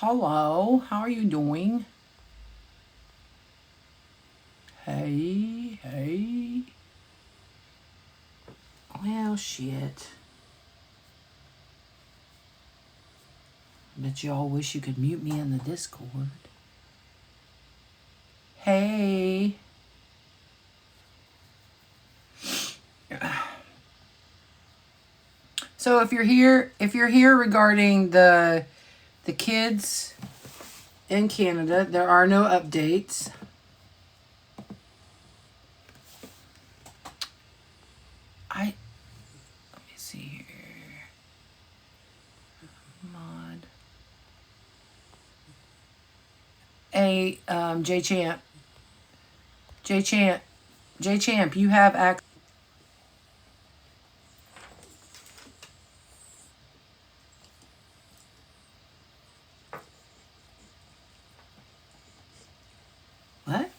Hello, how are you doing? Hey, hey. Well, shit. Bet y'all wish you could mute me in the Discord. Hey. So if you're here regarding the kids in Canada, there are no updates. Let me see here. Mod. J Champ, you have access. What?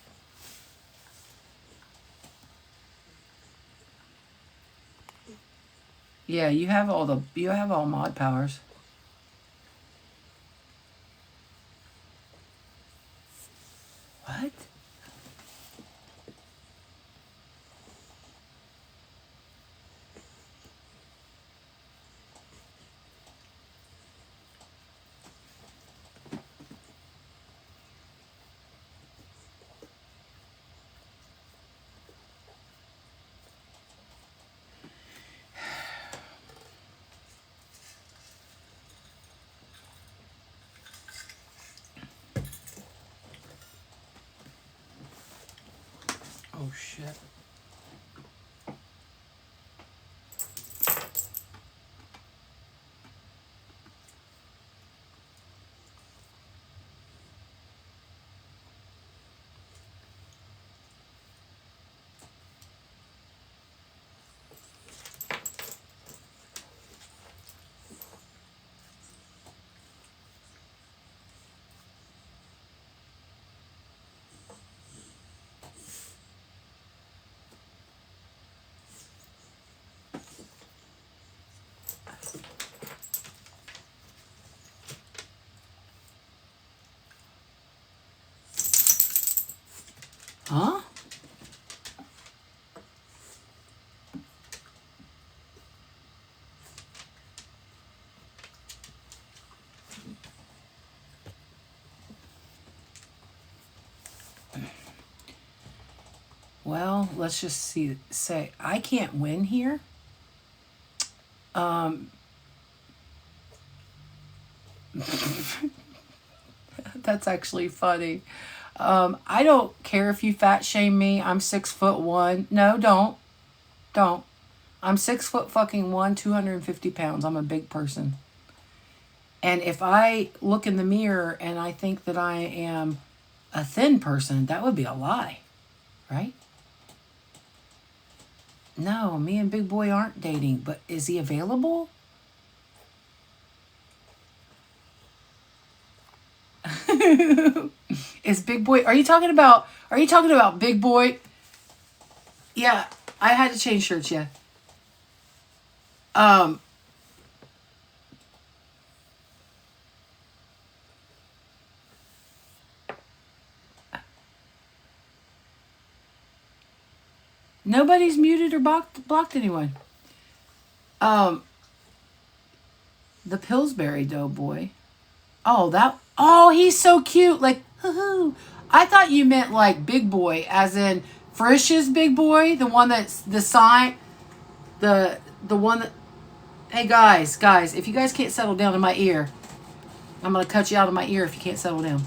Yeah, you have all mod powers. What? Oh shit. Huh? Well, let's just say I can't win here. That's actually funny. I don't care if you fat shame me. I'm 6'1". No, don't. I'm 6 foot fucking 250 pounds. I'm a big person. And if I look in the mirror and I think that I am a thin person, that would be a lie, right? No, me and Big Boy aren't dating, but is he available? Is Big Boy, are you talking about Big Boy? Yeah, I had to change shirts, yeah. Nobody's muted or blocked anyone. The Pillsbury Doughboy. Oh, he's so cute. Like, hoo-hoo. I thought you meant like Big Boy, as in Frisch's Big Boy, the one that's the sign, the one that. Hey guys, if you guys can't settle down in my ear, I'm gonna cut you out of my ear if you can't settle down.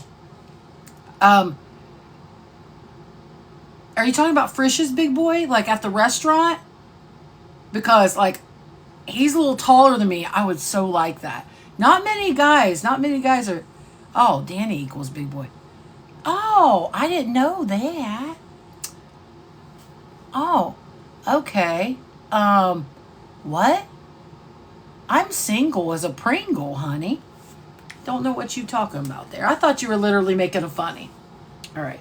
Are you talking about Frisch's Big Boy, like at the restaurant? Because like, he's a little taller than me. I would so like that. Not many guys are. Oh, Danny equals Big Boy. Oh, I didn't know that. Oh, okay. What? I'm single as a Pringle, honey. Don't know what you talking about there. I thought you were literally making a funny. All right.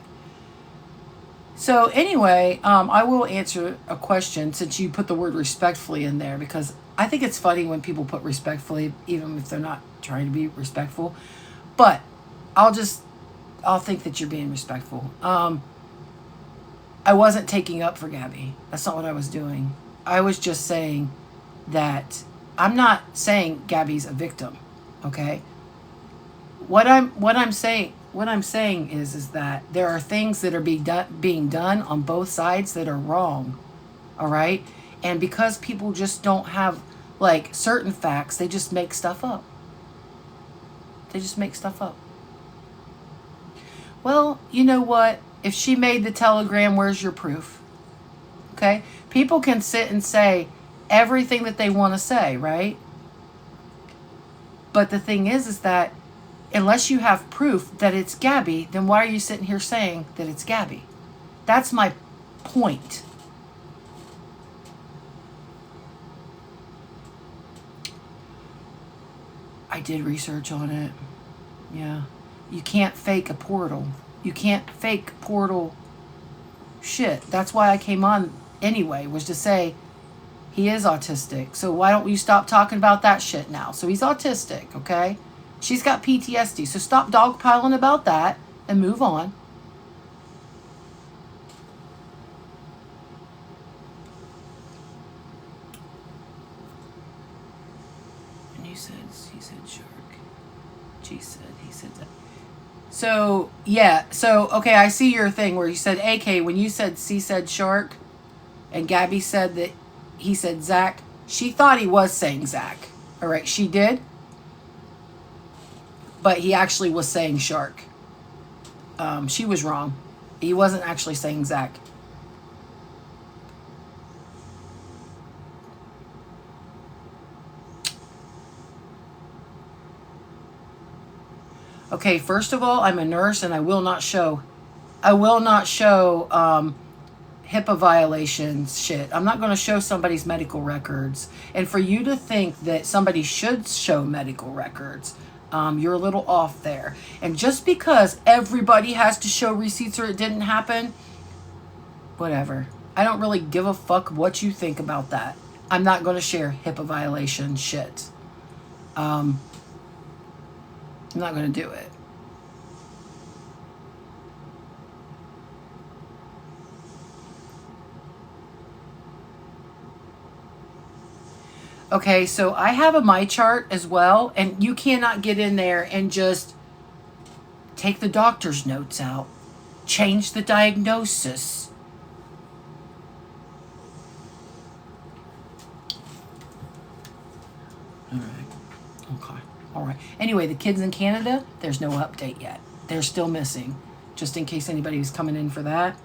So anyway, I will answer a question since you put the word respectfully in there, because I think it's funny when people put respectfully, even if they're not trying to be respectful. But I'll think that you're being respectful. I wasn't taking up for Gabi. That's not what I was doing. I was just saying that I'm not saying Gabi's a victim, okay? What I'm saying is that there are things that are being done on both sides that are wrong, all right? And because people just don't have like certain facts, they just make stuff up. They just make stuff up. Well, you know what? If she made the telegram, where's your proof? Okay? People can sit and say everything that they want to say, right? But the thing is that unless you have proof that it's Gabi, then why are you sitting here saying that it's Gabi? That's my point. I did research on it. Yeah. You can't fake a portal. You can't fake portal shit. That's why I came on anyway, was to say he is autistic. So why don't you stop talking about that shit now? So he's autistic, okay? She's got PTSD. So stop dogpiling about that and move on. And he said shark. He said that. So, yeah. So, okay, I see your thing where you said AK. When you said C said shark and Gabi said that he said Zach, she thought he was saying Zach. All right, she did. But he actually was saying shark. She was wrong. He wasn't actually saying Zach. Okay, first of all, I'm a nurse and I will not show HIPAA violations shit. I'm not going to show somebody's medical records. And for you to think that somebody should show medical records, you're a little off there. And just because everybody has to show receipts or it didn't happen, whatever. I don't really give a fuck what you think about that. I'm not going to share HIPAA violation shit. I'm not going to do it. Okay, so I have a my chart as well, and you cannot get in there and just take the doctor's notes out, change the diagnosis. All right. Okay. All right. Anyway, the kids in Canada, there's no update yet. They're still missing, just in case anybody was coming in for that.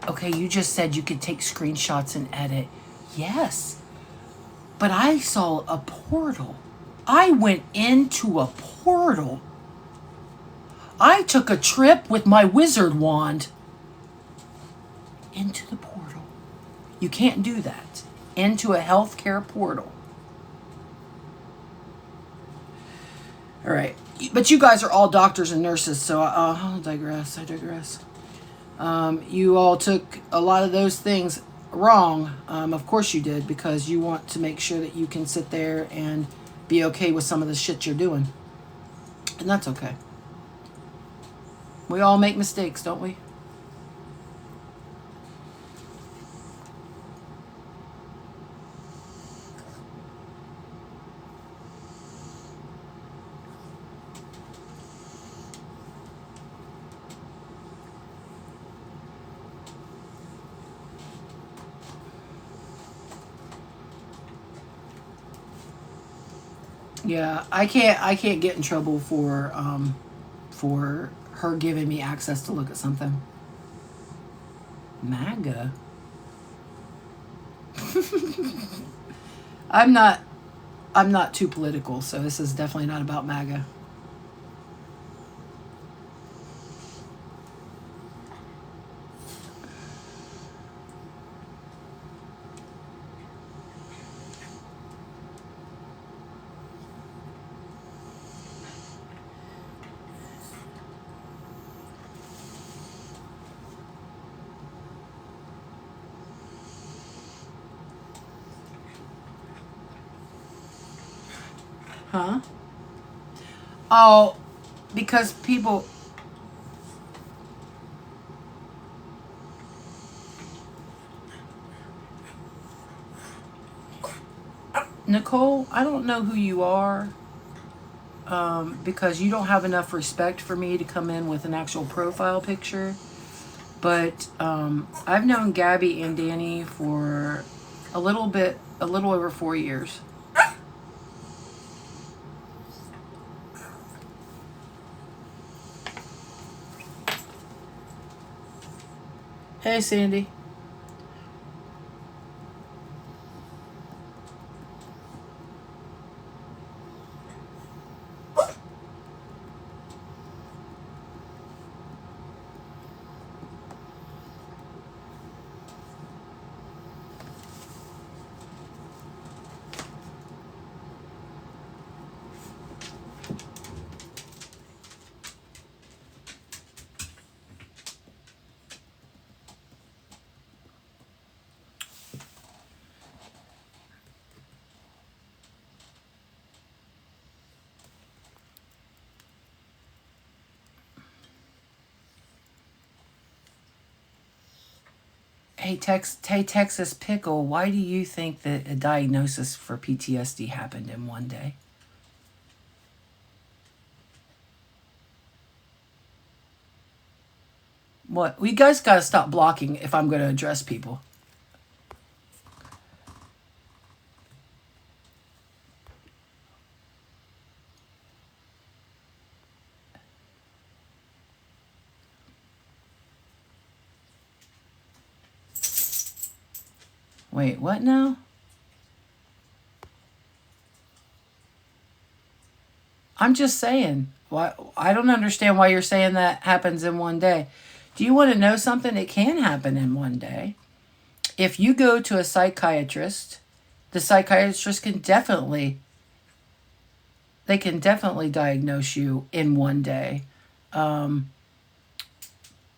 Okay, you just said you could take screenshots and edit. Yes. But I saw a portal. I went into a portal. I took a trip with my wizard wand into the portal. You can't do that. Into a healthcare portal. All right. But you guys are all doctors and nurses, so I digress. You all took a lot of those things wrong. Of course you did, because you want to make sure that you can sit there and be okay with some of the shit you're doing. And that's okay. We all make mistakes, don't we? Yeah, I can't get in trouble for her giving me access to look at something. MAGA. I'm not too political, so this is definitely not about MAGA. Huh? Oh, because people... Nicole, I don't know who you are, because you don't have enough respect for me to come in with an actual profile picture. But I've known Gabi and Danny for a little over 4 years. Hey, Sandy. Hey, Texas Pickle, why do you think that a diagnosis for PTSD happened in one day? What? We guys got to stop blocking if I'm going to address people. Wait, what now? I'm just saying. Why? I don't understand why you're saying that happens in one day. Do you want to know something? It can happen in one day. If you go to a psychiatrist, the psychiatrist can definitely diagnose you in one day.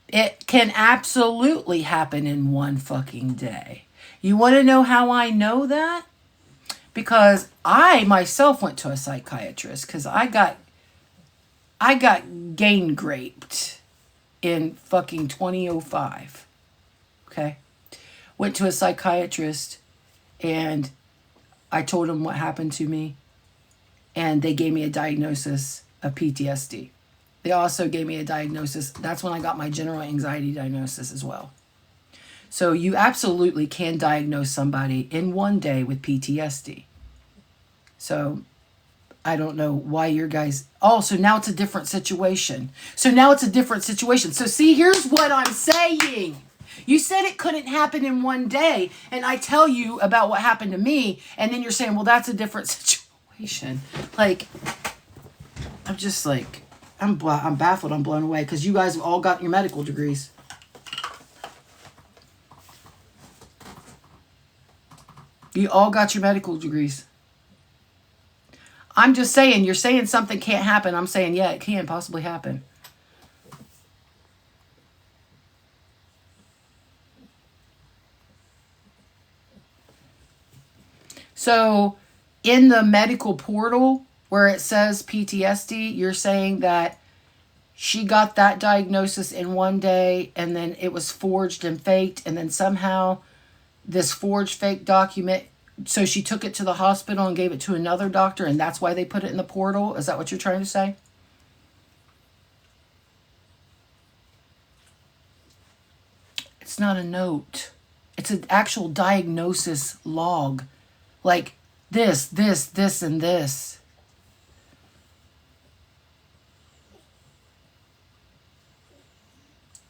It can absolutely happen in one fucking day. You want to know how I know that? Because I myself went to a psychiatrist because I got gang raped in fucking 2005. Okay? Went to a psychiatrist and I told him what happened to me, and they gave me a diagnosis of PTSD. They also gave me a diagnosis. That's when I got my general anxiety diagnosis as well. So you absolutely can diagnose somebody in one day with PTSD. So I don't know why your guys... Oh, so now it's a different situation. So see, here's what I'm saying. You said it couldn't happen in one day, and I tell you about what happened to me, and then you're saying, well, that's a different situation. Like, I'm just like... I'm baffled. I'm blown away because you guys have all got your medical degrees. You all got your medical degrees. I'm just saying, you're saying something can't happen. I'm saying, yeah, it can possibly happen. So, in the medical portal where it says PTSD, you're saying that she got that diagnosis in one day and then it was forged and faked, and then somehow this forged fake document, so she took it to the hospital and gave it to another doctor, and that's why they put it in the portal? Is that what you're trying to say? It's not a note. It's an actual diagnosis log. Like this, and this.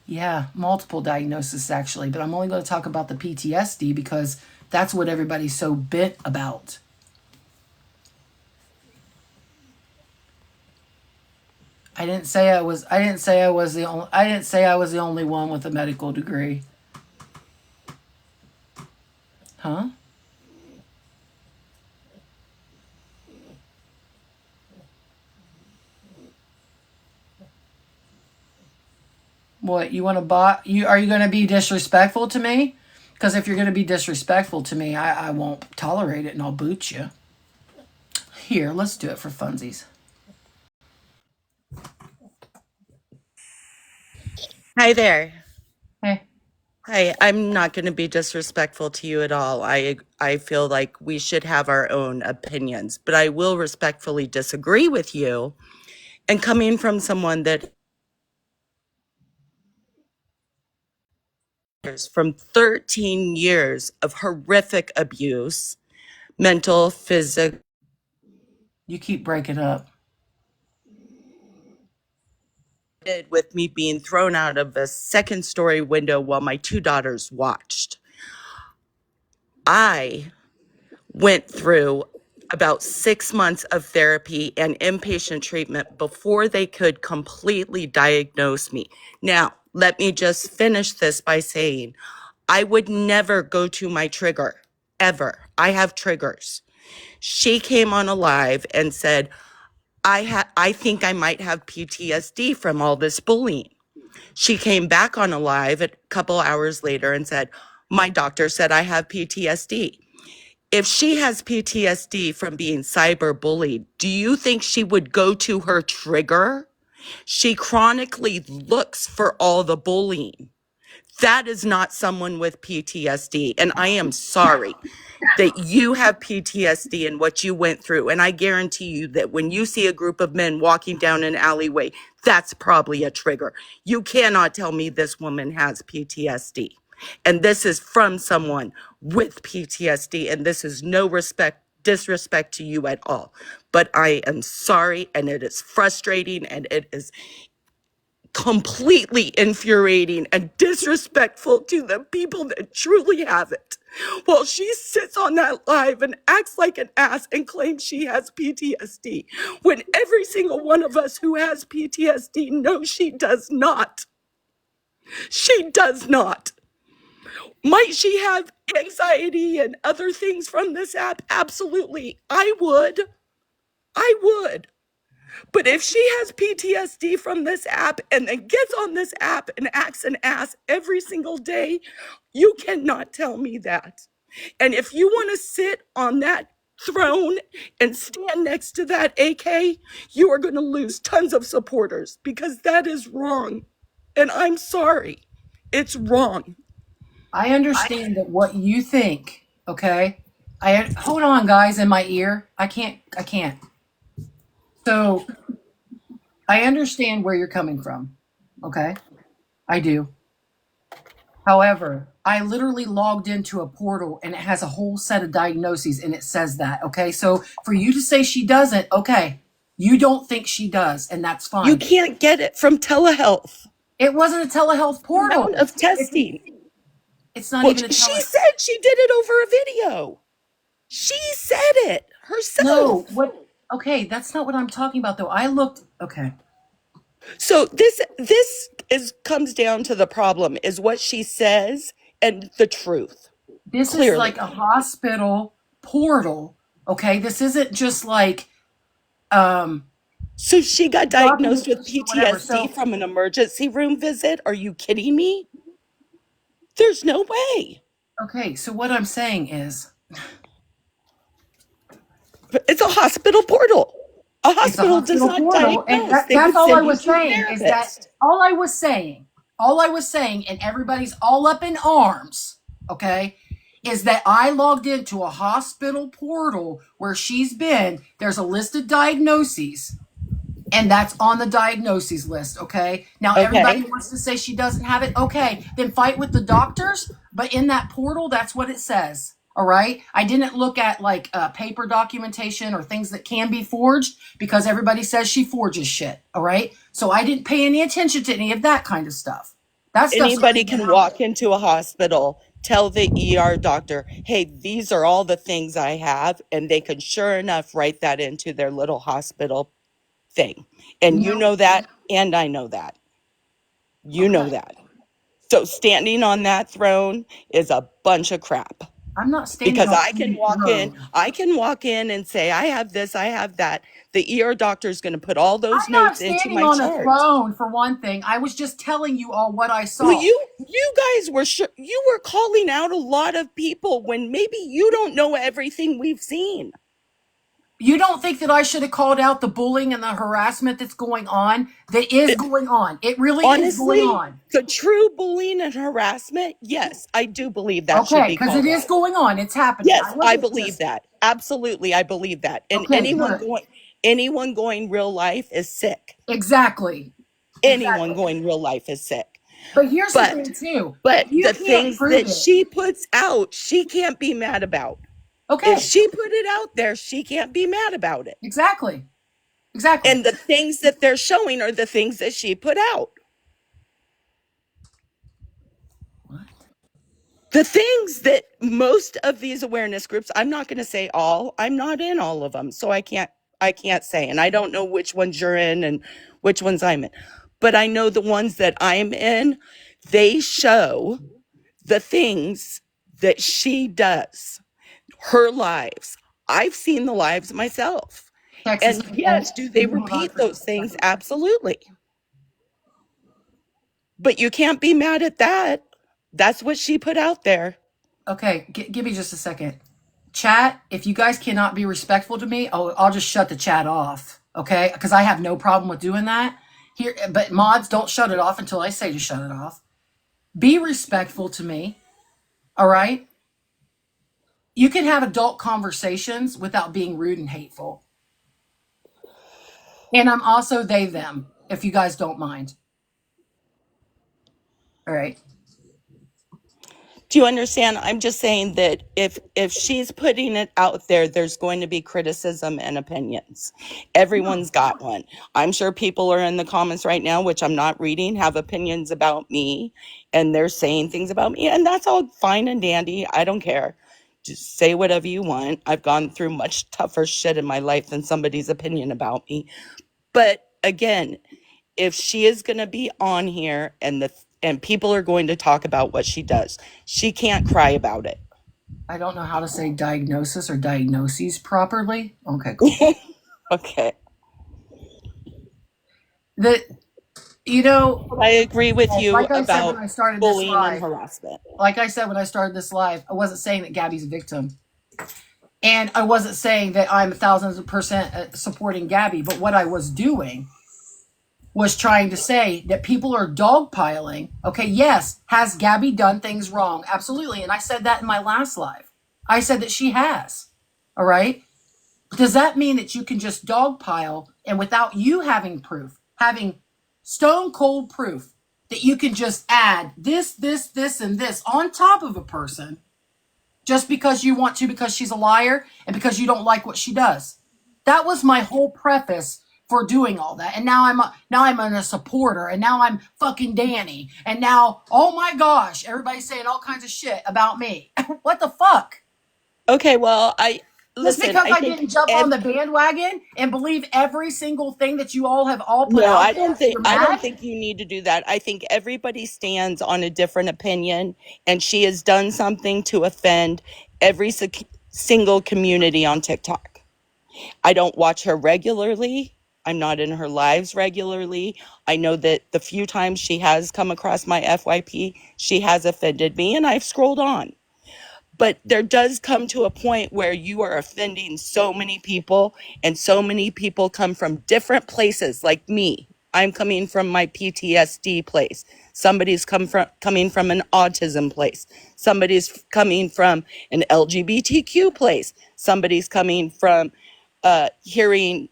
Yeah, multiple diagnoses actually, but I'm only going to talk about the PTSD because that's what everybody's so bent about. I didn't say I was the only one with a medical degree. Huh? What, you want to buy? Are you going to be disrespectful to me? Because if you're going to be disrespectful to me, I won't tolerate it and I'll boot you. Here, let's do it for funsies. Hi there. Hey. Hi, I'm not going to be disrespectful to you at all. I feel like we should have our own opinions, but I will respectfully disagree with you. And coming from someone that is from 13 years of horrific abuse, mental, physical, You keep breaking up. with me being thrown out of a second story window while my two daughters watched. I went through about 6 months of therapy and inpatient treatment before they could completely diagnose me. Now, let me just finish this by saying I would never go to my trigger, ever. I have triggers. She came on a live and said, I think I might have PTSD from all this bullying. She came back on a live a couple hours later and said, my doctor said I have PTSD. If she has PTSD from being cyberbullied, do you think she would go to her trigger? She chronically looks for all the bullying. That is not someone with PTSD. And I am sorry that you have PTSD and what you went through. And I guarantee you that when you see a group of men walking down an alleyway, that's probably a trigger. You cannot tell me this woman has PTSD. And this is from someone with PTSD. And this is no disrespect to you at all. But I am sorry, and it is frustrating, and it is completely infuriating and disrespectful to the people that truly have it. While she sits on that live and acts like an ass and claims she has PTSD, when every single one of us who has PTSD knows she does not. She does not. Might she have anxiety and other things from this app? Absolutely. I would. I would. But if she has PTSD from this app and then gets on this app and acts an ass every single day, you cannot tell me that. And if you want to sit on that throne and stand next to that AK, you are going to lose tons of supporters because that is wrong. And I'm sorry. It's wrong. I understand that what you think, okay? I hold on, guys, in my ear. I can't. So I understand where you're coming from. Okay? I do. However, I literally logged into a portal and it has a whole set of diagnoses and it says that. Okay. So for you to say she doesn't, okay, you don't think she does, and that's You fine. can't get it from telehealth. It wasn't a telehealth portal. Amount of testing. It's not Well, even a she telehealth. said she did it over a video. She said it herself. No, what? Okay, that's not what I'm talking about, though. I looked. Okay. So this comes down to the problem is what she says and the truth. This is Clearly. like a hospital portal. Okay, this isn't just like um So she got diagnosed with documentation or whatever. PTSD So from an emergency room visit? Are you kidding me? There's no way. okay, so what I'm saying is It's a hospital portal. A it's a hospital does hospital not portal, and diagnose. They that's would all I send you was to a saying. Is that therapist. all I was saying, and everybody's all up in arms. Okay, is that I logged into a hospital portal where she's been. There's a list of diagnoses, and that's on the diagnoses list. Okay, now everybody Okay. wants to say she doesn't have it. Okay, then fight with the doctors, but in that portal, that's what it says. All right, I didn't look at like paper documentation or things that can be forged because everybody says she forges shit. All right, so I didn't pay any attention to any of that kind of stuff. That stuff's Anybody can walk into a hospital, tell the ER doctor, hey, these are all the things I have, and they can sure enough write that into their little hospital thing. And you know that, and I know that. You know okay. that. So standing on that throne is a bunch of crap. I'm not standing Because on I can any walk in and say, I have this, I have that. The ER doctor is going to put all those I'm not notes into standing my on a chart. throne for one thing. I was just telling you all what I Well, saw. you guys were you were calling out a lot of people when maybe you don't know everything we've seen. You don't think that I should have called out the bullying and the harassment that's going on? That is It, going on. It really is going honestly, on. the true bullying and harassment, yes, I do believe that should Okay, be because it called is out. going on. It's happening. I Yes, I wasn't believe just that. Absolutely, I believe that. And okay. Good. anyone going real life is sick. Exactly. Anyone Exactly. going real life is sick. But here's the But thing too. If but you the can't things prove that it, she puts out, she can't be mad about. If okay. she put it out there, she can't be mad about it. Exactly. Exactly. And the things that they're showing are the things that she put out. What? The things that most of these awareness groups, I'm not going to say all, I'm not in all of them, so I can't say, and I don't know which ones you're in and which ones I'm in, but I know the ones that I'm in, they show the things that she does, her lives. I've seen the lives myself. Texas, And can yes, do they you hold on repeat for those just a things? second? Absolutely. But you can't be mad at that. That's what she put out there. Okay, give me just a second. Chat, if you guys cannot be respectful to me, I'll just shut the chat off. Okay? Because I have no problem with doing that. Here, but mods, don't shut it off until I say to shut it off. Be respectful to me. All right? You can have adult conversations without being rude and hateful. And I'm also they, them, if you guys don't mind. All right. Do you understand? I'm just saying that if she's putting it out there, there's going to be criticism and opinions. Everyone's got one. I'm sure people are in the comments right now, which I'm not reading, have opinions about me, and they're saying things about me, and that's all fine and dandy. I don't care. Just say whatever you want. I've gone through much tougher shit in my life than somebody's opinion about me. But again, if she is going to be on here and people are going to talk about what she does, she can't cry about it. I don't know how to say diagnosis or diagnoses properly. Okay, cool. Okay. The you know, I agree with you like I said when about I started this bullying and live, harassment. like I said when I started this live, I wasn't saying that Gabby's a victim. And I wasn't saying that I'm 1,000% supporting Gabby, but what I was doing was trying to say that people are dogpiling. Okay, yes, has Gabby done things wrong? Absolutely. And I said that in my last live. I said that she has. All right. Does that mean that you can just dogpile and without you having proof, having stone cold proof that you can just add this, and this on top of a person just because you want to, because she's a liar and because you don't like what she does? That was my whole preface for doing all that. And now I'm a supporter, and now I'm fucking Danny, and now oh my gosh, everybody's saying all kinds of shit about me. What the fuck? Okay, well, Just listen, because I I think didn't jump on the bandwagon and believe every single thing that you all have all put no, out I there, don't think you're I don't mad? think you need to do that. I think everybody stands on a different opinion, and she has done something to offend every single community on TikTok. I don't watch her regularly. I'm not in her lives regularly. I know that the few times she has come across my FYP, she has offended me, and I've scrolled on. But there does come to a point where you are offending so many people, and so many people come from different places, like me. I'm coming from my PTSD place. Somebody's coming from an autism place. Somebody's coming from an LGBTQ place. Somebody's coming from hearing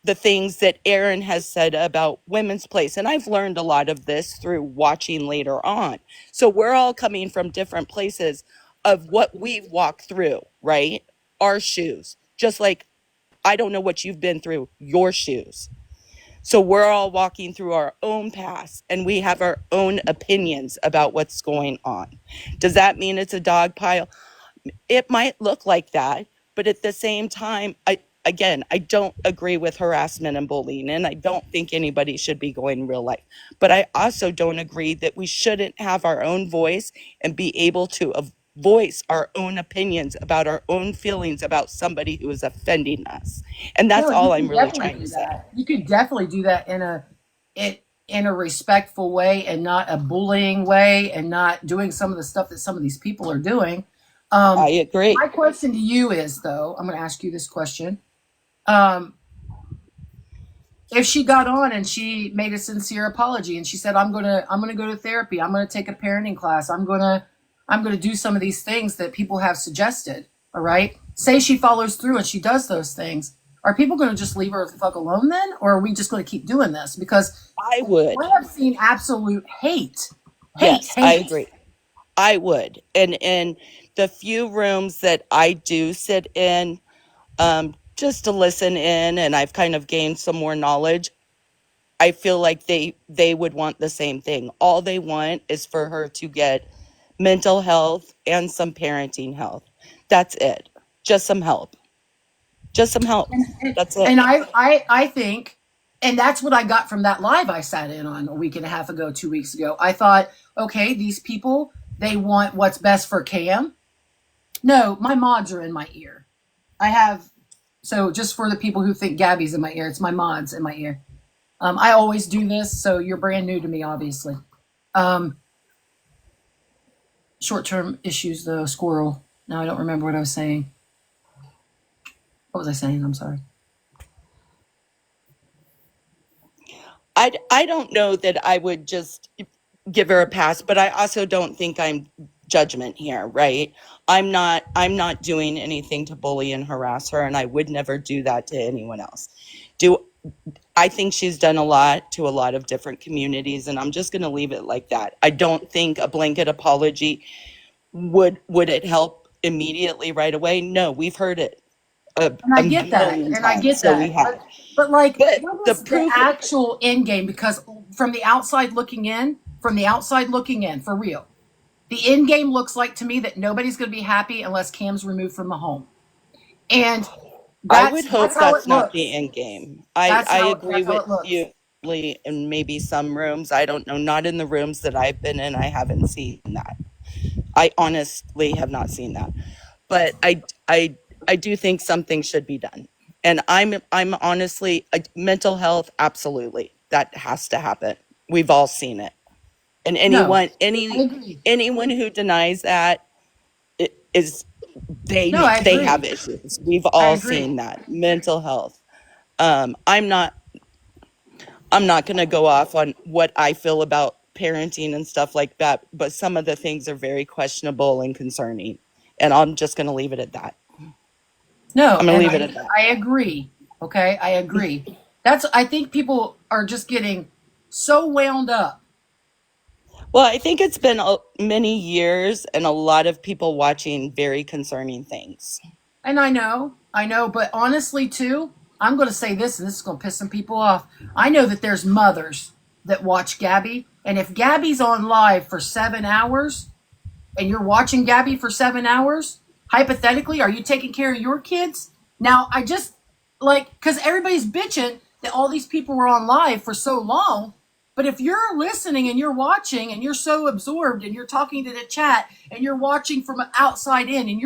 the things that Aaron has said about women's place. And I've learned a lot of this through watching later on. So we're all coming from different places of what we've walked through, right? Our shoes. Just like I don't know what you've been through, your shoes. So we're all walking through our own past, and we have our own opinions about what's going on. Does that mean it's a dog pile? It might look like that, but at the same time, I don't agree with harassment and bullying, and I don't think anybody should be going in real life. But I also don't agree that we shouldn't have our own voice and be able to voice our own opinions about our own feelings about somebody who is offending us. And that's No, you all I'm can really definitely trying to do say. that. You can definitely do that in a respectful way and not a bullying way and not doing some of the stuff that some of these people are doing. I Um, agree. my question to you is though, I'm going to ask you this question. Um, if she got on and she made a sincere apology and she said, I'm gonna go to therapy, I'm gonna take a parenting class, I'm gonna do some of these things that people have suggested. All right. Say she follows through and she does those things. Are people gonna just leave her the fuck alone then? Or are we just gonna keep doing this? Because I would. we have seen absolute hate. Hate, Yes, I hate. agree. I would. And in the few rooms that I do sit in, just to listen in, and I've kind of gained some more knowledge, I feel like they would want the same thing. All they want is for her to get mental health and some parenting health. That's it. Just some help. Just some help. That's it. And I think, and that's what I got from that live I sat in on a week and a half ago, 2 weeks ago. I thought, okay, these people, they want what's best for Cam. No, my mods are in my ear. I have, so just for the people who think Gabby's in my ear, it's my mods in my ear. I always do this, so you're brand new to me, obviously. Short-term issues, though, squirrel. Now I don't remember what I was saying. What was I saying? I'm sorry. I don't know that I would just give her a pass, but I also don't think I'm judgment here, right? I'm not doing anything to bully and harass her, and I would never do that to anyone else. Do I think she's done a lot to a lot of different communities, and I'm just going to leave it like that. I don't think a blanket apology would it help immediately right away? No, we've heard it And a I get that, million and I times, get so we that, have. but like, But what the is the proof, actual end game? Because from the outside looking in, for real, the end game looks like to me that nobody's going to be happy unless Cam's removed from the home, and I would that's hope how it that's not the looks. end game. I agree That's how with it looks. you in maybe some rooms. I don't know, not in the rooms that I've been in. I haven't seen that. I honestly have not seen that. But I do think something should be done. And I'm honestly mental health, absolutely. That has to happen. We've all seen it. And No, I agree. anyone who denies that is No, I they have agree. issues. We've I all agree. seen that. Mental health. Um, I'm not I'm not going to go off on what I feel about parenting and stuff like that, but some of the things are very questionable and concerning. And I'm just going to leave it at that. No, I'm going to and leave it at that. I agree. Okay, I agree. I think people are just getting so wound up. Well, I think it's been many years and a lot of people watching very concerning things. And I know, but honestly, too, I'm going to say this, and this is going to piss some people off. I know that there's mothers that watch Gabby, and if Gabby's on live for 7 hours and you're watching Gabby for 7 hours, hypothetically, are you taking care of your kids? Now, I just like, because everybody's bitching that all these people were on live for so long. But if you're listening and you're watching and you're so absorbed and you're talking to the chat and you're watching from outside in and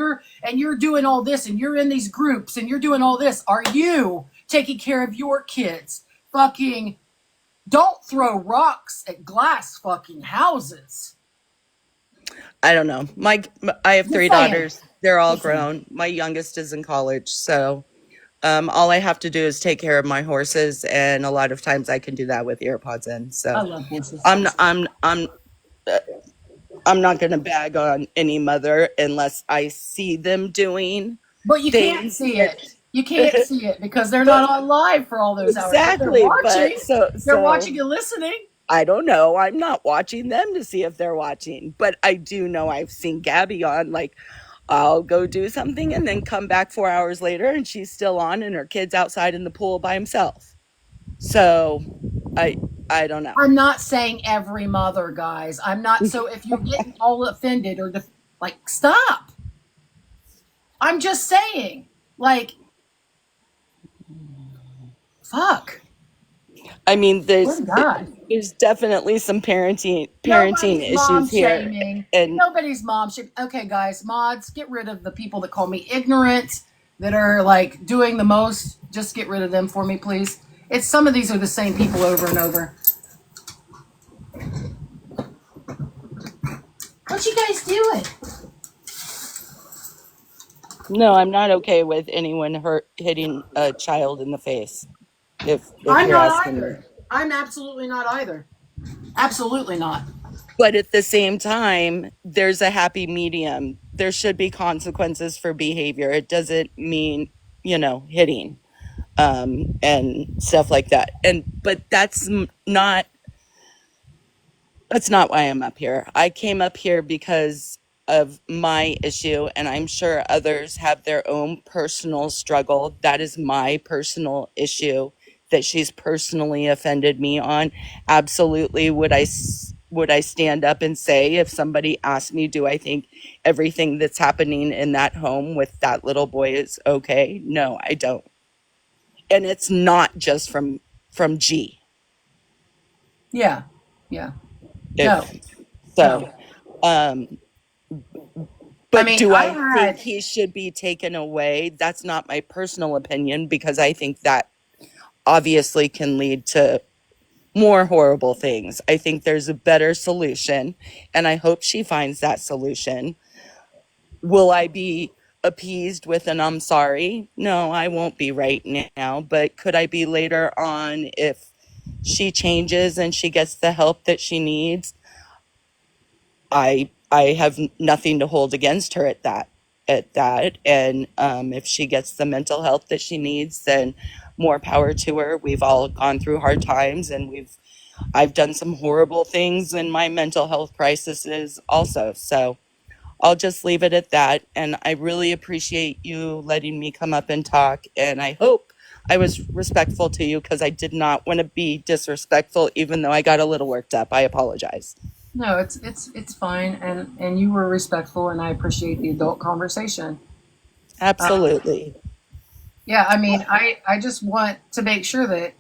you're doing all this and you're in these groups and you're doing all this, are you taking care of your kids? Fucking don't throw rocks at glass fucking houses. I don't know. I have Just three saying. daughters. They're all Just saying. grown. My youngest is in college, so all I have to do is take care of my horses, and a lot of times I can do that with earpods in. I So love horses. I'm I'm I'm I'm not going to bag on any mother unless I see them doing But you can't things see that. it. You can't see it because they're But not on live for all those hours. But they're exactly, but watching. They're watching and listening. I don't know. I'm not watching them to see if they're watching, but I do know I've seen Gabby on. Like, I'll go do something and then come back 4 hours later and she's still on and her kid's outside in the pool by himself. So I I don't know. I'm not saying every mother, guys. I'm not. So if you're getting all offended or like, stop. I'm just saying, like, fuck. I mean, Good God. there's definitely some parenting Nobody's mom issues here, shaming. and Nobody's mom shaming. Okay, guys, mods, get rid of the people that call me ignorant, that are like doing the most. Just get rid of them for me, please. It's some of these are the same people over and over. What you guys doing? No, I'm not okay with anyone hitting a child in the face. If I'm you're not asking me. either. I'm absolutely not either. Absolutely not. But at the same time, there's a happy medium. There should be consequences for behavior. It doesn't mean, hitting and stuff like that. But that's not why I'm up here. I came up here because of my issue, and I'm sure others have their own personal struggle. That is my personal issue that she's personally offended me on. Absolutely, would I stand up and say, if somebody asked me, do I think everything that's happening in that home with that little boy is okay? No, I don't. And it's not just from G. Yeah. Yeah. No. If No. so, um I But mean, do I I think had. he should be taken away? That's not my personal opinion, because I think that obviously can lead to more horrible things. I think there's a better solution, and I hope she finds that solution. Will I be appeased with an I'm sorry? No, I won't be right now, but could I be later on if she changes and she gets the help that she needs? I have nothing to hold against her at that. And if she gets the mental health that she needs, then more power to her. We've all gone through hard times, and I've done some horrible things in my mental health crises also. So I'll just leave it at that. And I really appreciate you letting me come up and talk. And I hope I was respectful to you, because I did not want to be disrespectful, even though I got a little worked up. I apologize. No, it's fine, and you were respectful, and I appreciate the adult conversation. Absolutely. Yeah, I mean, I just want to make sure that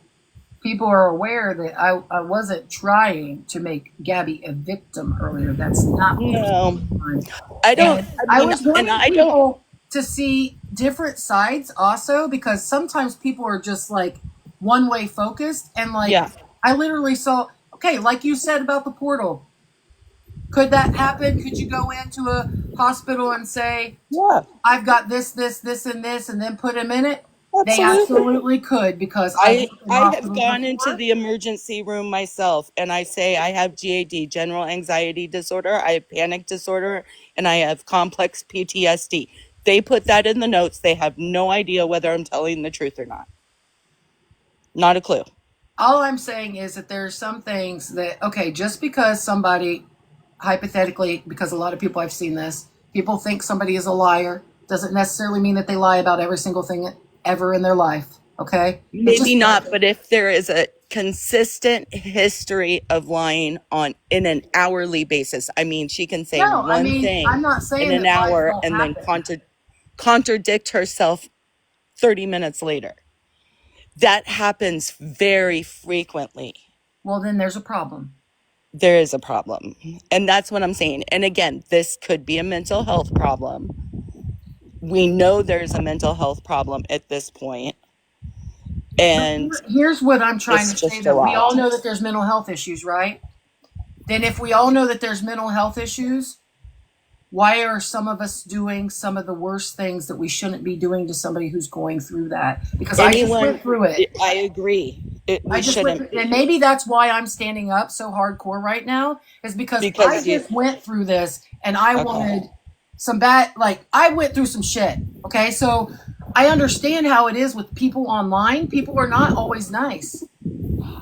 people are aware that I wasn't trying to make Gabby a victim earlier. That's not what was No, going on. I don't. And I I mean, was and wanting I don't. people to see different sides also, because sometimes people are just like one way focused, and like Yeah, I literally saw, okay, like you said about the portal. Could that happen? Could you go into a hospital and say, yeah, I've got this, and then put him in it? They absolutely. absolutely could, because I've I worked in I have hospitals gone into before. the emergency room myself, and I say I have GAD, general anxiety disorder. I have panic disorder, and I have complex PTSD. They put that in the notes. They have no idea whether I'm telling the truth or not. Not a clue. All I'm saying is that there are some things that, okay, just because somebody, hypothetically, because a lot of people, I've seen this, people think somebody is a liar, doesn't necessarily mean that they lie about every single thing ever in their life. Okay? It Maybe just not, doesn't. but if there is a consistent history of lying on in an hourly basis, I mean, she can say No, I one mean, I'm thing not in saying an that lies hour don't and then happen. contradict herself 30 minutes later. That happens very frequently. Well, then there's a problem. There is a problem. And that's what I'm saying. And again, this could be a mental health problem. We know there's a mental health problem at this point, But and here's what I'm trying it's to say, just a though. We all lot. know that there's mental health issues, right? Then if we all know that there's mental health issues, why are some of us doing some of the worst things that we shouldn't be doing to somebody who's going through that? Because I just Anyone, went through it. I agree. We I just went shouldn't through, and be, maybe that's why I'm standing up so hardcore right now, is because I because you, just went through this, and I okay. wanted some bad, like, I went through some shit. Okay. So I understand how it is with people online. People are not always nice.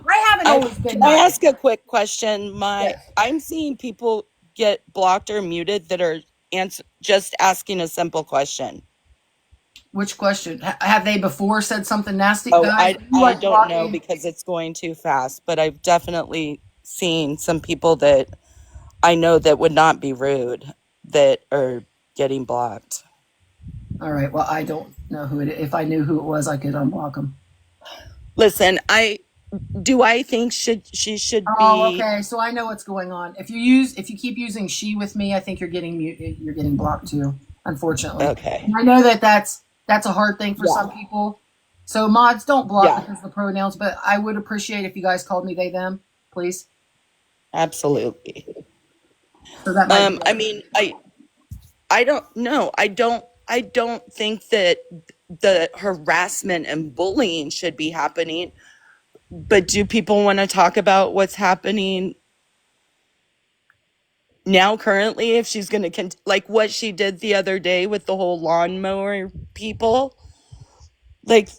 I haven't always been Can I nice. ask a quick question? Yes. I'm seeing people get blocked or muted that are just asking a simple question. Which question? Have they before said something nasty? Oh, Guys, I are you I like don't know blocking? because it's going too fast, but I've definitely seen some people that I know that would not be rude that are getting blocked. All right. Well, I don't know who it is. If I knew who it was, I could unblock them. Listen, I think she should Oh, be okay. So I know what's going on. If you keep using she with me, I think you're getting muted. You're getting blocked too, unfortunately. okay. And I know that that's a hard thing for some Yeah. people. So mods, don't block Yeah, because of the pronouns. But I would appreciate if you guys called me they them, please. absolutely. So that might be I better. mean, I don't know. I don't. I don't think that the harassment and bullying should be happening. But do people want to talk about what's happening now currently, if she's going to like what she did the other day with the whole lawnmower people? Like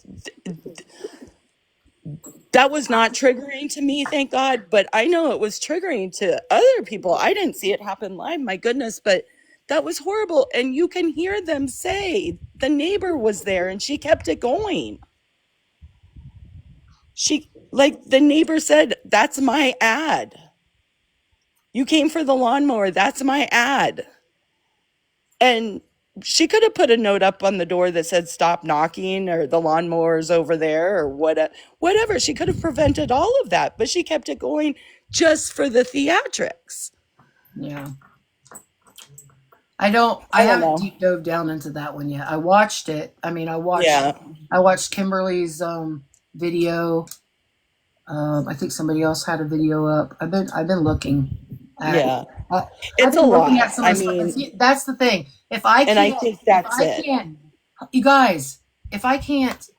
that was not triggering to me, thank God, but I know it was triggering to other people. I didn't see it happen live, my goodness, but that was horrible. And you can hear them say the neighbor was there and she kept it going. She, like, the neighbor said, "That's my ad. You came for the lawnmower. That's my ad." And she could have put a note up on the door that said "Stop knocking" or "The lawnmower's over there" or whatever. She could have prevented all of that, but she kept it going just for the theatrics. Yeah. I haven't know. deep dove down into that one yet. I watched it. I mean, Yeah. I watched Kimberly's video. I think somebody else had a video up. I've been looking at. Yeah. I've It's a been looking lot. at some I of the stuff. mean, See, that's the thing. and I think that's it. You guys, if I can't,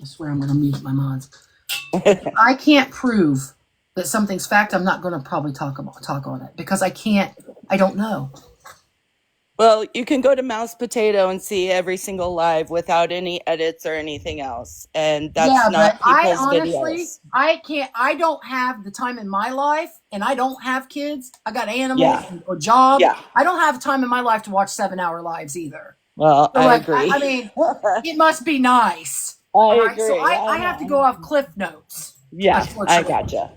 I swear I'm going to mute my mods. If I can't prove that something's fact, I'm not going to probably talk on it because I don't know. Well, you can go to Mouse Potato and see every single live without any edits or anything else. And that's not people's videos. I don't have the time in my life, and I don't have kids. I got animals Yeah. or job. Yeah. I don't have time in my life to watch 7-hour lives either. Well, So, I agree. I mean, it must be nice. I agree. So I have to go off cliff notes. Yeah, I gotcha.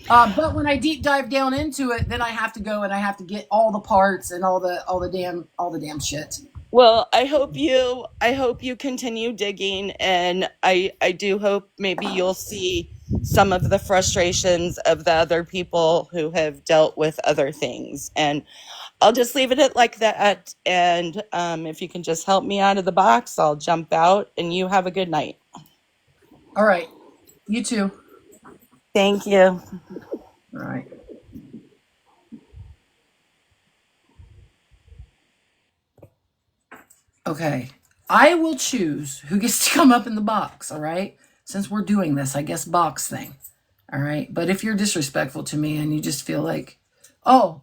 But when I deep dive down into it, then I have to go and I have to get all the parts and all the damn shit. Well, I hope you continue digging, and I do hope maybe you'll see some of the frustrations of the other people who have dealt with other things. And I'll just leave it like that. And if you can just help me out of the box, I'll jump out, and you have a good night. All right. You too. Thank you. All right. Okay. I will choose who gets to come up in the box, all right? Since we're doing this, I guess box thing. All right? But if you're disrespectful to me and you just feel like, it's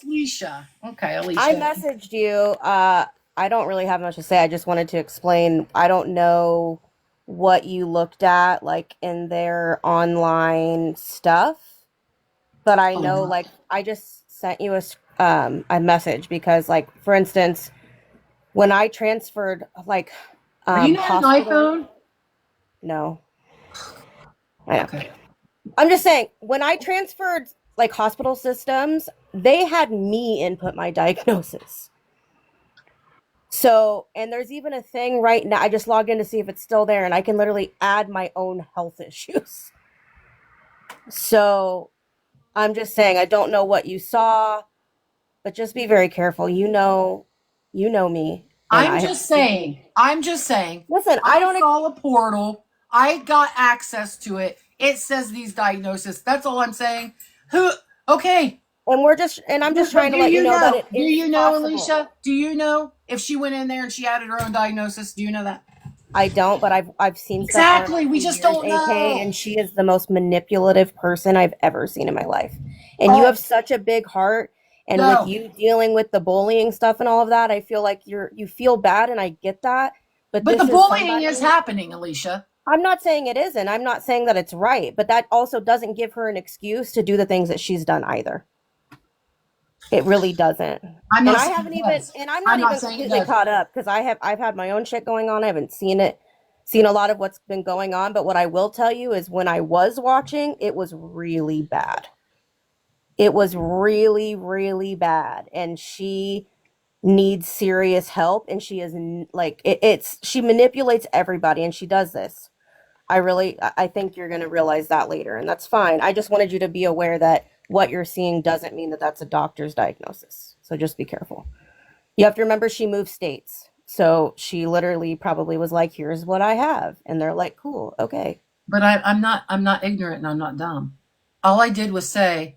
Alicia. Okay, Alicia. I messaged you. I don't really have much to say. I just wanted to explain. I don't know what you looked at, like, in their online stuff, but I know, like, I just sent you a message because, like, for instance, when I transferred, like, Are you not an iPhone? No. I know. Okay. I'm just saying, when I transferred, like, hospital systems, they had me input my diagnosis. So, and there's even a thing right now, I just logged in to see if it's still there, and I can literally add my own health issues. So, I'm just saying, I don't know what you saw, but just be very careful. You know me. I'm just saying. Listen, I saw a portal. I got access to it. It says these diagnoses. That's all I'm saying. Okay. And I'm just trying to let you know that it is. Do you know, possible. Alicia? Do you know if she went in there and she added her own diagnosis? Do you know that? I don't, but I've seen exactly. We just don't know. AK, and she is the most manipulative person I've ever seen in my life. And you have such a big heart. And with you dealing with the bullying stuff and all of that, I feel like you feel bad, and I get that. But the bullying is happening, Alicia. I'm not saying it isn't. I'm not saying that it's right, but that also doesn't give her an excuse to do the things that she's done either. It really doesn't. I'm not even completely caught up because I've had my own shit going on. I haven't seen a lot of what's been going on. But what I will tell you is when I was watching, it was really bad. It was really, really bad. And she needs serious help. And she is like, she manipulates everybody, and she does this. I think you're going to realize that later, and that's fine. I just wanted you to be aware that what you're seeing doesn't mean that that's a doctor's diagnosis. So just be careful. You have to remember she moved states. So she literally probably was like, here's what I have. And they're like, cool, okay. But I'm not ignorant, and I'm not dumb. All I did was say,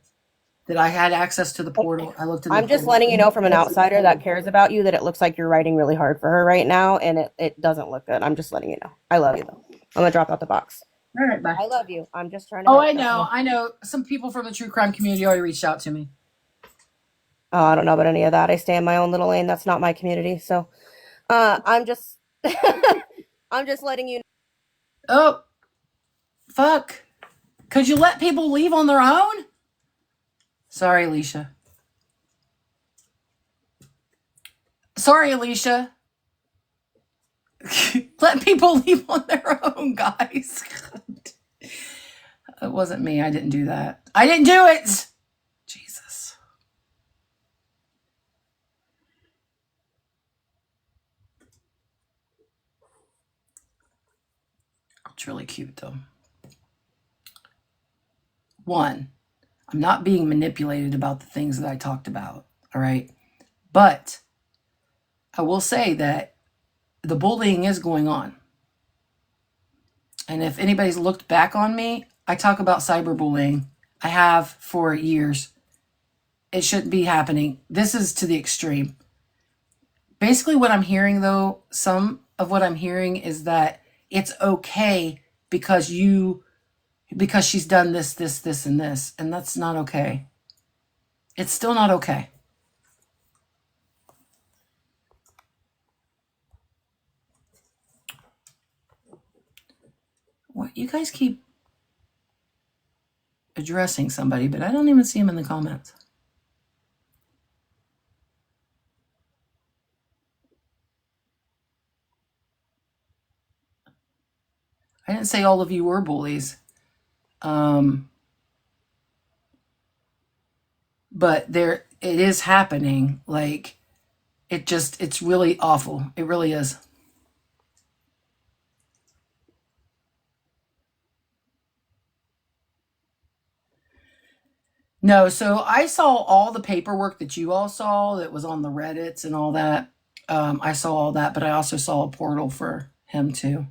that I had access to the portal. I looked in the I'm just portal. letting you know from an outsider that cares about you that it looks like you're writing really hard for her right now, and it doesn't look good. I'm just letting you know. I love you, though. I'm going to drop out the box. All right, bye. I love you. I'm just trying to Oh, help. I know. Some people from the true crime community already reached out to me. Oh, I don't know about any of that. I stay in my own little lane. That's not my community. So I'm just I'm just letting you know. Oh, fuck. Could you let people leave on their own? Sorry, Alicia. Sorry, Alicia. Let people leave on their own, guys. It wasn't me. I didn't do that. I didn't do it. Jesus. It's really cute, though. One, I'm not being manipulated about the things that I talked about, all right? But I will say that the bullying is going on. And if anybody's looked back on me, I talk about cyberbullying. I have for years. It shouldn't be happening. This is to the extreme. Basically, what I'm hearing, though, some of what I'm hearing is that it's okay because she's done this, and this. And that's not okay. It's still not okay. What, you guys keep addressing somebody, but I don't even see them in the comments. I didn't say all of you were bullies. But it is happening. Like, it's really awful. It really is. No, so I saw all the paperwork that you all saw that was on the Reddits and all that. I saw all that, but I also saw a portal for him too.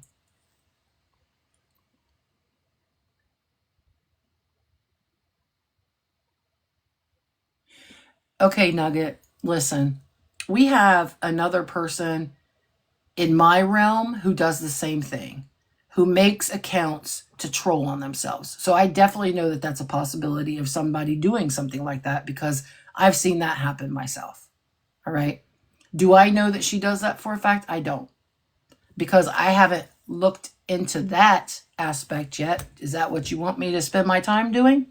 Okay, Nugget, listen. We have another person in my realm who does the same thing, who makes accounts to troll on themselves. So I definitely know that that's a possibility of somebody doing something like that because I've seen that happen myself. All right. Do I know that she does that for a fact? I don't. Because I haven't looked into that aspect yet. Is that what you want me to spend my time doing?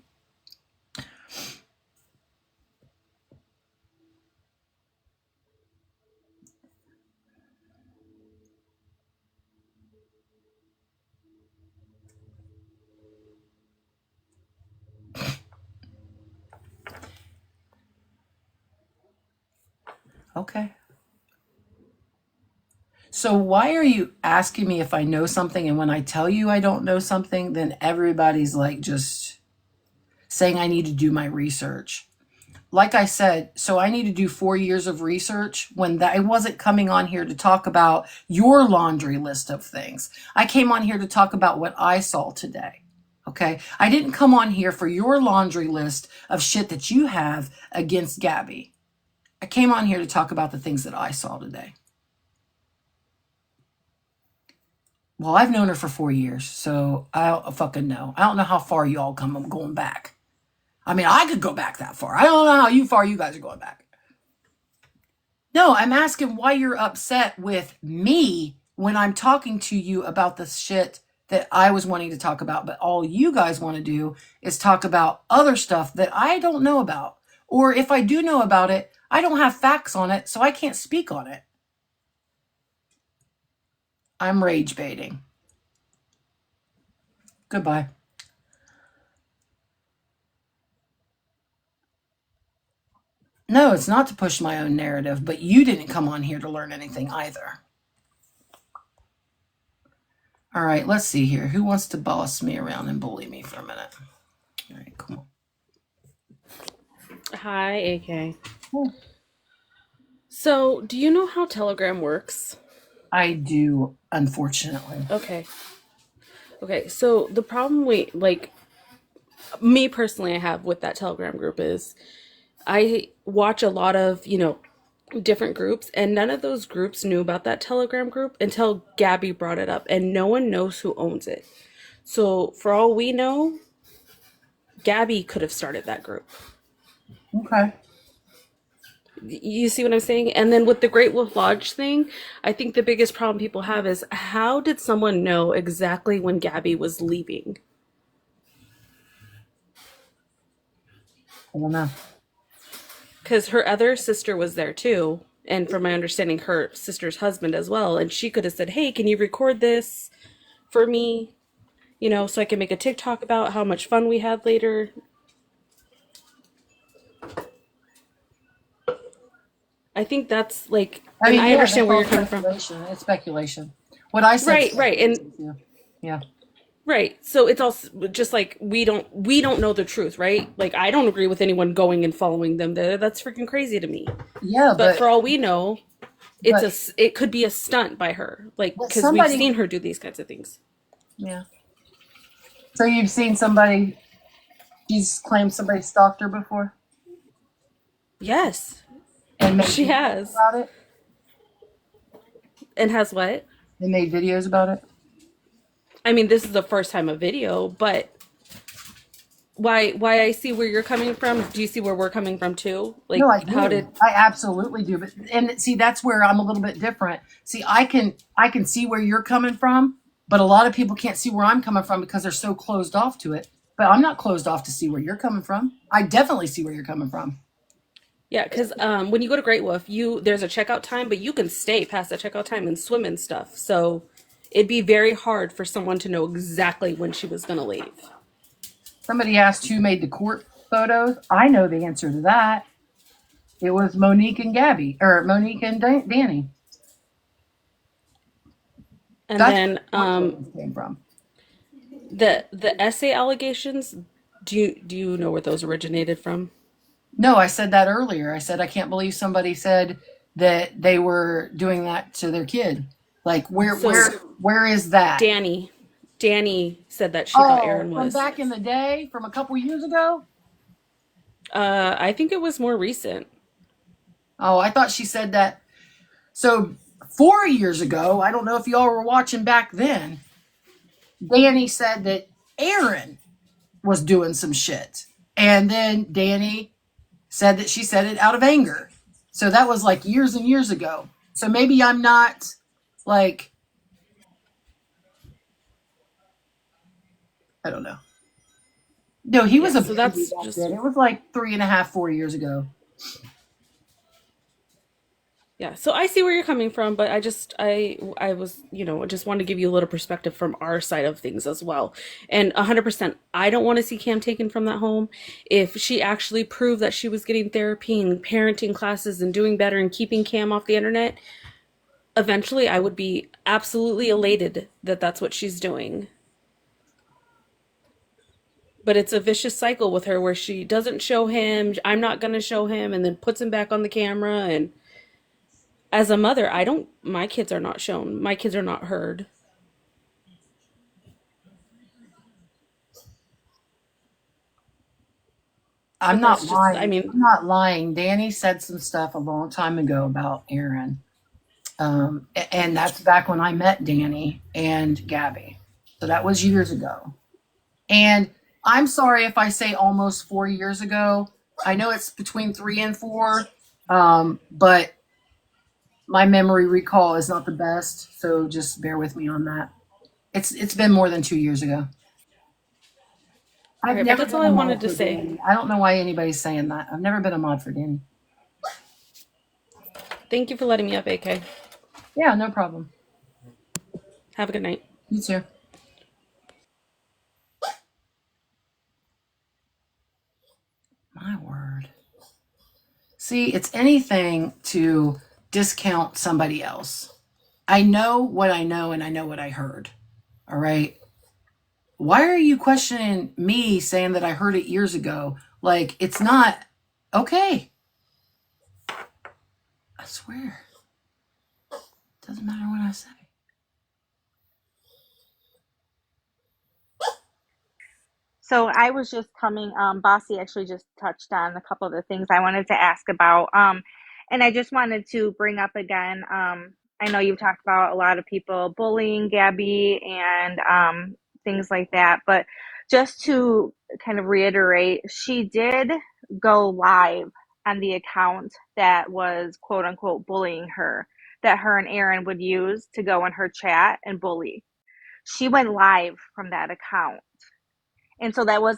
Okay. So why are you asking me if I know something, and when I tell you I don't know something, then everybody's like just saying I need to do my research? Like I said, so I need to do 4 years of research when I wasn't coming on here to talk about your laundry list of things. I came on here to talk about what I saw today. Okay. I didn't come on here for your laundry list of shit that you have against Gabi. I came on here to talk about the things that I saw today. Well, I've known her for 4 years, so I don't fucking know. I don't know how far you all come going back. I mean, I could go back that far. I don't know how far you guys are going back. No, I'm asking why you're upset with me when I'm talking to you about the shit that I was wanting to talk about, but all you guys want to do is talk about other stuff that I don't know about. Or if I do know about it, I don't have facts on it, so I can't speak on it. I'm rage baiting. Goodbye. No, it's not to push my own narrative, but you didn't come on here to learn anything either. All right, let's see here. Who wants to boss me around and bully me for a minute? All right, come on. Hi, AK. So, do you know how Telegram works? I do, unfortunately. Okay. Okay, so the problem me personally, I have with that Telegram group is I watch a lot of, different groups, and none of those groups knew about that Telegram group until Gabby brought it up, and no one knows who owns it. So for all we know, Gabby could have started that group. Okay. You see what I'm saying? And then with the Great Wolf Lodge thing, I think the biggest problem people have is how did someone know exactly when Gabby was leaving? I don't know. Because her other sister was there too. And from my understanding, her sister's husband as well. And she could have said, hey, can you record this for me? So I can make a TikTok about how much fun we had later. I think that's like, I mean, I yeah, understand that's where all you're coming from. speculation. It's speculation. What I said. Right. And Yeah. right. So it's also just like we don't know the truth, right? Like I don't agree with anyone going and following them there. That's freaking crazy to me. Yeah, But for all we know, but it could be a stunt by her, like because we've somebody. seen her do these kinds of things. Yeah. So you've seen somebody. She's claimed somebody stalked her before, Yes, and made she videos has. about it. And has what? And made videos about it. I mean, this is the first time a video, but why I see where you're coming from. Do you see where we're coming from too? Like No, I do. how did I absolutely do. But and see, that's where I'm a little bit different. See, I can see where you're coming from, but a lot of people can't see where I'm coming from because they're so closed off to it. But I'm not closed off to see where you're coming from. I definitely see where you're coming from. yeah, because when you go to Great Wolf, there's a checkout time, but you can stay past that checkout time and swim and stuff. So it'd be very hard for someone to know exactly when she was gonna leave. Somebody asked who made the court photos. I know the answer to that. It was Monique and Gabby, or Monique and Danny. And That's then where the photos came from. the essay allegations, do you know where those originated from? No, I said that earlier. I said I can't believe somebody said that they were doing that to their kid. Like where is that? Danny said that she thought Aaron From was. back in the day, from a couple years ago. I think it was more recent. Oh, I thought she said that. So 4 years ago, I don't know if y'all were watching back then. Danny said that Aaron was doing some shit, and then Danny said that she said it out of anger. So that was like years and years ago. So maybe I'm not like, I don't know. No, he was Yeah, a so baby that's back just then. It was like 3.5, 4 years ago. yeah. So I see where you're coming from, but I was just want to give you a little perspective from our side of things as well. And 100%, I don't want to see Cam taken from that home. If she actually proved that she was getting therapy and parenting classes and doing better and keeping Cam off the internet, eventually I would be absolutely elated that that's what she's doing. But it's a vicious cycle with her where she doesn't show him, I'm not going to show him, and then puts him back on the camera. And as a mother, my kids are not shown. My kids are not heard. I'm But not that's just, I lying. mean, I'm not lying. Danny said some stuff a long time ago about Aaron. And that's back when I met Danny and Gabby. So that was years ago. And I'm sorry if I say almost 4 years ago. I know it's between 3 and 4, but my memory recall is not the best. So just bear with me on that. It's been more than 2 years ago. I've okay, but never that's all been I a wanted mod to for say. Danny. I don't know why anybody's saying that. I've never been a mod for Danny. Thank you for letting me up, AK. Yeah, no problem. Have a good night. You too. My word. See, it's anything to discount somebody else. I know what I know and I know what I heard. All right. Why are you questioning me saying that I heard it years ago? Like, it's not okay. I swear. Doesn't matter what I say. So I was just coming, Bossy actually just touched on a couple of the things I wanted to ask about. And I just wanted to bring up again, I know you've talked about a lot of people bullying Gabby and things like that, but just to kind of reiterate, she did go live on the account that was quote unquote bullying her, that her and Aaron would use to go in her chat and bully. She went live from that account. And so that was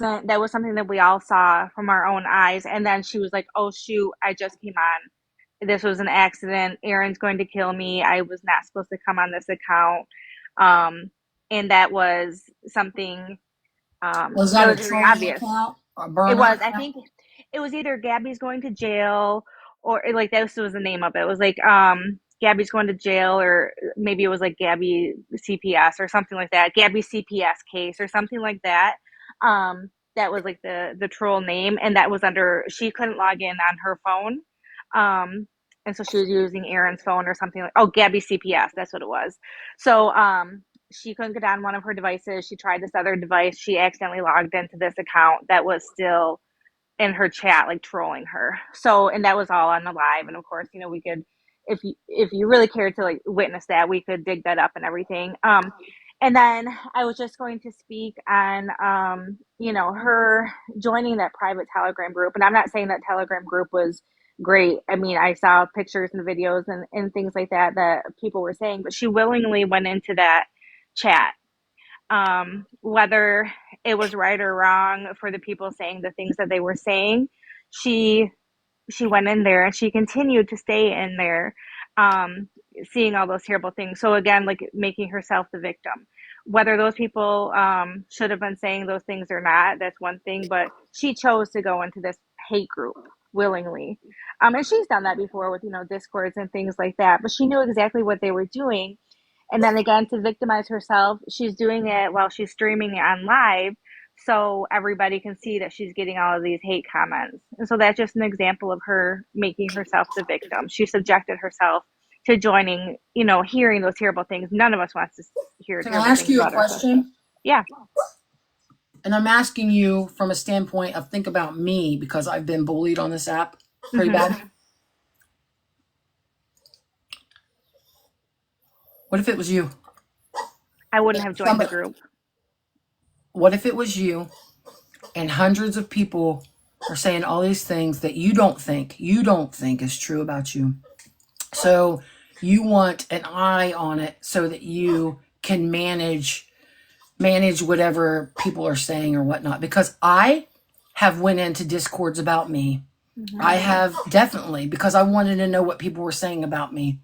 something that we all saw from our own eyes. And then she was like, oh, shoot, I just came on. This was an accident. Aaron's going to kill me. I was not supposed to come on this account. And that was something Was that that a was very trolling obvious. account or a It burner was, I account? think it was either Gabby's going to jail or like this was the name of it. It was like Gabby's going to jail, or maybe it was like Gabby CPS or something like that. Gabby CPS case or something like that. That was like the troll name, and that was under, she couldn't log in on her phone. And so she was using Aaron's phone or something like, oh, Gabby CPS, that's what it was. So she couldn't get on one of her devices. She tried this other device. She accidentally logged into this account that was still in her chat, like trolling her. So, and that was all on the live. And of course, you know, we could, if you really cared to like witness that, we could dig that up and everything. And then I was just going to speak on, you know, her joining that private Telegram group. And I'm not saying that Telegram group was great. I mean, I saw pictures and videos and things like that that people were saying, but she willingly went into that chat. Whether it was right or wrong for the people saying the things that they were saying, she she went in there and she continued to stay in there, um, seeing all those terrible things. So again, like making herself the victim. Whether those people should have been saying those things or not, that's one thing. But she chose to go into this hate group willingly, and she's done that before with, you know, discords and things like that. But she knew exactly what they were doing, and then again, to victimize herself, she's doing it while she's streaming it on live so everybody can see that she's getting all of these hate comments. And so that's just an example of her making herself the victim. She subjected herself to joining, you know, hearing those terrible things. None of us wants to hear Can I terrible ask things you a about ourselves. question? Yeah. And I'm asking you from a standpoint of think about me because I've been bullied on this app pretty Mm-hmm. bad. What if it was you? I wouldn't have joined the Somebody, group. what if it was you and hundreds of people are saying all these things that you don't think is true about you? So you want an eye on it so that you can manage whatever people are saying or whatnot. Because I have went into discords about me. Mm-hmm. I have definitely, because I wanted to know what people were saying about me.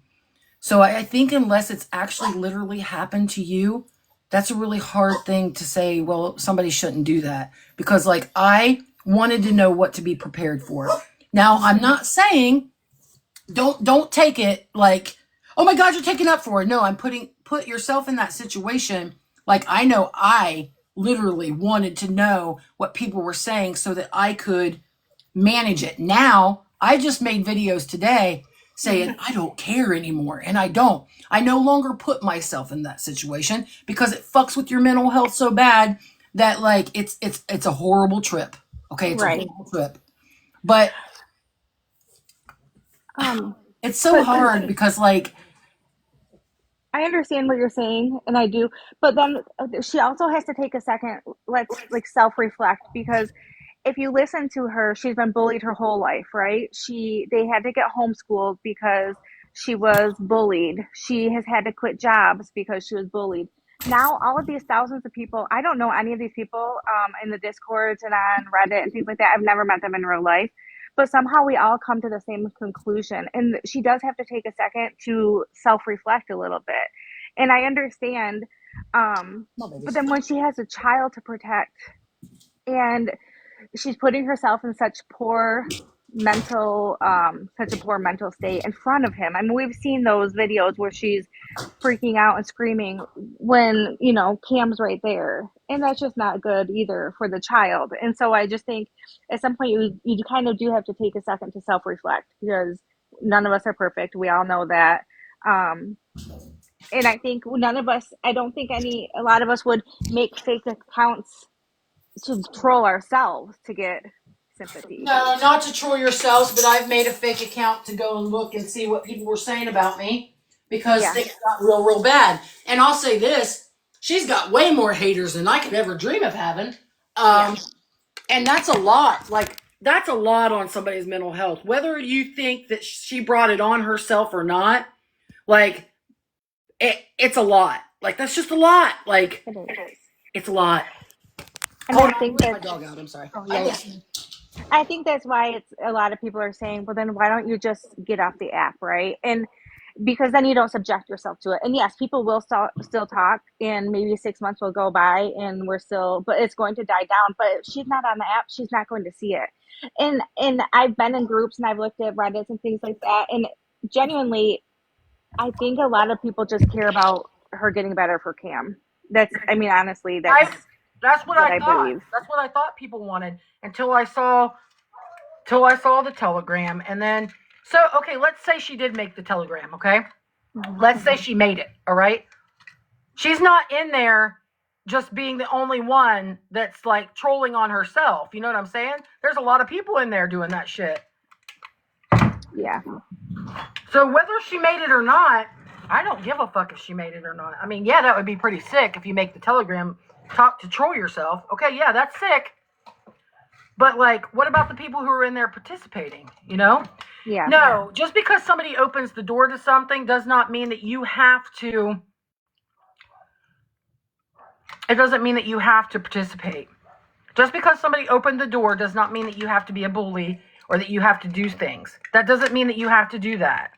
So I think unless it's actually literally happened to you, that's a really hard thing to say, well, somebody shouldn't do that. Because like I wanted to know what to be prepared for. Now I'm not saying don't take it like, oh my God, you're taking up for it. No, put yourself in that situation. Like I know I literally wanted to know what people were saying so that I could manage it. Now I just made videos today saying I don't care anymore, and I don't. I no longer put myself in that situation because it fucks with your mental health so bad that like it's a horrible trip. Okay, it's Right. a horrible trip. But it's so hard because like I understand what you're saying, and I do, but then she also has to take a second. Let's like self-reflect, because if you listen to her, she's been bullied her whole life, right? They had to get homeschooled because she was bullied. She has had to quit jobs because she was bullied. Now, all of these thousands of people, I don't know any of these people in the discords and on Reddit and things like that. I've never met them in real life, but somehow we all come to the same conclusion. And she does have to take a second to self-reflect a little bit. And I understand, but then when she has a child to protect, and she's putting herself in such a poor mental state in front of him. I mean, we've seen those videos where she's freaking out and screaming when, you know, Cam's right there, and that's just not good either for the child. And so I just think at some point you kind of do have to take a second to self-reflect, because none of us are perfect, we all know that. And I think none of us, I don't think a lot of us would make fake accounts to troll ourselves to get sympathy. No, not to troll yourselves, but I've made a fake account to go and look and see what people were saying about me because things got real bad. And I'll say this, she's got way more haters than I could ever dream of having. And that's a lot. Like, that's a lot on somebody's mental health. Whether you think that she brought it on herself or not, like, it's a lot. Like, that's just a lot. Like, it's a lot. And Hold I on, think let that my dog out. I'm sorry. I think that's why it's a lot of people are saying, well, then why don't you just get off the app, right? And because then you don't subject yourself to it. And yes, people will still talk, and maybe 6 months will go by, and but it's going to die down. But if she's not on the app, she's not going to see it. And I've been in groups and I've looked at Reddits and things like that, and genuinely, I think a lot of people just care about her getting better for Cam. Honestly, that's what I thought. believe. That's what I thought people wanted until I saw the telegram. And then, so, okay, let's say she did make the telegram, okay? Mm-hmm. Let's say she made it, all right? She's not in there just being the only one that's, like, trolling on herself. You know what I'm saying? There's a lot of people in there doing that shit. Yeah. So whether she made it or not, I don't give a fuck if she made it or not. I mean, yeah, that would be pretty sick if you make the telegram talk to troll yourself. Okay, yeah, that's sick. But, like, what about the people who are in there participating, you know? Yeah. No, just because somebody opens the door to something does not mean that you have to... It doesn't mean that you have to participate. Just because somebody opened the door does not mean that you have to be a bully or that you have to do things. That doesn't mean that you have to do that.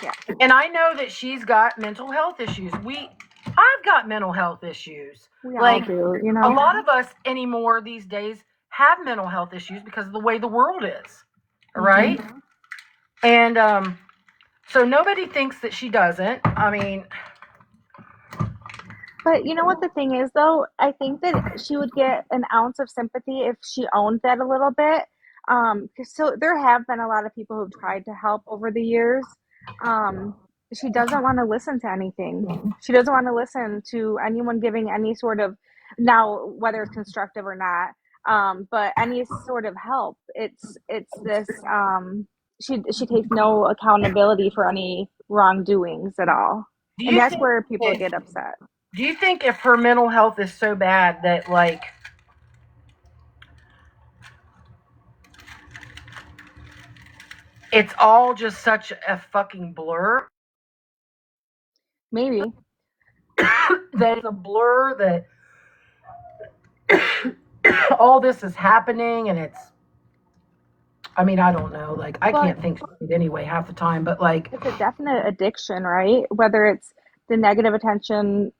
Yeah. And I know that she's got mental health issues. I've got mental health issues. We all do, you know. A lot of us anymore these days have mental health issues because of the way the world is. Right? Mm-hmm. And so nobody thinks that she doesn't. I mean... But you know what the thing is, though? I think that she would get an ounce of sympathy if she owned that a little bit. So there have been a lot of people who've tried to help over the years. She doesn't want to listen to anything. She doesn't want to listen to anyone giving any sort of, now whether it's constructive or not, but any sort of help. It's this. She takes no accountability for any wrongdoings at all, and that's where people get upset. Do you think if her mental health is so bad that, like, it's all just such a fucking blur? Maybe. That it's a blur that all this is happening and it's... I mean, I don't know. Like, I can't think straight anyway half the time, but, like... It's a definite addiction, right? Whether it's the negative attention,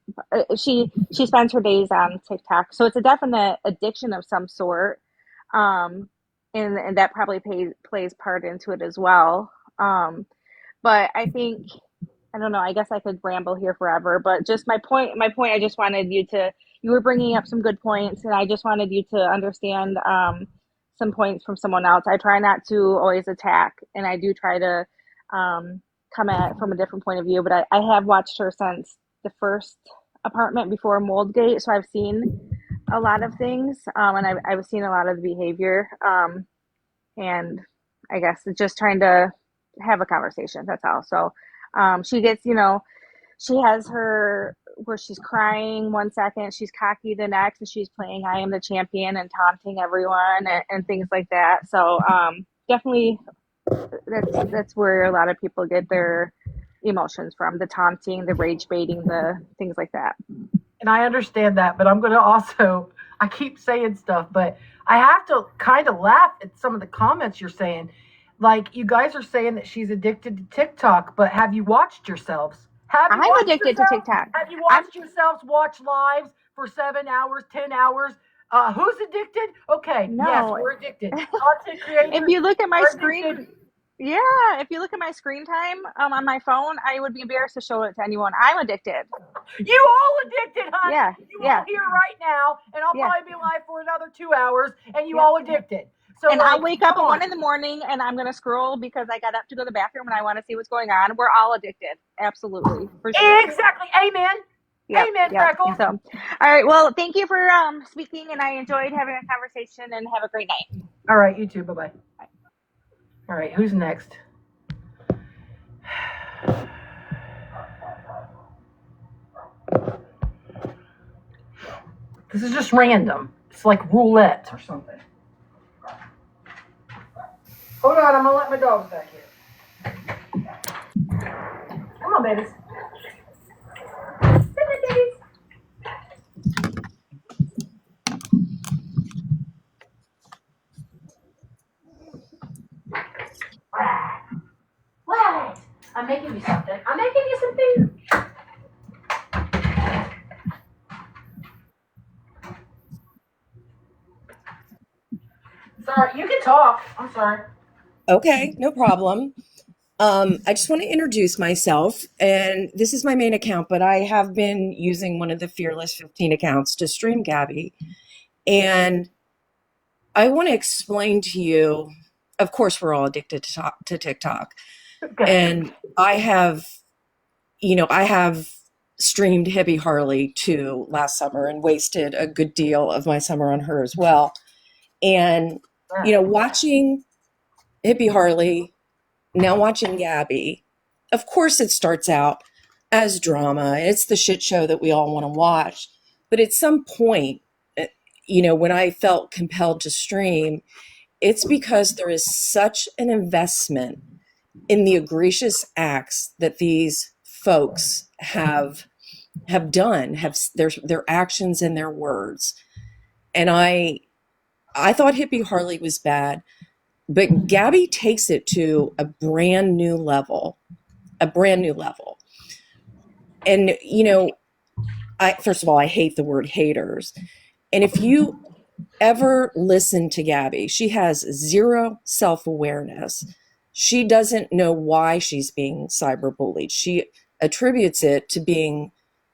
she spends her days on TikTok, so it's a definite addiction of some sort, and that probably plays part into it as well. But I think, I don't know, I guess I could ramble here forever, but just my point, I just wanted you were bringing up some good points, and I just wanted you to understand some points from someone else. I try not to always attack, and I do try to come at it from a different point of view, but I have watched her since the first apartment before Moldgate, so I've seen a lot of things, and I've seen a lot of the behavior, and I guess just trying to have a conversation, that's all. So she gets, she has her where she's crying 1 second, she's cocky the next, and she's playing I am the champion and taunting everyone and things like that. So definitely that's where a lot of people get their emotions from, the taunting, the rage baiting, the things like that. And I understand that, but I'm going to also, I keep saying stuff, but I have to kind of laugh at some of the comments you're saying. Like, you guys are saying that she's addicted to TikTok, but have you watched yourselves? I'm addicted to TikTok. Have you watched yourselves watch lives for 7 hours, 10 hours? Who's addicted? Okay, no. Yes, we're addicted. Content creators. If you look at my screen, if you look at my screen time on my phone, I would be embarrassed to show it to anyone. I'm addicted. You all addicted, honey. Yeah. You all here right now, and I'll probably be live for another 2 hours, and you all addicted. So, and I'll wake up at 1 a.m. and I'm gonna scroll because I got up to go to the bathroom and I want to see what's going on. We're all addicted, absolutely, for sure. Exactly, amen. Yep, Amen, yep. Freckles. So, all right. Well, thank you for speaking, and I enjoyed having a conversation. And have a great night. All right, you too. Bye-bye. All right, who's next? This is just random. It's like roulette or something. Hold on, I'm gonna let my dogs back here. Come on, babies. What? I'm making you something. I'm making you something. Sorry, you can talk. I'm sorry. Okay, no problem. I just want to introduce myself, and this is my main account, but I have been using one of the Fearless 15 accounts to stream Gabi. And I want to explain to you, of course, we're all addicted to TikTok. Okay. And I have streamed Hippie Harley too last summer and wasted a good deal of my summer on her as well. And, watching Hippie Harley, now watching Gabi, of course it starts out as drama. It's the shit show that we all want to watch. But at some point, when I felt compelled to stream, it's because there is such an investment in the egregious acts that these folks have done, have their actions and their words. And I thought Hippie Harley was bad, but Gabi takes it to a brand new level. And first of all, I hate the word haters. And if you ever listen to Gabi, she has zero self-awareness. She doesn't know why she's being cyberbullied. She attributes it to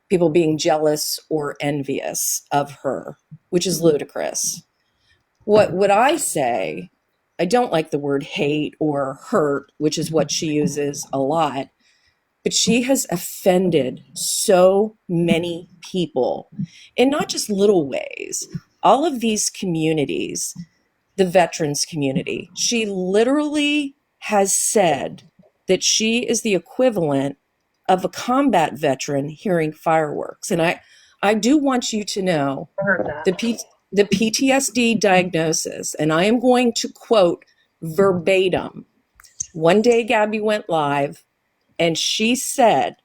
people being jealous or envious of her, which is ludicrous. What I say, I don't like the word hate or hurt, which is what she uses a lot, but she has offended so many people in not just little ways. All of these communities, the veterans community, she literally has said that she is the equivalent of a combat veteran hearing fireworks. And I do want you to know the PTSD diagnosis, and I am going to quote verbatim. One day Gabi went live and she said,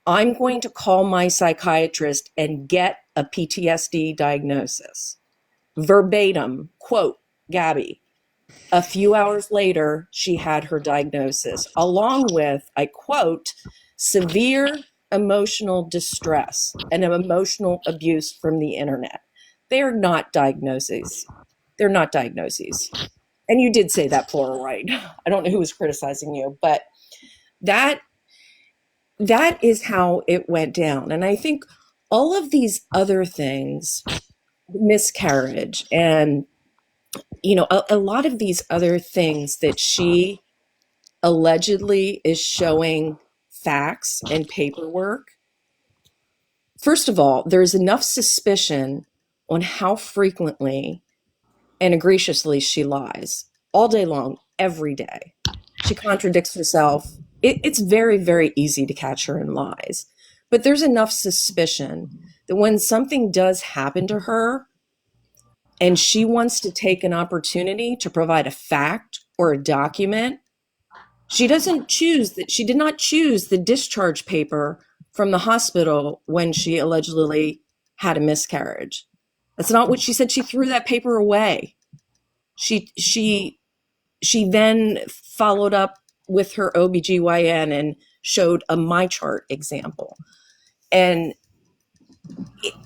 I'm going to call my psychiatrist and get a PTSD diagnosis. Verbatim, quote, Gabi. A few hours later, she had her diagnosis, along with, I quote, severe emotional distress and emotional abuse from the internet. They are not diagnoses. They're not diagnoses. And you did say that plural, right? I don't know who was criticizing you, but that is how it went down. And I think all of these other things, miscarriage and a lot of these other things that she allegedly is showing facts and paperwork. First of all, there's enough suspicion on how frequently and egregiously she lies all day long, every day. She contradicts herself. It's very, very easy to catch her in lies. But there's enough suspicion that when something does happen to her and she wants to take an opportunity to provide a fact or a document, she did not choose the discharge paper from the hospital when she allegedly had a miscarriage. That's not what she said. She threw that paper away. She then followed up with her OBGYN and showed a MyChart example. And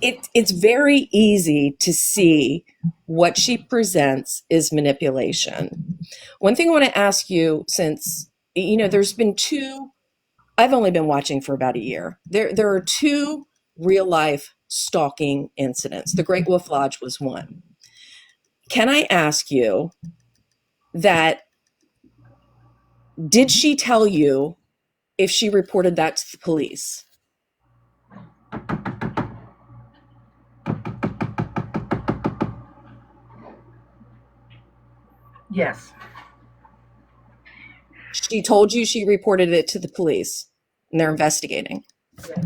it's very easy to see what she presents is manipulation. One thing I want to ask you, since, there's been I've only been watching for about a year. There are two real life stalking incidents. The Great Wolf Lodge was one. Can I ask you that, did she tell you if she reported that to the police? Yes. She told you she reported it to the police and they're investigating. Yeah.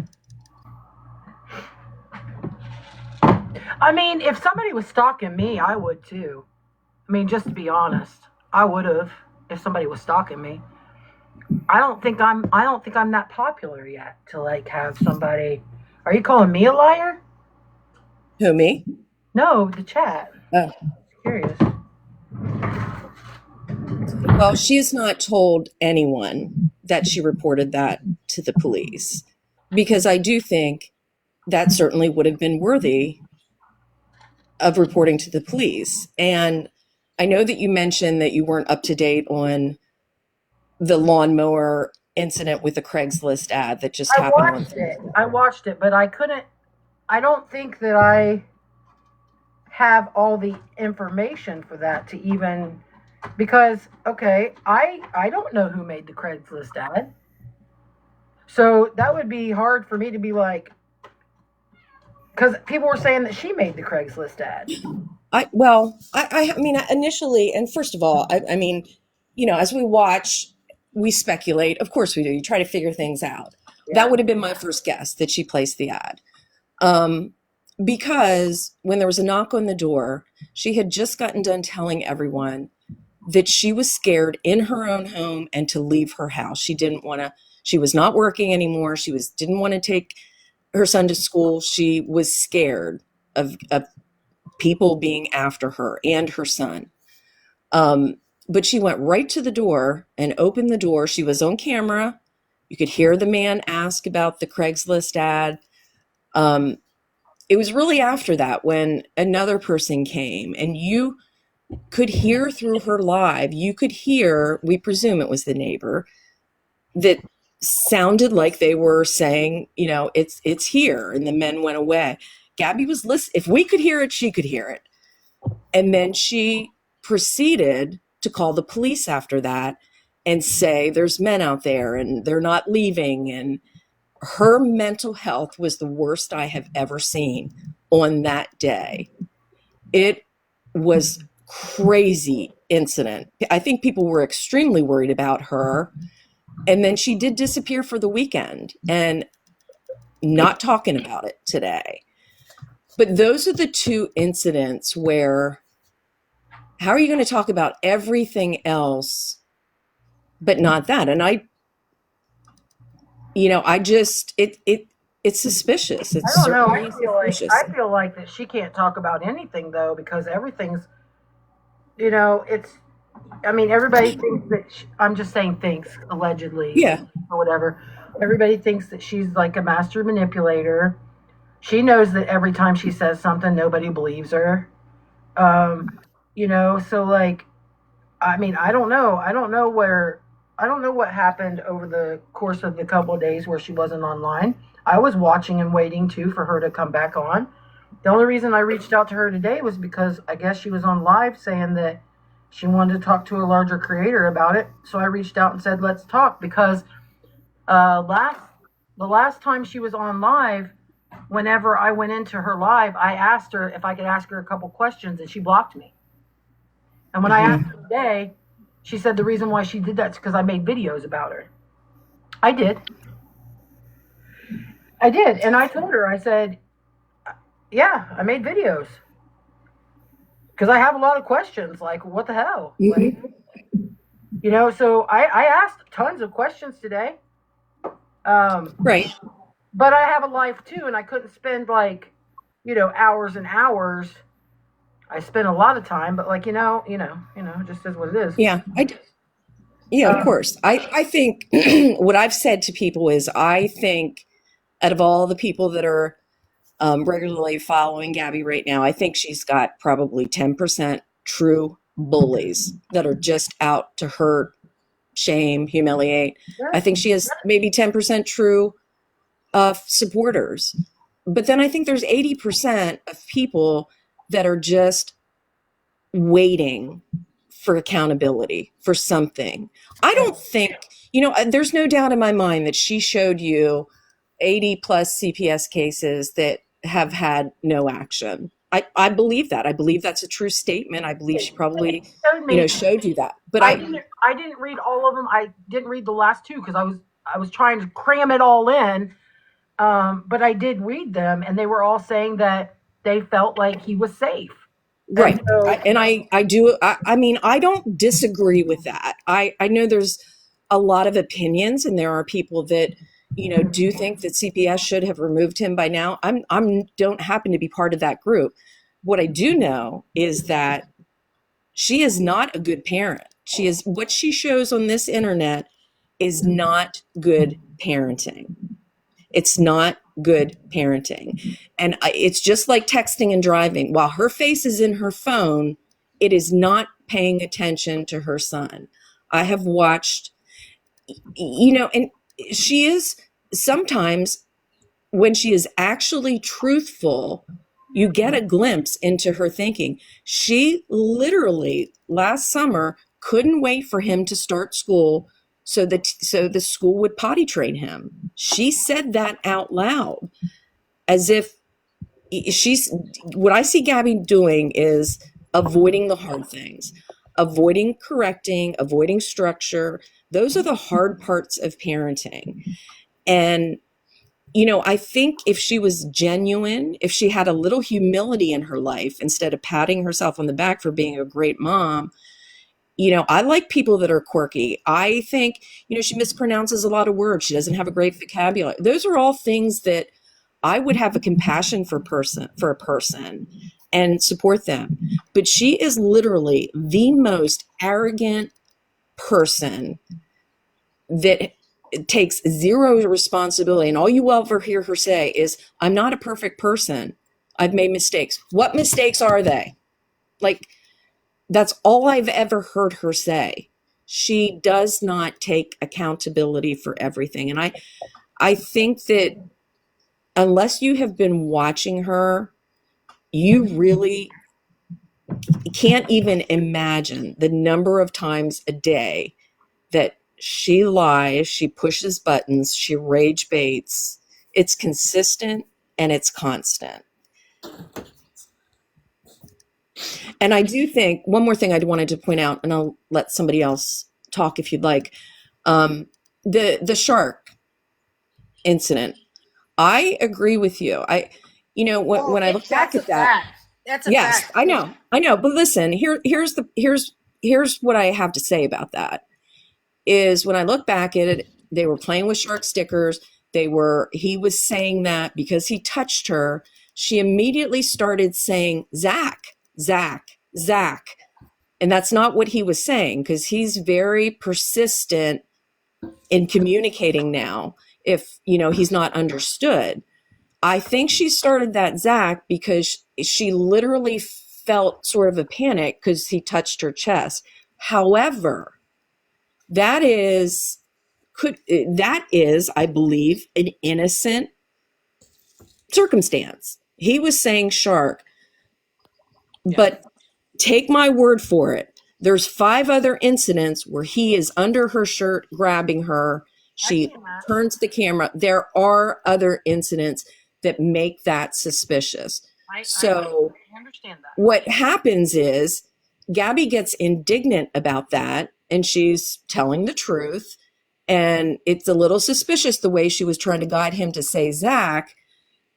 I mean, if somebody was stalking me, I would too. I mean, just to be honest, I would have if somebody was stalking me. I don't think I'm that popular yet to like have somebody. Are you calling me a liar? Who, me? No, the chat. Oh. Curious. Well, she has not told anyone that she reported that to the police, because I do think that certainly would have been worthy of reporting to the police. And I know that you mentioned that you weren't up to date on the lawnmower incident with the Craigslist ad that just happened. I watched it, but I don't think that I have all the information for that to even, because, okay, I don't know who made the Craigslist ad. So that would be hard for me to be like, because people were saying that she made the Craigslist ad. I mean, initially, and first of all, I mean, you know, as we watch, we speculate. Of course we do. You try to figure things out. Yeah. That would have been my first guess, that she placed the ad. Because when there was a knock on the door, she had just gotten done telling everyone that she was scared in her own home and to leave her house. She was not working anymore. Didn't want to take her son to school. She was scared of people being after her and her son. But she went right to the door and opened the door. She was on camera. You could hear the man ask about the Craigslist ad. It was really after that when another person came, and you could hear through her live, we presume it was the neighbor, that sounded like they were saying, you know, it's here. And the men went away. Gabi was listening. If we could hear it, she could hear it. And then she proceeded to call the police after that and say, there's men out there and they're not leaving. And her mental health was the worst I have ever seen on that day. It was crazy incident. I think people were extremely worried about her. And then she did disappear for the weekend and not talking about it today. But those are the two incidents where, how are you going to talk about everything else but not that? And it's suspicious. It's I don't know. suspicious. I feel like that she can't talk about anything though, because everything's, you know, everybody thinks that I'm just saying thinks, allegedly, yeah, or whatever. Everybody thinks that she's like a master manipulator. She knows that every time she says something, nobody believes her. You know, so like, I mean, I don't know what happened over the course of the couple of days where she wasn't online. I was watching and waiting too for her to come back on. The only reason I reached out to her today was because I guess she was on live saying that she wanted to talk to a larger creator about it. So I reached out and said, let's talk, because the last time she was on live, whenever I went into her live, I asked her if I could ask her a couple questions, and she blocked me. And when I asked her today, she said the reason why she did that is because I made videos about her. I did. And I told her, I said, yeah, I made videos. Because I have a lot of questions, like, what the hell? Like, you know, so I asked tons of questions today. Right. But I have a life too, and I couldn't spend like, you know, hours and hours. I spent a lot of time, but like, you know, it just is what it is. Yeah, of course. I think what I've said to people is, I think out of all the people that are regularly following Gabi right now, I think she's got probably 10% true bullies that are just out to hurt, shame, humiliate. I think she has maybe 10% true supporters. But then I think there's 80% of people that are just waiting for accountability for something. I don't think, you know, there's no doubt in my mind that she showed you 80 plus CPS cases that have had no action. I believe that. I believe that's a true statement. I believe she probably, showed you that. But I didn't read all of them. I didn't read the last two because I was trying to cram it all in. But I did read them, and they were all saying that they felt like he was safe. Right. I do. I mean, I don't disagree with that. I know there's a lot of opinions, and there are people that, do think that CPS should have removed him by now. I'm don't happen to be part of that group. What I do know is that she is not a good parent. What she shows on this internet is not good parenting. It's not good parenting. And it's just like texting and driving. While her face is in her phone, it is not paying attention to her son. I have watched, and she is sometimes, when she is actually truthful, you get a glimpse into her thinking. She literally last summer couldn't wait for him to start school so the school would potty train him. She said that out loud, as if what I see Gabi doing is avoiding the hard things, avoiding correcting, avoiding structure. Those are the hard parts of parenting. And, I think if she was genuine, if she had a little humility in her life, instead of patting herself on the back for being a great mom, I like people that are quirky. I think, she mispronounces a lot of words. She doesn't have a great vocabulary. Those are all things that I would have a compassion for a person and support them. But she is literally the most arrogant person that takes zero responsibility. And all you ever hear her say is, I'm not a perfect person. I've made mistakes. What mistakes are they? Like, that's all I've ever heard her say. She does not take accountability for everything. And I think that unless you have been watching her, you really can't even imagine the number of times a day that she lies, she pushes buttons, she rage baits. It's consistent and it's constant. And I do think one more thing I wanted to point out, and I'll let somebody else talk if you'd like. The shark incident. I agree with you. When I look back at that, that's a yes, fact. I know. But listen, here's what I have to say about that. Is when I look back at it, they were playing with shark stickers. He was saying that because he touched her, she immediately started saying, Zach. And that's not what he was saying, because he's very persistent in communicating now if, he's not understood. I think she started that Zach because she literally felt sort of a panic because he touched her chest. However, that is, I believe, an innocent circumstance. He was saying shark. But take my word for it. There's 5 other incidents where he is under her shirt grabbing her. She turns the camera. There are other incidents that make that suspicious. I understand that. What happens is Gabi gets indignant about that, and she's telling the truth. And it's a little suspicious the way she was trying to guide him to say Zach,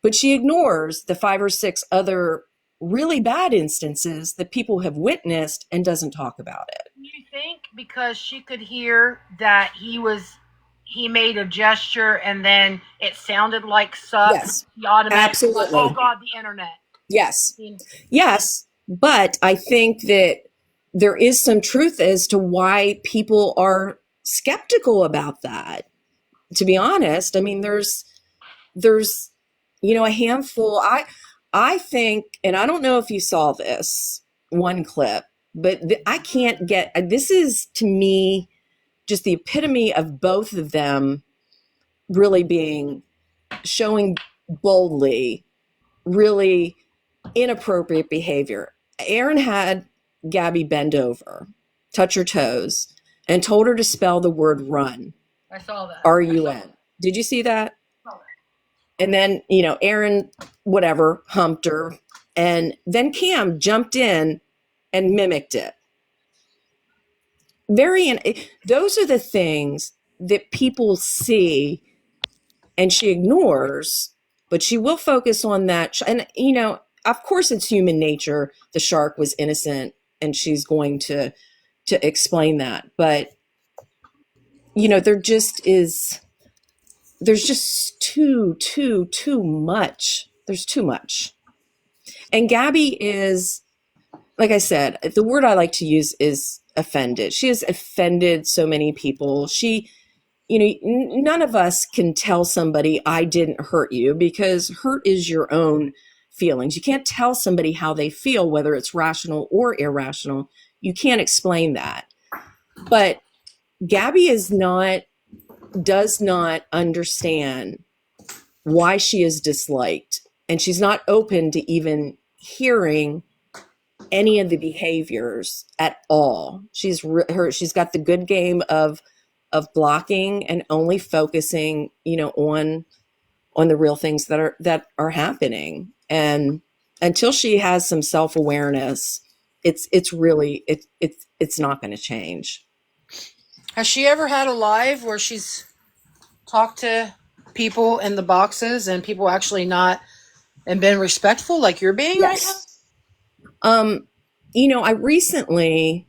but she ignores the 5 or 6 other really bad instances that people have witnessed and doesn't talk about it. Do you think because she could hear that he made a gesture and then it sounded like suck? Yes, he automatically absolutely. Oh God, the internet. Yes, but I think that there is some truth as to why people are skeptical about that. To be honest, I mean, there's a handful. I think, and I don't know if you saw this one clip, but I can't get, this is to me just the epitome of both of them really showing boldly really inappropriate behavior. Aaron had Gabi bend over, touch her toes, and told her to spell the word run. I saw that. R-U-N. Did you see that? And then, Aaron, humped her. And then Cam jumped in and mimicked it. Those are the things that people see and she ignores, but she will focus on that. And, of course it's human nature. The shark was innocent and she's going to explain that. But, there's just too much. There's too much. And Gabi is, like I said, the word I like to use is offended. She has offended so many people. None of us can tell somebody I didn't hurt you, because hurt is your own feelings. You can't tell somebody how they feel, whether it's rational or irrational. You can't explain that. But Gabi does not understand why she is disliked, and she's not open to even hearing any of the behaviors at all. She's got the good game of blocking and only focusing, on the real things that are happening. And until she has some self-awareness, it's not going to change. Has she ever had a live where she's talked to people in the boxes and people actually not and been respectful like you're being right now? I recently,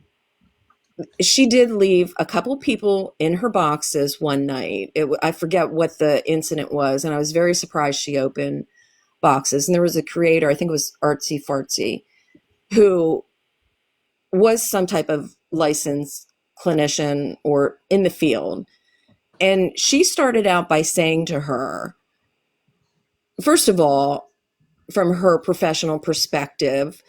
she did leave a couple people in her boxes one night. I forget what the incident was, and I was very surprised she opened boxes. And there was a creator, I think it was Artsy Fartsy, who was some type of licensed clinician or in the field. And she started out by saying to her, first of all, from her professional perspective,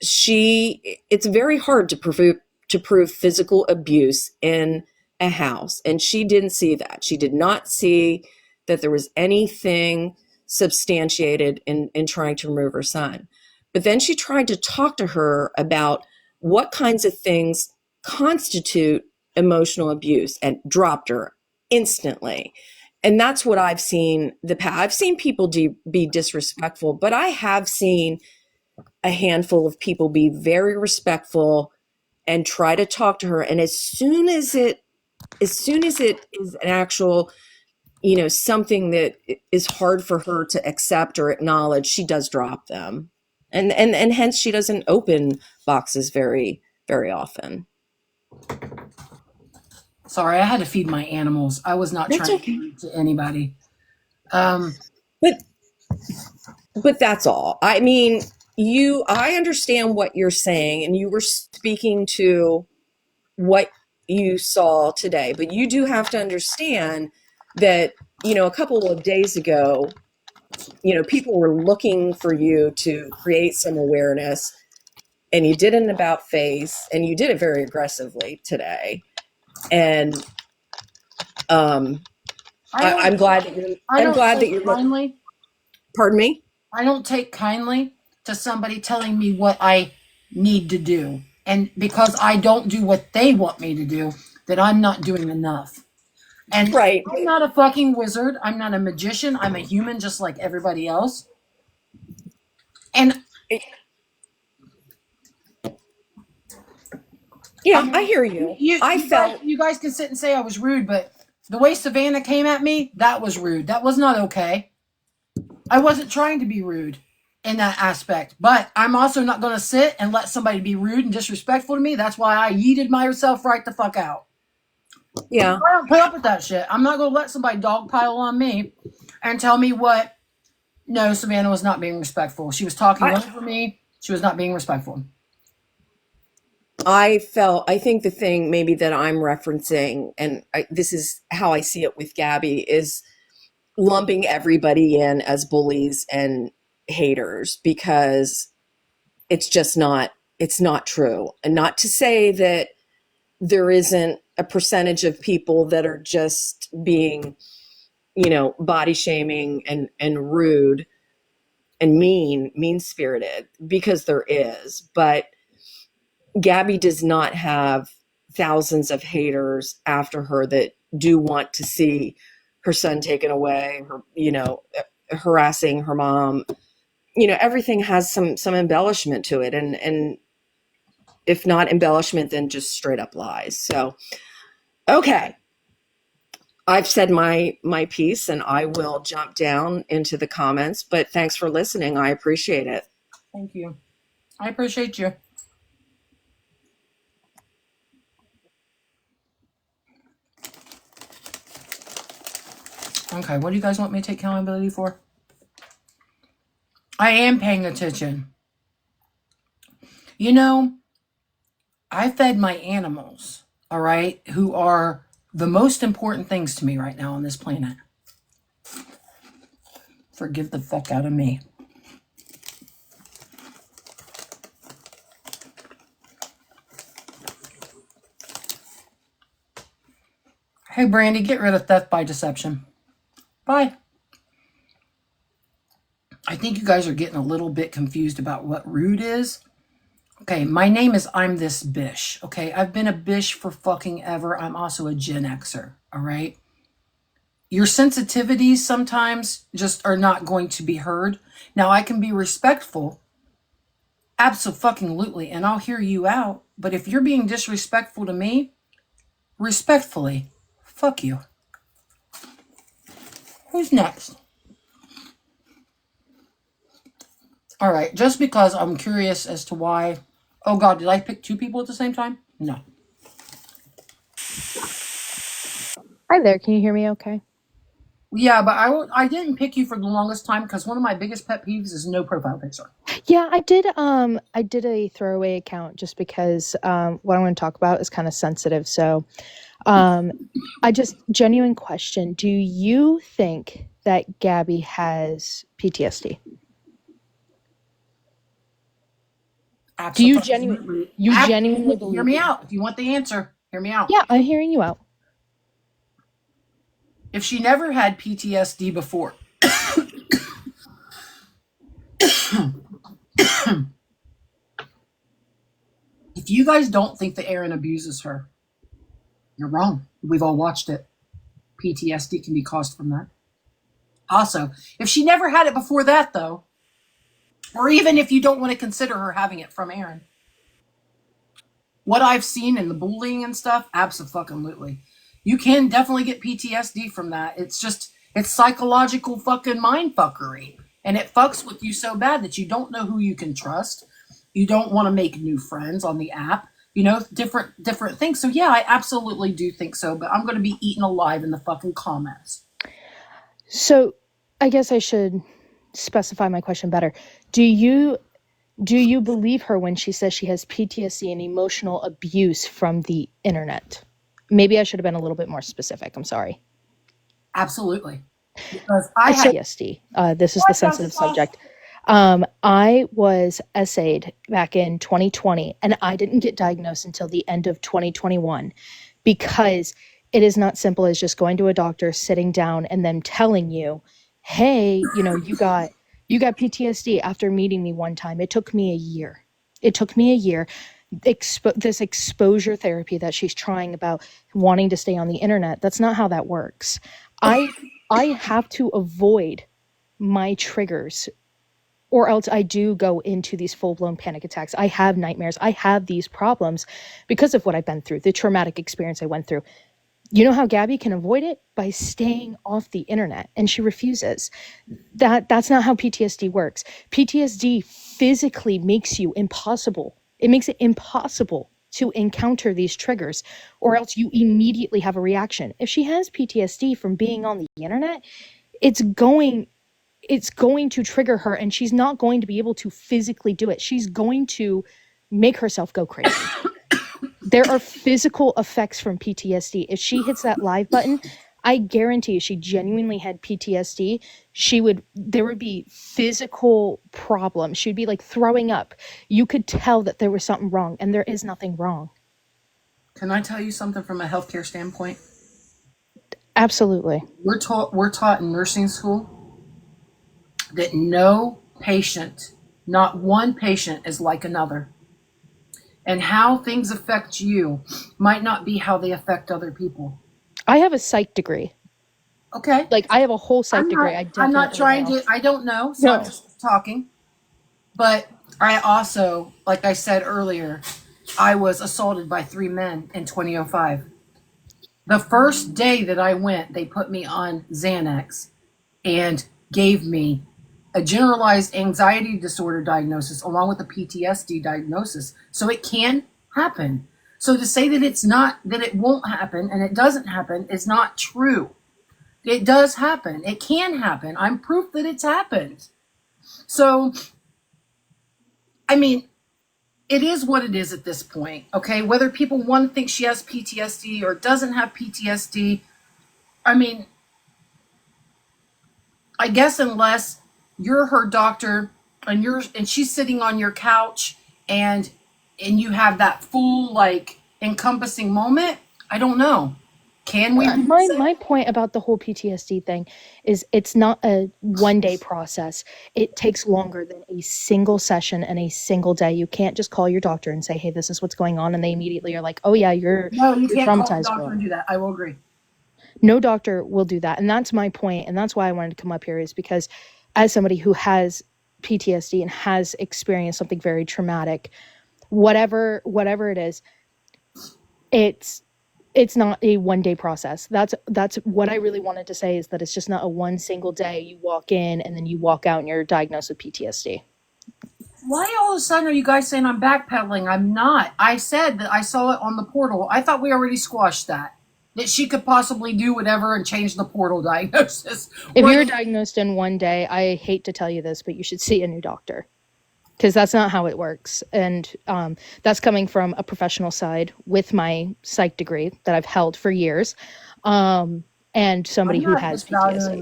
it's very hard to prove physical abuse in a house. And she didn't see that. She did not see that there was anything substantiated in trying to remove her son. But then she tried to talk to her about what kinds of things constitute emotional abuse, and dropped her instantly. And that's what I've seen. I've seen people be disrespectful, but I have seen a handful of people be very respectful and try to talk to her. And as soon as it is an actual, something that is hard for her to accept or acknowledge, she does drop them. And hence she doesn't open boxes very, very often. Sorry, I had to feed my animals. I was not trying to feed to anybody. But that's all. I mean, I understand what you're saying, and you were speaking to what you saw today, but you do have to understand that, a couple of days ago, people were looking for you to create some awareness, and you did an about face, and you did it very aggressively today. And I'm glad that you're kindly. Pardon me? I don't take kindly to somebody telling me what I need to do. And because I don't do what they want me to do, that I'm not doing enough. And right. I'm not a fucking wizard. I'm not a magician. I'm a human just like everybody else. And yeah, I hear you. You guys can sit and say I was rude, but the way Savannah came at me, that was rude. That was not okay. I wasn't trying to be rude in that aspect, but I'm also not going to sit and let somebody be rude and disrespectful to me. That's why I yeeted myself right the fuck out. Yeah. I don't put up with that shit. I'm not going to let somebody dogpile on me and tell me what. No, Savannah was not being respectful. She was talking over me. She was not being respectful. I think the thing maybe that I'm referencing, and this is how I see it with Gabi, is lumping everybody in as bullies and haters, because it's not true. And not to say that there isn't a percentage of people that are just being, body shaming and rude and mean-spirited, because there is. But Gabi does not have thousands of haters after her that do want to see her son taken away, her, harassing her mom, everything has some embellishment to it, and if not embellishment, then just straight up lies. So, okay. I've said my piece, and I will jump down into the comments, but thanks for listening. I appreciate it. Thank you. I appreciate you. Okay, what do you guys want me to take accountability for? I am paying attention. I fed my animals, all right, who are the most important things to me right now on this planet. Forgive the fuck out of me. Hey, Brandy, get rid of theft by deception. Bye. I think you guys are getting a little bit confused about what rude is. Okay, my name is I'm this bish. Okay, I've been a bish for fucking ever. I'm also a Gen Xer. All right. Your sensitivities sometimes just are not going to be heard. Now, I can be respectful. Absolutely. And I'll hear you out. But if you're being disrespectful to me, respectfully, fuck you. Who's next? All right, just because I'm curious as to why. Oh God, did I pick two people at the same time? No. Hi there, can you hear me okay? Yeah, but I didn't pick you for the longest time because one of my biggest pet peeves is no profile picture. Yeah, I did a throwaway account just because what I'm going to talk about is kind of sensitive. So I just genuine question. Do you think that Gabi has PTSD? Absolutely. Do you genuinely believe? Hear me out. If you want the answer, hear me out. Yeah, I'm hearing you out. If she never had PTSD before, if you guys don't think that Aaron abuses her, you're wrong. We've all watched it. PTSD can be caused from that. Also, if she never had it before that, though, or even if you don't want to consider her having it from Aaron, what I've seen in the bullying and stuff, absolutely. You can definitely get PTSD from that. It's psychological fucking mind fuckery. And it fucks with you so bad that you don't know who you can trust. You don't want to make new friends on the app. Different things. So yeah, I absolutely do think so, but I'm going to be eaten alive in the fucking comments. So I guess I should specify my question better. Do you believe her when she says she has PTSD and emotional abuse from the internet? Maybe I should have been a little bit more specific. I'm sorry. Absolutely. Because I have PTSD. This is the sensitive subject. I was essayed back in 2020, and I didn't get diagnosed until the end of 2021 because it is not simple as just going to a doctor, sitting down, and then telling you, hey, you got PTSD after meeting me one time. It took me a year. This exposure therapy that she's trying about wanting to stay on the internet, that's not how that works. I have to avoid my triggers, or else I do go into these full-blown panic attacks. I have nightmares. I have these problems because of what I've been through, the traumatic experience I went through. You know how Gabi can avoid it? By staying off the internet, and she refuses. That's not how PTSD works. PTSD physically makes you impossible. It makes it impossible to encounter these triggers, or else you immediately have a reaction. If she has PTSD from being on the internet, it's going to trigger her, and she's not going to be able to physically do it. She's going to make herself go crazy. There are physical effects from PTSD. If she hits that live button, I guarantee you, she genuinely had PTSD. There would be physical problems. She'd be like throwing up. You could tell that there was something wrong, and there is nothing wrong. Can I tell you something from a healthcare standpoint? Absolutely. We're taught in nursing school that no patient, not one patient, is like another. And how things affect you might not be how they affect other people. I have a psych degree. Okay. Like, I have a whole psych degree. I'm not trying to, I don't know, so I'm just talking. But I also, like I said earlier, I was assaulted by 3 men in 2005. The first day that I went, they put me on Xanax and gave me a generalized anxiety disorder diagnosis along with a PTSD diagnosis. So it can happen. So to say that it's not, that it won't happen and it doesn't happen is not true. It does happen. It can happen. I'm proof that it's happened. So, I mean, it is what it is at this point, okay? Whether people want to think she has PTSD or doesn't have PTSD, I mean, I guess unless you're her doctor and she's sitting on your couch and you have that full like encompassing moment, I don't know. Can we My point about the whole PTSD thing is it's not a one-day process. It takes longer than a single session and a single day. You can't just call your doctor and say, "Hey, this is what's going on," and they immediately are like, "Oh yeah, you're No, you can't call the traumatized, doctor girl." and do that. I will agree. No doctor will do that, and that's my point, and that's why I wanted to come up here, is because as somebody who has PTSD and has experienced something very traumatic, whatever it is, it's not a one-day process. That's what I really wanted to say, is that it's just not a one single day you walk in and then you walk out and you're diagnosed with PTSD. Why all of a sudden are you guys saying I'm backpedaling? I'm not. I said that I saw it on the portal. I thought we already squashed that. That she could possibly do whatever and change the portal diagnosis. If Or you're that- diagnosed in one day, I hate to tell you this, but you should see a new doctor, because that's not how it works. And that's coming from a professional side with my psych degree that I've held for years, and somebody I'm who not has disvaluing PTSD.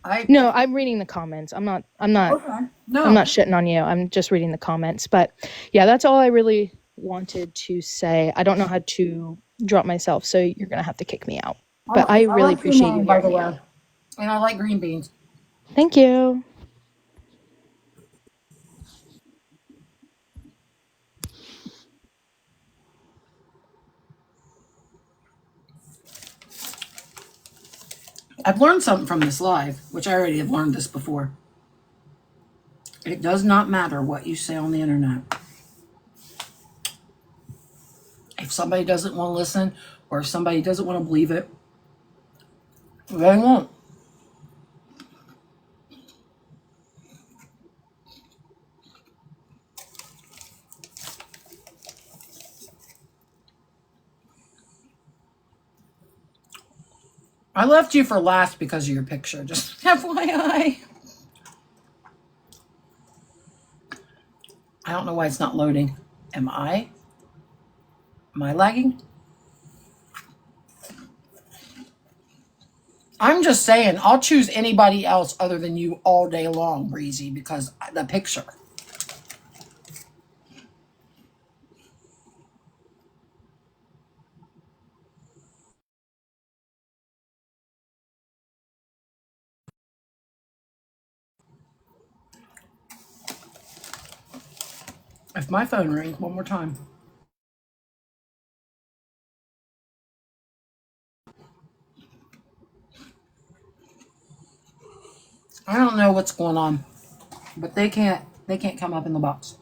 that. No, I'm reading the comments. I'm not Okay. No. I'm not shitting on you. I'm just reading the comments. But yeah, that's all I really wanted to say. I don't know how to drop myself, so you're gonna have to kick me out. But I really like your appreciate you name, by hearing the me way. out. And I like green beans. Thank you. I've learned something from this live, which I already have learned this before. It does not matter what you say on the internet. If somebody doesn't want to listen or if somebody doesn't want to believe it, they won't. I left you for last because of your picture, just FYI. I don't know why it's not loading. Am I? Am I lagging? I'm just saying, I'll choose anybody else other than you all day long, Breezy, because the picture. If my phone rings one more time. I don't know what's going on, but they can't come up in the box.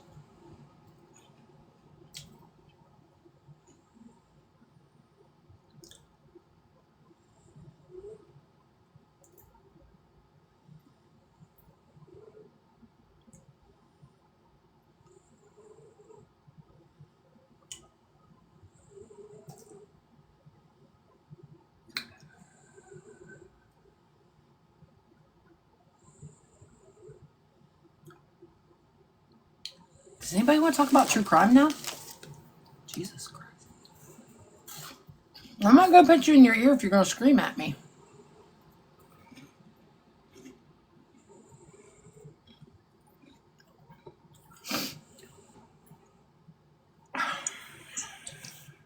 Does anybody want to talk about true crime now? Jesus Christ. I'm not gonna put you in your ear if you're gonna scream at me.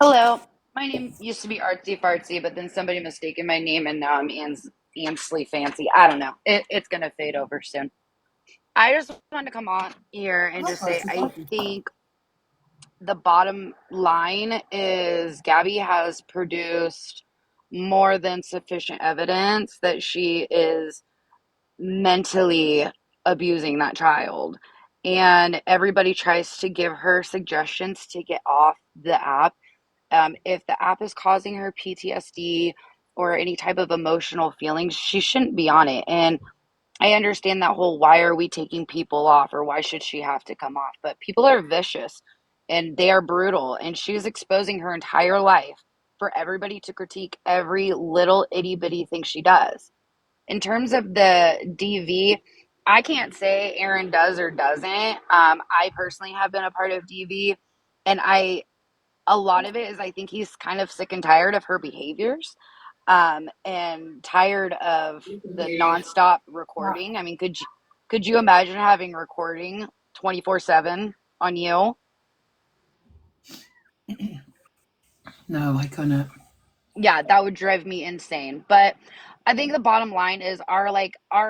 Hello. My name used to be Artsy Fartsy, but then somebody mistaken my name, and now I'm Ansley Fancy. I don't know. It's going to fade over soon. I just wanted to come on here and just say I think the bottom line is Gabby has produced more than sufficient evidence that she is mentally abusing that child. and everybody tries to give her suggestions to get off the app. If the app is causing her PTSD or any type of emotional feelings, she shouldn't be on it. And I understand that whole why are we taking people off or why should she have to come off? But people are vicious and they are brutal. And she's exposing her entire life for everybody to critique every little itty bitty thing she does. In terms of the DV, I can't say Aaron does or doesn't. I personally have been a part of DV, and a lot of it is I think he's kind of sick and tired of her behaviors, and tired of the nonstop recording. I mean, could you imagine having recording 24/7 on you? No, I couldn't. Yeah, that would drive me insane. But I think the bottom line is our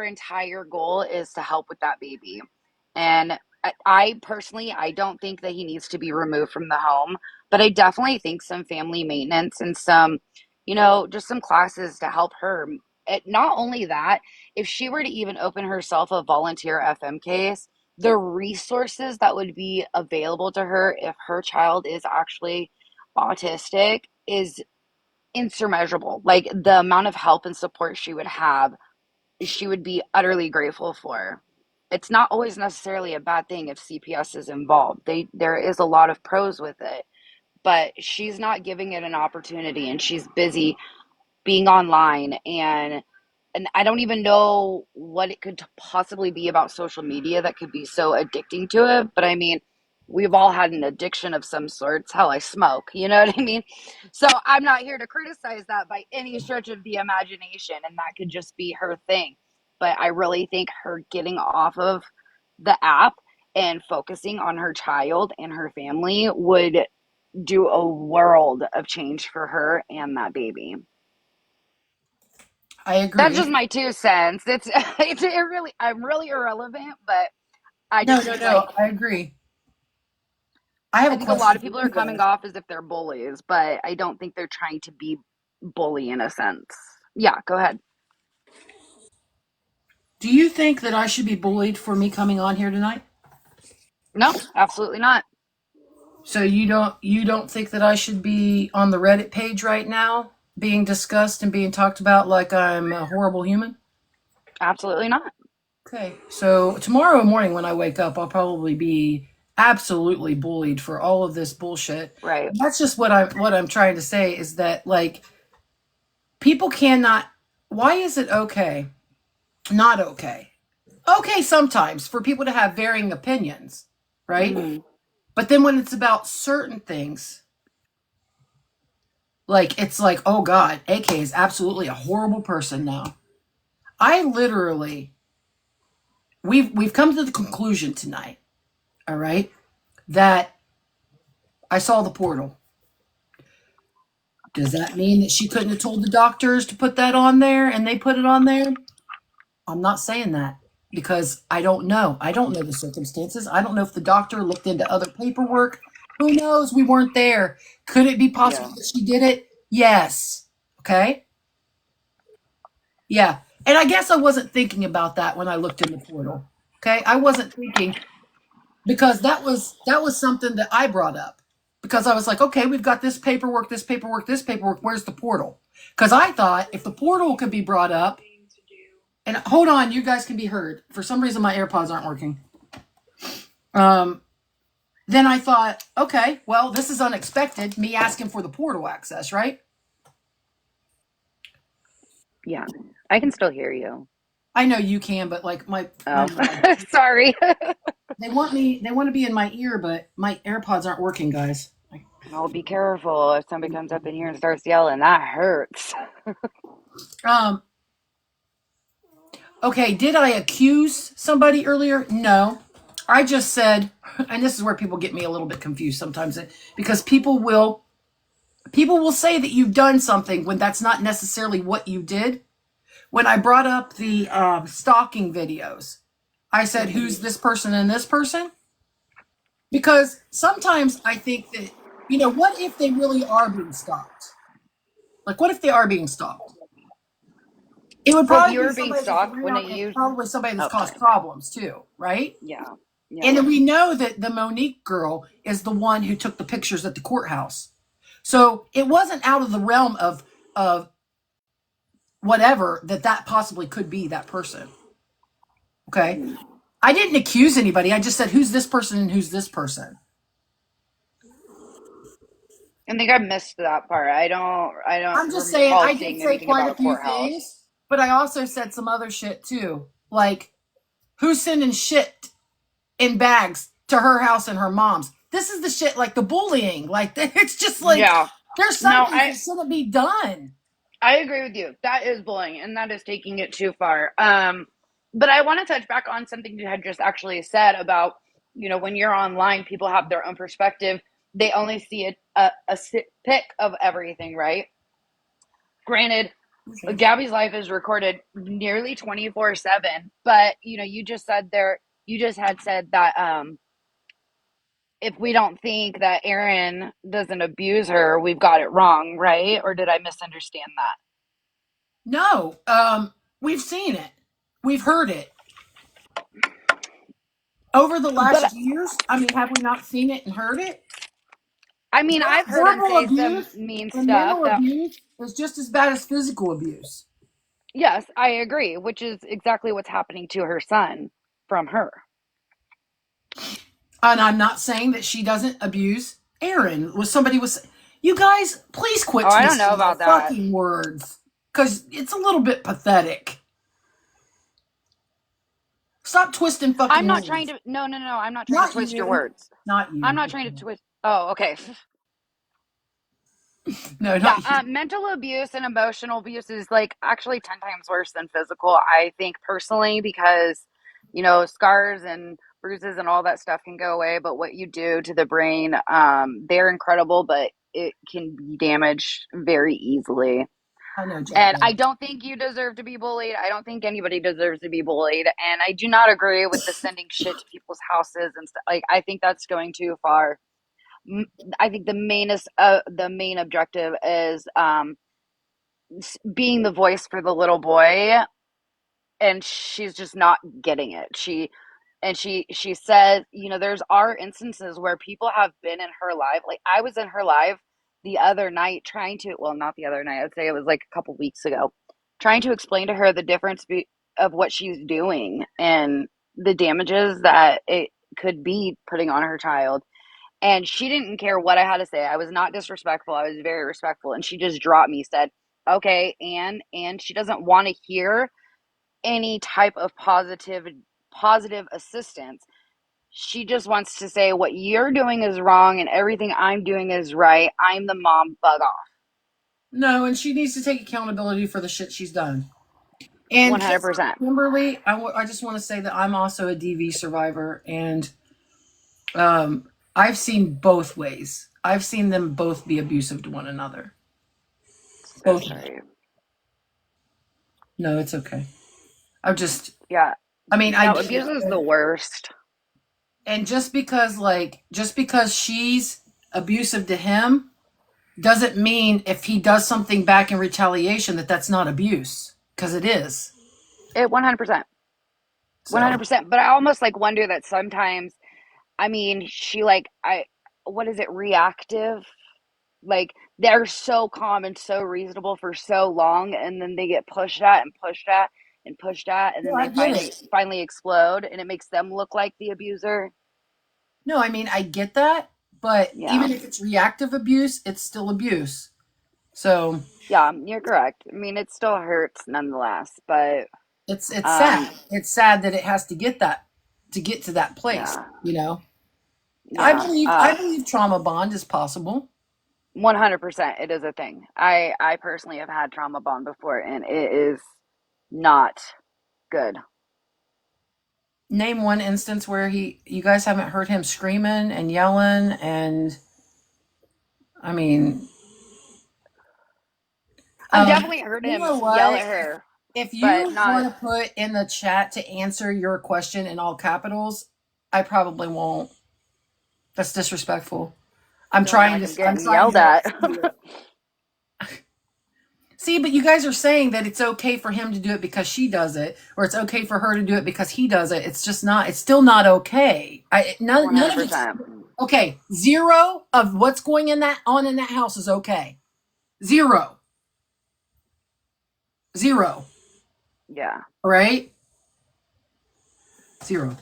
entire goal is to help with that baby. And I personally I don't think that he needs to be removed from the home, but I definitely think some family maintenance and some, just some classes to help her. Not only that, if she were to even open herself a volunteer FM case, the resources that would be available to her if her child is actually autistic is insurmeasurable. Like the amount of help and support she would have, she would be utterly grateful for. It's not always necessarily a bad thing if CPS is involved. There is a lot of pros with it, but she's not giving it an opportunity and she's busy being online, and I don't even know what it could possibly be about social media that could be so addicting to it. But I mean, we've all had an addiction of some sorts. Hell, I smoke, you know what I mean? So I'm not here to criticize that by any stretch of the imagination, and that could just be her thing. But I really think her getting off of the app and focusing on her child and her family would do a world of change for her and that baby. I That's agree. just my 2 cents. I'm really irrelevant, but I No, just no, think no. I agree. I have I a think a lot question of for people you are coming guys. off as if they're bullies, but I don't think they're trying to be bully in a sense. Yeah, go ahead. Do you think that I should be bullied for me coming on here tonight? No, absolutely not. So you don't think that I should be on the Reddit page right now being discussed and being talked about like I'm a horrible human? Absolutely not. Okay. So tomorrow morning when I wake up, I'll probably be absolutely bullied for all of this bullshit. Right. That's just what I'm trying to say is that like people cannot, why is it okay? Not okay. Okay sometimes for people to have varying opinions, right? Mm-hmm. But then when it's about certain things, like it's like, oh God, AK is absolutely a horrible person now. I literally we've come to the conclusion tonight, all right, that I saw the portal. Does that mean that she couldn't have told the doctors to put that on there and they put it on there? I'm not saying that because I don't know. I don't know the circumstances. I don't know if the doctor looked into other paperwork. Who knows? We weren't there. Could it be possible Yeah. that she did it? Yes. Okay. Yeah. And I guess I wasn't thinking about that when I looked in the portal. Okay. I wasn't thinking because that was something that I brought up because I was like, okay, we've got this paperwork, this paperwork, this paperwork. Where's the portal? Because I thought if the portal could be brought up, and hold on, you guys can be heard. For some reason, my AirPods aren't working. Then I thought, okay, well, this is unexpected. Me asking for the portal access, right? Yeah. I can still hear you. I know you can, but like my Oh, sorry. they want to be in my ear, but my AirPods aren't working, guys. Oh, be careful. If somebody comes up in here and starts yelling, that hurts. Um, okay, did I accuse somebody earlier? No. I just said, and this is where people get me a little bit confused sometimes, because people will say that you've done something when that's not necessarily what you did. When I brought up the stalking videos, I said, who's this person and this person? Because sometimes I think that, what if they really are being stalked? Like, what if they are being stalked? It would Well, if probably you be were being somebody that's stalked, wouldn't around it and use? probably somebody that's Okay. caused problems too, right? Yeah. Yeah. And then we know that the Monique girl is the one who took the pictures at the courthouse. So it wasn't out of the realm of whatever that possibly could be that person. Okay. Mhm. I didn't accuse anybody. I just said, who's this person and who's this person? I think I missed that part. I don't I'm just saying, recall I did seeing say anything quite about a a few courthouse. things, but I also said some other shit too. Like, who's sending shit in bags to her house and her mom's? This is the shit, like the bullying. Like, it's just like, Yeah. there's No, something that shouldn't be done. I agree with you. That is bullying, and that is taking it too far. But I want to touch back on something you had just actually said about, when you're online, people have their own perspective. They only see a pick of everything, right? Granted, Okay. Gabby's life is recorded nearly 24/7, but you just had said that if we don't think that Aaron doesn't abuse her, we've got it wrong, right? Or did I misunderstand that? No, we've seen it. We've heard it. Over the last But years, I mean, have we not seen it and heard it? I mean, I've heard him Verbal say some abuse mean and stuff mental that, abuse is just as bad as physical abuse. yes, I agree, which is exactly what's happening to her son from her. And I'm not saying that she doesn't abuse Aaron. You guys, please quit Oh, I don't know twisting my about that. fucking words. Because it's a little bit pathetic. Stop twisting fucking I'm not words. trying to, no, I'm not trying to twist your words. Not you. I'm not trying to twist. Oh, okay. No, Yeah, not you. mental abuse and emotional abuse is like actually 10 times worse than physical, I think personally, because, scars and bruises and all that stuff can go away, but what you do to the brain, they're incredible, but it can be damaged very easily. I know, Jack. And I don't think you deserve to be bullied. I don't think anybody deserves to be bullied. And I do not agree with the sending shit to people's houses and stuff. Like, I think that's going too far. I think the main objective is being the voice for the little boy, and she's just not getting it. She said, there's are instances where people have been in her live. Like, I was in her live the other night not the other night, I'd say it was like a couple weeks ago, trying to explain to her the difference of what she's doing and the damages that it could be putting on her child. And she didn't care what I had to say. I was not disrespectful. I was very respectful. And she just dropped me, said, okay, and she doesn't want to hear any type of positive assistance. She just wants to say what you're doing is wrong and everything I'm doing is right. I'm the mom, bug off. No, and she needs to take accountability for the shit she's done. And 100%. Kimberly, I just want to say that I'm also a DV survivor, and I've seen both ways. I've seen them both be abusive to one another. So sorry. No, it's okay. Yeah. I abuse is the worst. And just because she's abusive to him doesn't mean if he does something back in retaliation that's not abuse, because it is. It 100%. 100%. But I almost wonder that sometimes, she what is it, reactive? Like, they're so calm and so reasonable for so long, and then they get pushed at and pushed at and pushed at, and then they finally explode, and it makes them look like the abuser. No, I get that, but even if it's reactive abuse, it's still abuse. So yeah, you're correct. It still hurts nonetheless, but it's sad. It's sad that it has to get to that place. Yeah. I believe trauma bond is possible. 100%, it is a thing. I personally have had trauma bond before, and it is not good. Name one instance where you guys haven't heard him screaming and yelling, and I've definitely heard him yell at her. If you want to put in the chat to answer your question in all capitals, I probably won't. That's disrespectful. I'm trying to get yelled at. See, but you guys are saying that it's okay for him to do it because she does it, or it's okay for her to do it because he does it. It's just not. It's still not okay. None of it's 100%. okay. Zero of what's going in that house is okay. Zero. Yeah. Right? Zero.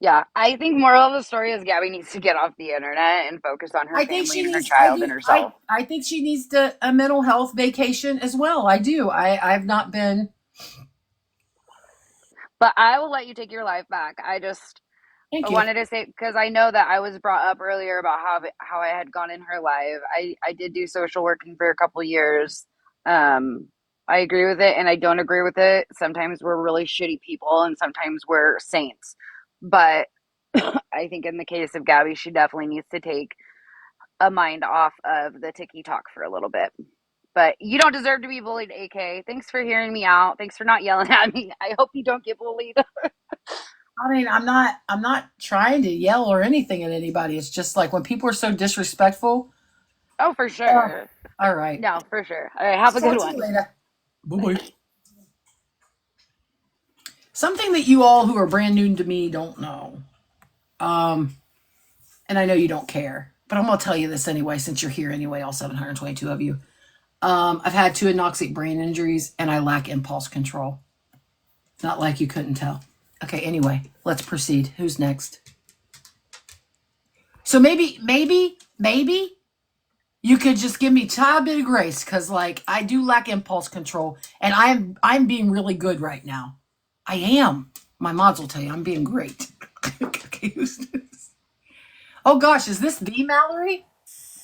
Yeah. I think moral of the story is Gabi needs to get off the internet and focus on her family and her child and herself. I think she needs a mental health vacation as well. I do. I've not been. But I will let you take your life back. Thank I you. wanted to say, because I know that I was brought up earlier about how I had gone in her life. I did do social working for a couple years. I agree with it and I don't agree with it. Sometimes we're really shitty people and sometimes we're saints. But I think in the case of Gabi, she definitely needs to take a mind off of the TikTok for a little bit. But you don't deserve to be bullied, AK. Thanks for hearing me out. Thanks for not yelling at me. I hope you don't get bullied. I mean, I'm not trying to yell or anything at anybody. It's just like when people are so disrespectful. Oh, for sure. All right. No, for sure. All right, have a good one. Bye-bye. Something that you all who are brand new to me don't know. And I know you don't care, but I'm going to tell you this anyway, since you're here anyway, all 722 of you. I've had 2 anoxic brain injuries and I lack impulse control. Not like you couldn't tell. Okay, anyway, let's proceed. Who's next? So maybe you could just give me a child bit of grace, because like I do lack impulse control, and I'm being really good right now. I am. My mods will tell you I'm being great. Okay, who's this? Oh gosh, is this the Mallory?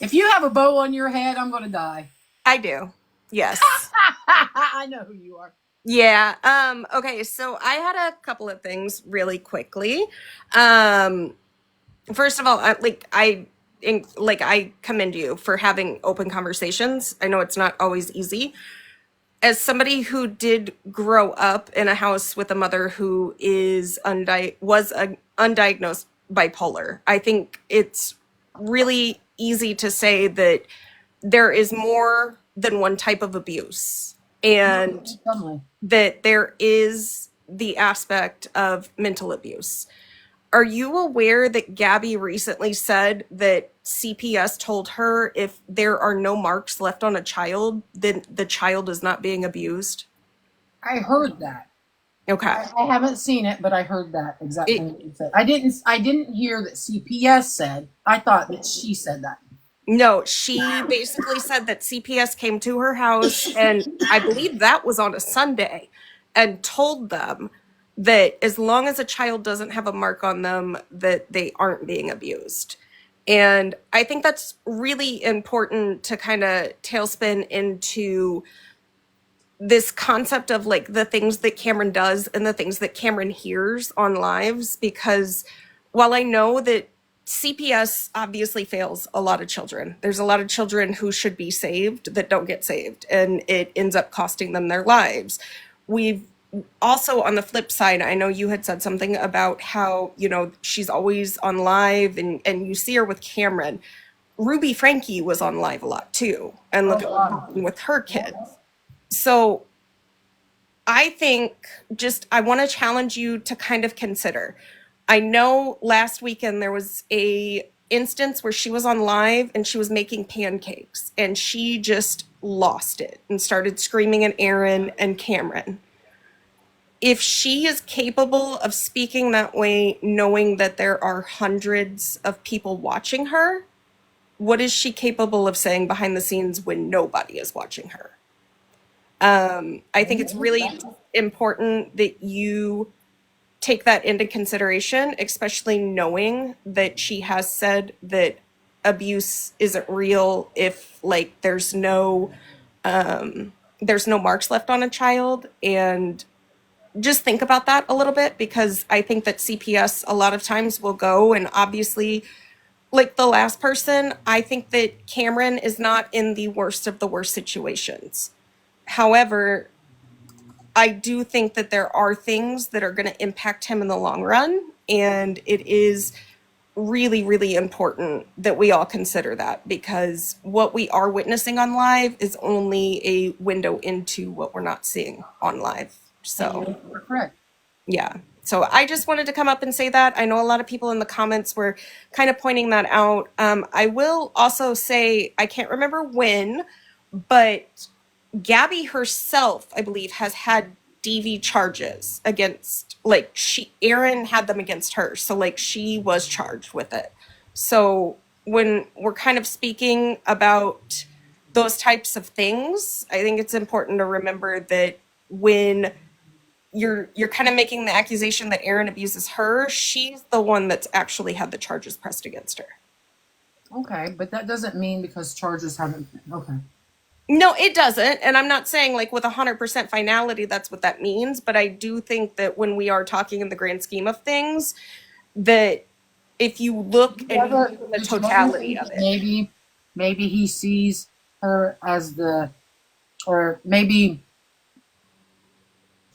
If you have a bow on your head, I'm gonna die. I do. Yes. I know who you are. Yeah. Okay, so I had a couple of things really quickly. First of all, I commend you for having open conversations. I know it's not always easy. As somebody who did grow up in a house with a mother who was undiagnosed bipolar, I think it's really easy to say that there is more than one type of abuse, and that there is the aspect of mental abuse. Are you aware that Gabi recently said that CPS told her if there are no marks left on a child, then the child is not being abused? I heard that. Okay. I haven't seen it, but I heard that exactly what you said. I didn't hear that CPS said. I thought that she said that. No, she basically said that CPS came to her house, and I believe that was on a Sunday, and told them that as long as a child doesn't have a mark on them, that they aren't being abused. And I think that's really important to kind of tailspin into this concept of like the things that Cameron does and the things that Cameron hears on lives, because while I know that CPS obviously fails a lot of children, there's a lot of children who should be saved that don't get saved, and it ends up costing them their lives. We've also, on the flip side, I know you had said something about how, she's always on live and you see her with Cameron. Ruby Frankie was on live a lot too, and look at with her kids. So I think I want to challenge you to kind of consider. I know last weekend there was a instance where she was on live and she was making pancakes, and she just lost it and started screaming at Aaron and Cameron. If she is capable of speaking that way, knowing that there are hundreds of people watching her, what is she capable of saying behind the scenes when nobody is watching her? I think it's really important that you take that into consideration, especially knowing that she has said that abuse isn't real if there's no marks left on a child. And just think about that a little bit, because I think that CPS a lot of times will go, and obviously, like the last person, I think that Cameron is not in the worst of the worst situations. However, I do think that there are things that are going to impact him in the long run, and it is really, really important that we all consider that, because what we are witnessing on live is only a window into what we're not seeing on live. So, You're correct. yeah. So I just wanted to come up and say that. I know a lot of people in the comments were kind of pointing that out. I will also say, I can't remember when, but Gabi herself, I believe, has had DV charges against, like, Aaron had them against her. So, like, she was charged with it. So when we're kind of speaking about those types of things, I think it's important to remember that when you're kind of making the accusation that Aaron abuses her, she's the one that's actually had the charges pressed against her. Okay, but that doesn't mean because charges haven't. Okay. No, it doesn't. And I'm not saying like with 100% finality, that's what that means. But I do think that when we are talking in the grand scheme of things, that if you look and the totality of it. Maybe he sees her as or maybe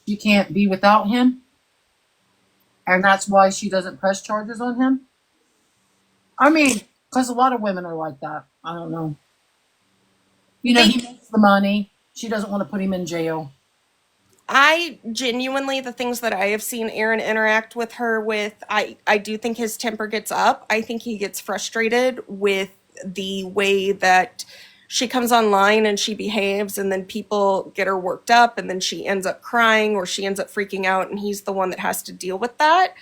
she can't be without him. And that's why she doesn't press charges on him. I mean, because a lot of women are like that. I don't know. He makes the money. She doesn't want to put him in jail. I genuinely, the things that I have seen Aaron interact with her with, I do think his temper gets up. I think he gets frustrated with the way that she comes online and she behaves, and then people get her worked up, and then she ends up crying or she ends up freaking out, and he's the one that has to deal with that.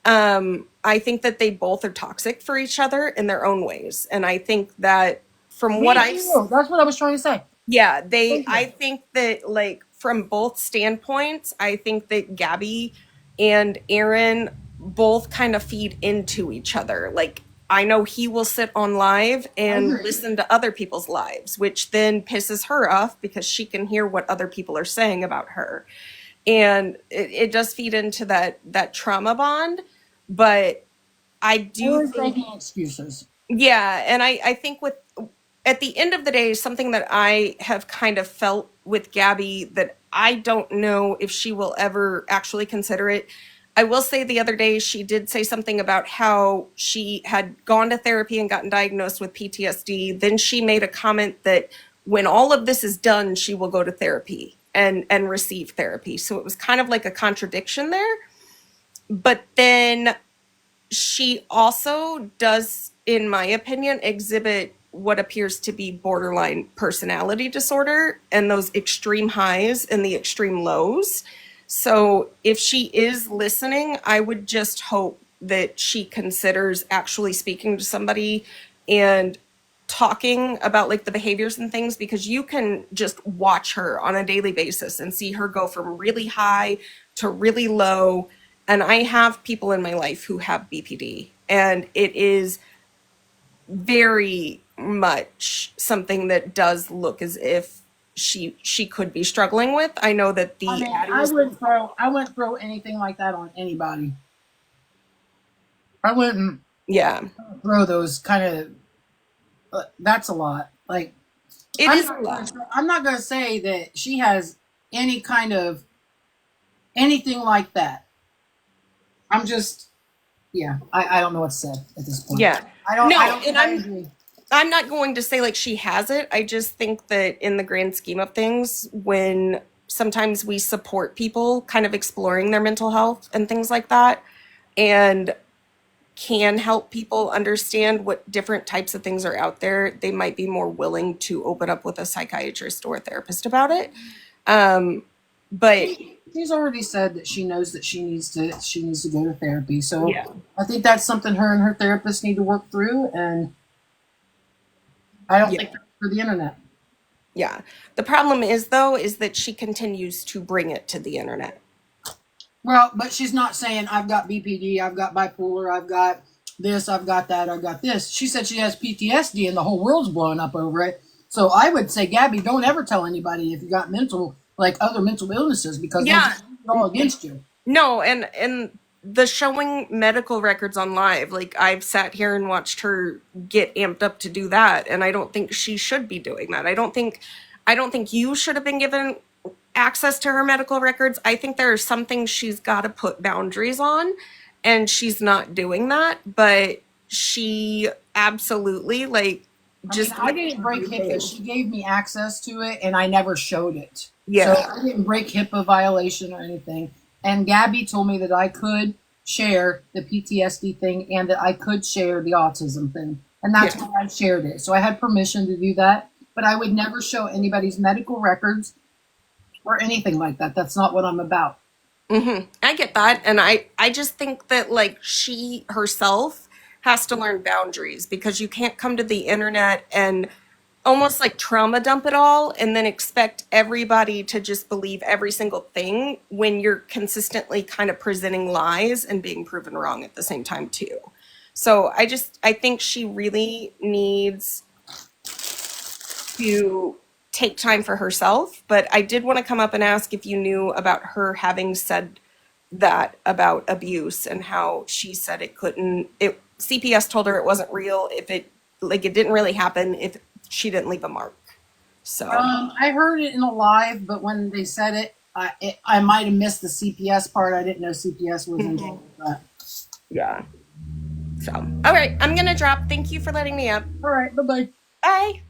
I think that they both are toxic for each other in their own ways. And I think that from what that's what I was trying to say. Yeah, I think that, like, from both standpoints, I think that Gabi and Aaron both kind of feed into each other. Like, I know he will sit on live and listen to other people's lives, which then pisses her off because she can hear what other people are saying about her. And it does feed into that trauma bond. But I do think excuses. Yeah, and I think at the end of the day, something that I have kind of felt with Gabi that I don't know if she will ever actually consider it. I will say the other day she did say something about how she had gone to therapy and gotten diagnosed with PTSD. Then she made a comment that when all of this is done, she will go to therapy and receive therapy. So it was kind of like a contradiction there. But then she also does, in my opinion, exhibit what appears to be borderline personality disorder, and those extreme highs and the extreme lows. So if she is listening, I would just hope that she considers actually speaking to somebody and talking about like the behaviors and things, because you can just watch her on a daily basis and see her go from really high to really low. And I have people in my life who have BPD, and it is very much something that does look as if she could be struggling with. I know that I wouldn't throw anything like that on anybody. I wouldn't throw those kind of that's a lot. Like, it is a lot. I'm not going to say that she has any kind of anything like that. I'm just, I don't know what to say at this point. Yeah. I I'm not going to say like she has it. I just think that in the grand scheme of things, when sometimes we support people kind of exploring their mental health and things like that, and can help people understand what different types of things are out there, they might be more willing to open up with a psychiatrist or a therapist about it. But she's already said that she knows that she needs to go to therapy. So I think that's something her and her therapist need to work through, and I don't think that's for the internet. Yeah. The problem is that she continues to bring it to the internet. Well, but she's not saying I've got BPD, I've got bipolar, I've got this, I've got that, I've got this. She said she has PTSD and the whole world's blowing up over it. So I would say, Gabi, don't ever tell anybody if you got other mental illnesses, because they're all against you. No, and the showing medical records on live, like, I've sat here and watched her get amped up to do that, and I don't think she should be doing that. I don't think you should have been given access to her medical records. I think there are some things she's got to put boundaries on, and she's not doing that. But she absolutely just I didn't break HIPAA. She gave me access to it, and I never showed it. Yeah. So I didn't break HIPAA violation or anything. And Gabby told me that I could share the PTSD thing and that I could share the autism thing. And that's why I shared it. So I had permission to do that. But I would never show anybody's medical records or anything like that. That's not what I'm about. I get that. And I just think that she herself has to learn boundaries, because you can't come to the internet and almost trauma dump it all and then expect everybody to just believe every single thing when you're consistently kind of presenting lies and being proven wrong at the same time too. So I think she really needs to take time for herself. But I did want to come up and ask if you knew about her having said that about abuse, and how she said CPS told her it wasn't real if it didn't really happen if she didn't leave a mark. So I heard it in a live, but when they said it, I might have missed the CPS part. I didn't know CPS was involved with that. Yeah. So, all right, I'm going to drop. Thank you for letting me up. All right, bye-bye. Bye.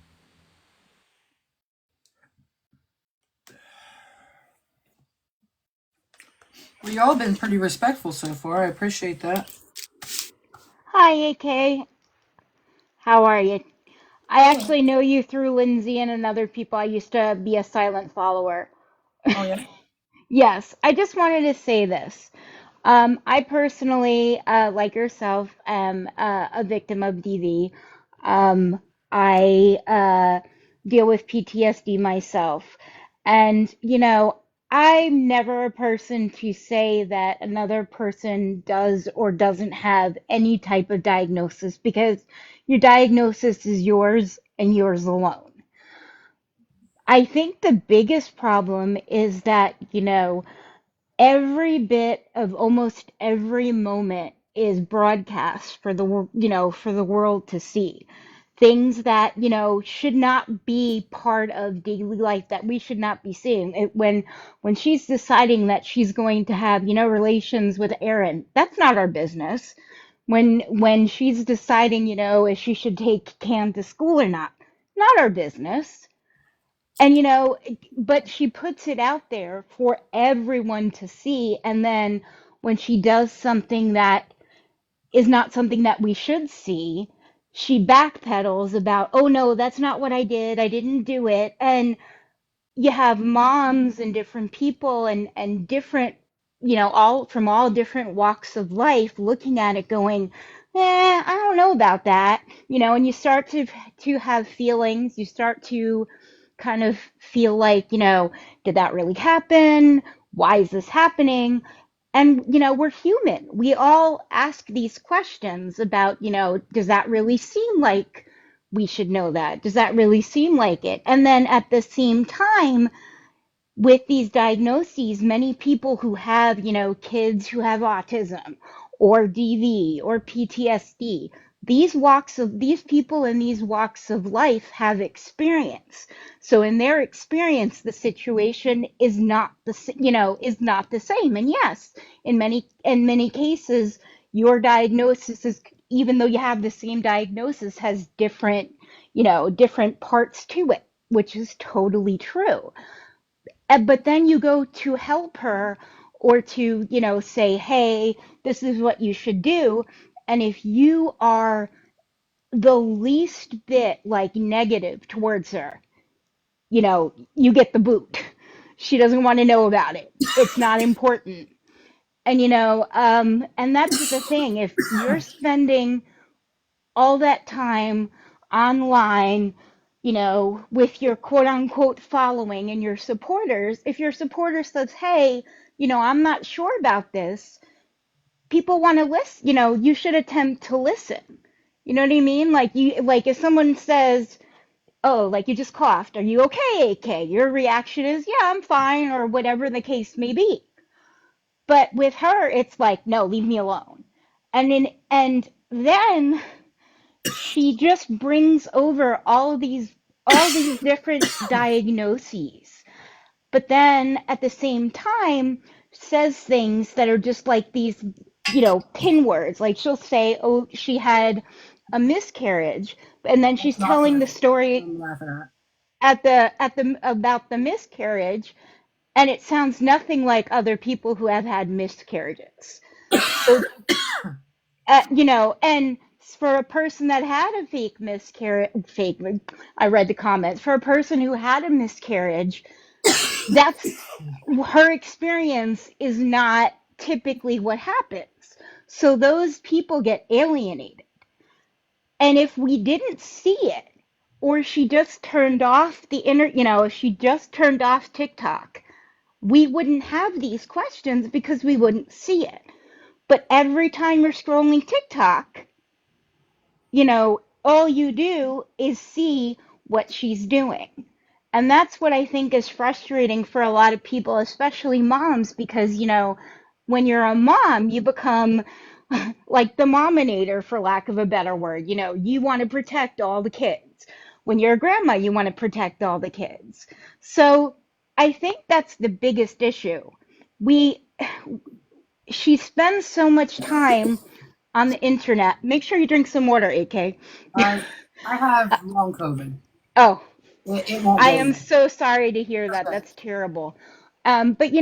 Well, y'all have been pretty respectful so far. I appreciate that. Hi, AK. How are you? I actually know you through Lindsay and other people. I used to be a silent follower. Oh, yeah? Yes, I just wanted to say this. I personally, like yourself, am a victim of DV. I deal with PTSD myself. And, I'm never a person to say that another person does or doesn't have any type of diagnosis, because your diagnosis is yours and yours alone. I think the biggest problem is that, every bit of almost every moment is broadcast for for the world to see. Things that, should not be part of daily life, that we should not be seeing. When she's deciding that she's going to have, relations with Aaron, that's not our business. When she's deciding, if she should take Cam to school or not our business. And but she puts it out there for everyone to see, and then when she does something that is not something that we should see, she backpedals about, oh no, that's not what I did, I didn't do it. And you have moms and different people and different, all from all different walks of life looking at it going, I don't know about that. And you start to have feelings. You start to kind of feel like, did that really happen? Why is this happening? And, we're human. We all ask these questions about, does that really seem like we should know that? Does that really seem like it? And then at the same time, with these diagnoses, many people who have, kids who have autism or DV or PTSD, these people in these walks of life have experience. So in their experience, the situation is not is not the same. And yes, in many cases, your diagnosis is, even though you have the same diagnosis, has different, different parts to it, which is totally true. But then you go to help her, or to, say, hey, this is what you should do. And if you are the least bit negative towards her, you get the boot. She doesn't want to know about it. It's not important. And, and that's the thing. If you're spending all that time online, with your quote unquote following and your supporters, if your supporter says, hey, I'm not sure about this, people want to listen, you should attempt to listen. You know what I mean? If someone says, oh, you just coughed, are you okay, AK? Your reaction is, yeah, I'm fine, or whatever the case may be. But with her, it's like, no, leave me alone. And then she just brings over all these different diagnoses, but then at the same time says things that are just like these, pin words. Like she'll say, "Oh, she had a miscarriage," and then she's That's not telling the funny. story I'm laughing at the about the miscarriage, and it sounds nothing like other people who have had miscarriages. So, and for a person that had a I read the comments. For a person who had a miscarriage, that's her experience is not typically what happens. So those people get alienated. And if we didn't see it, or she just turned off if she just turned off TikTok, we wouldn't have these questions because we wouldn't see it. But every time you're scrolling TikTok, all you do is see what she's doing. And that's what I think is frustrating for a lot of people, especially moms, because, when you're a mom, you become like the mominator, for lack of a better word. You want to protect all the kids. When you're a grandma, you want to protect all the kids. So I think that's the biggest issue. We, she spends so much time on the internet. Make sure you drink some water, AK. at. I have long COVID. Oh, It won't I go am away. so sorry to hear that. Okay. That's terrible. But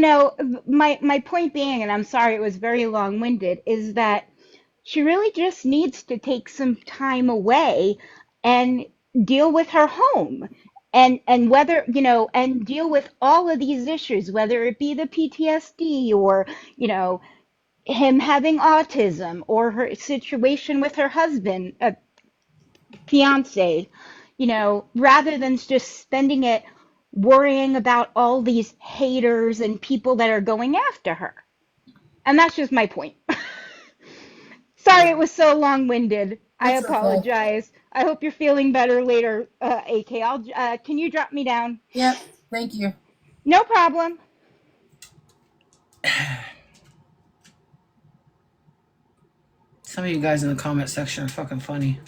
my point being, and I'm sorry it was very long-winded, is that she really just needs to take some time away and deal with her home. And whether, and deal with all of these issues, whether it be the PTSD or, him having autism or her situation with her husband, fiance, rather than just spending it worrying about all these haters and people that are going after her. And that's just my point. Sorry Yeah. it was so long-winded. I It's okay. apologize. I hope you're feeling better later, AK. Can you drop me down? Yep. Thank you. No problem. Some of you guys in the comment section are fucking funny.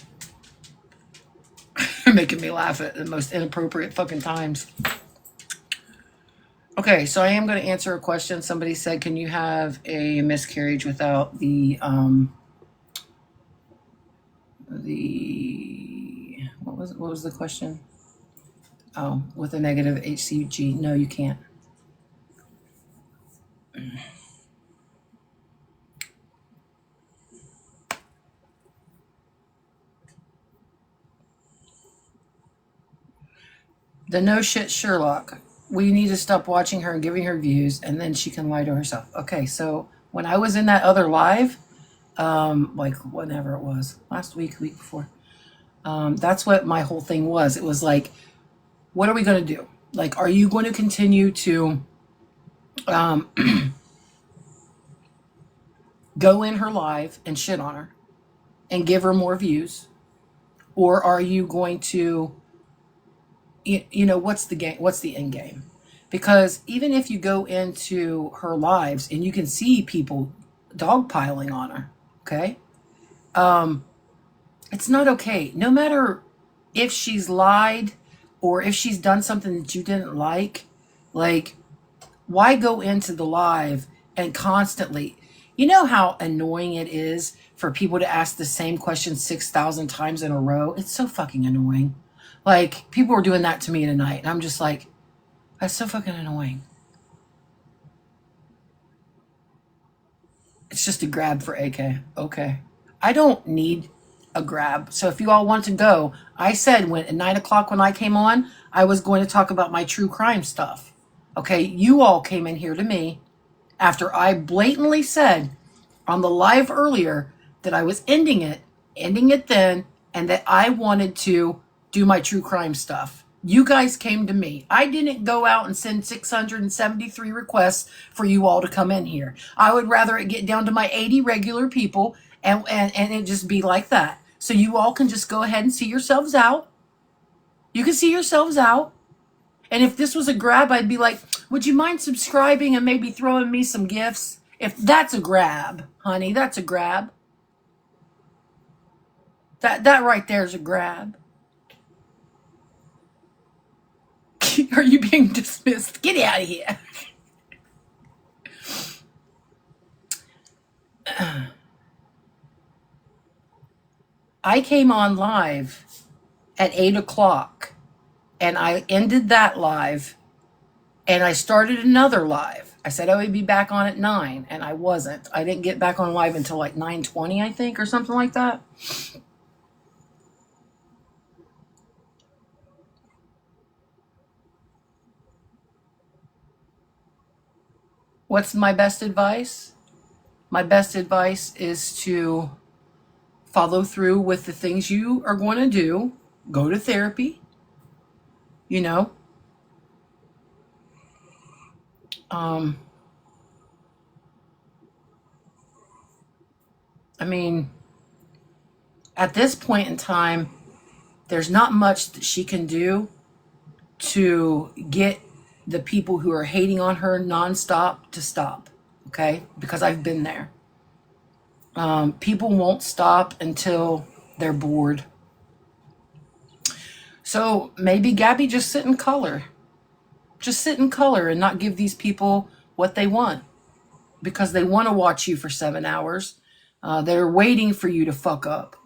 You're making me laugh at the most inappropriate fucking times. Okay, so I am going to answer a question. Somebody said, "Can you have a miscarriage without the what was the question? Oh, with a negative HCG? No, you can't." The no shit Sherlock. We need to stop watching her and giving her views, and then she can lie to herself. Okay, so when I was in that other live, like whenever it was, last week, week before, that's what my whole thing was. It was like, what are we going to do? Like, are you going to continue to um, go in her live and shit on her and give her more views? Or are you going to, what's the game? What's the end game? Because even if you go into her lives and you can see people dogpiling on her, okay? It's not okay. No matter if she's lied or if she's done something that you didn't like, why go into the live and constantly, you know how annoying it is for people to ask the same question 6,000 times in a row? It's so fucking annoying. Like, people were doing that to me tonight, and I'm just like, that's so fucking annoying. It's just a grab for AK. Okay. I don't need a grab. So if you all want to go, I said when at 9 o'clock when I came on, I was going to talk about my true crime stuff. Okay, you all came in here to me after I blatantly said on the live earlier that I was ending it then, and that I wanted to do my true crime stuff. You guys came to me. I didn't go out and send 673 requests for you all to come in here. I would rather it get down to my 80 regular people and it just be like that. So you all can just go ahead and see yourselves out. You can see yourselves out. And if this was a grab, I'd be like, would you mind subscribing and maybe throwing me some gifts? If that's a grab, honey, that's a grab. That right there is a grab. Are you being dismissed? Get out of here. I came on live at 8 o'clock and I ended that live and I started another live. I said I would be back on at 9 and I wasn't. I didn't get back on live until like 9:20, I think, or something like that. What's my best advice? My best advice is to follow through with the things you are going to do. Go to therapy, you know. I mean, at this point in time, there's not much that she can do to get the people who are hating on her nonstop to stop, okay? Because I've been there. People won't stop until they're bored. So maybe Gabi, just sit in color. Just sit in color and not give these people what they want, because they want to watch you for 7 hours. They're waiting for you to fuck up,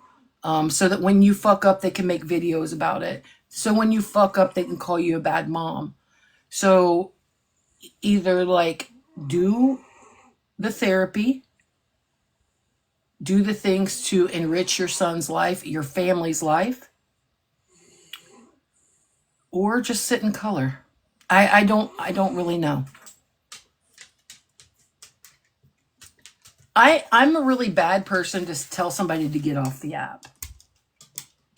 so that when you fuck up, they can make videos about it. So when you fuck up, they can call you a bad mom. So either like do the therapy, do the things to enrich your son's life, your family's life, or just sit in color. I don't really know. I'm a really bad person to tell somebody to get off the app,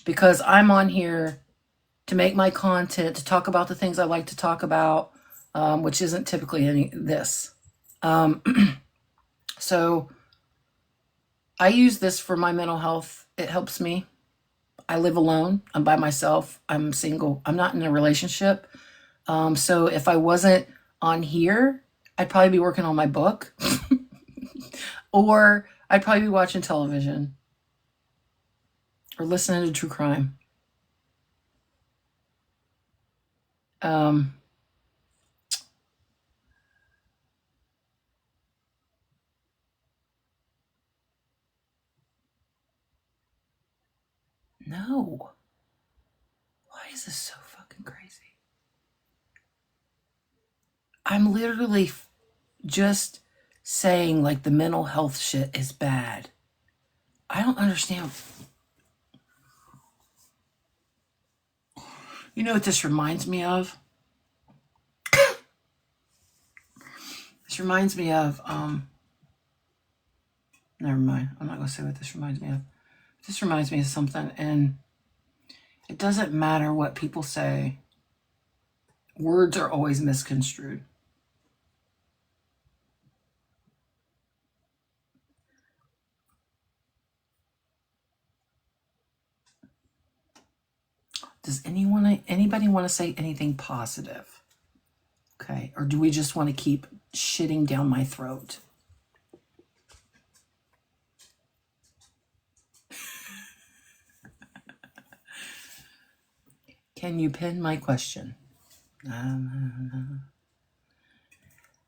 because I'm on here to make my content, to talk about the things I like to talk about, which isn't typically any this. So I use this for my mental health. It helps me. I live alone. I'm by myself. I'm single. I'm not in a relationship. So if I wasn't on here, I'd probably be working on my book or I'd probably be watching television or listening to true crime. No. Why is this so fucking crazy? I'm literally just saying like the mental health shit is bad. I don't understand. You know what this reminds me of? This reminds me of, never mind. I'm not going to say what this reminds me of. This reminds me of something, and it doesn't matter what people say. Words are always misconstrued. Does anybody want to say anything positive? Okay, or do we just want to keep shitting down my throat? Can you pin my question?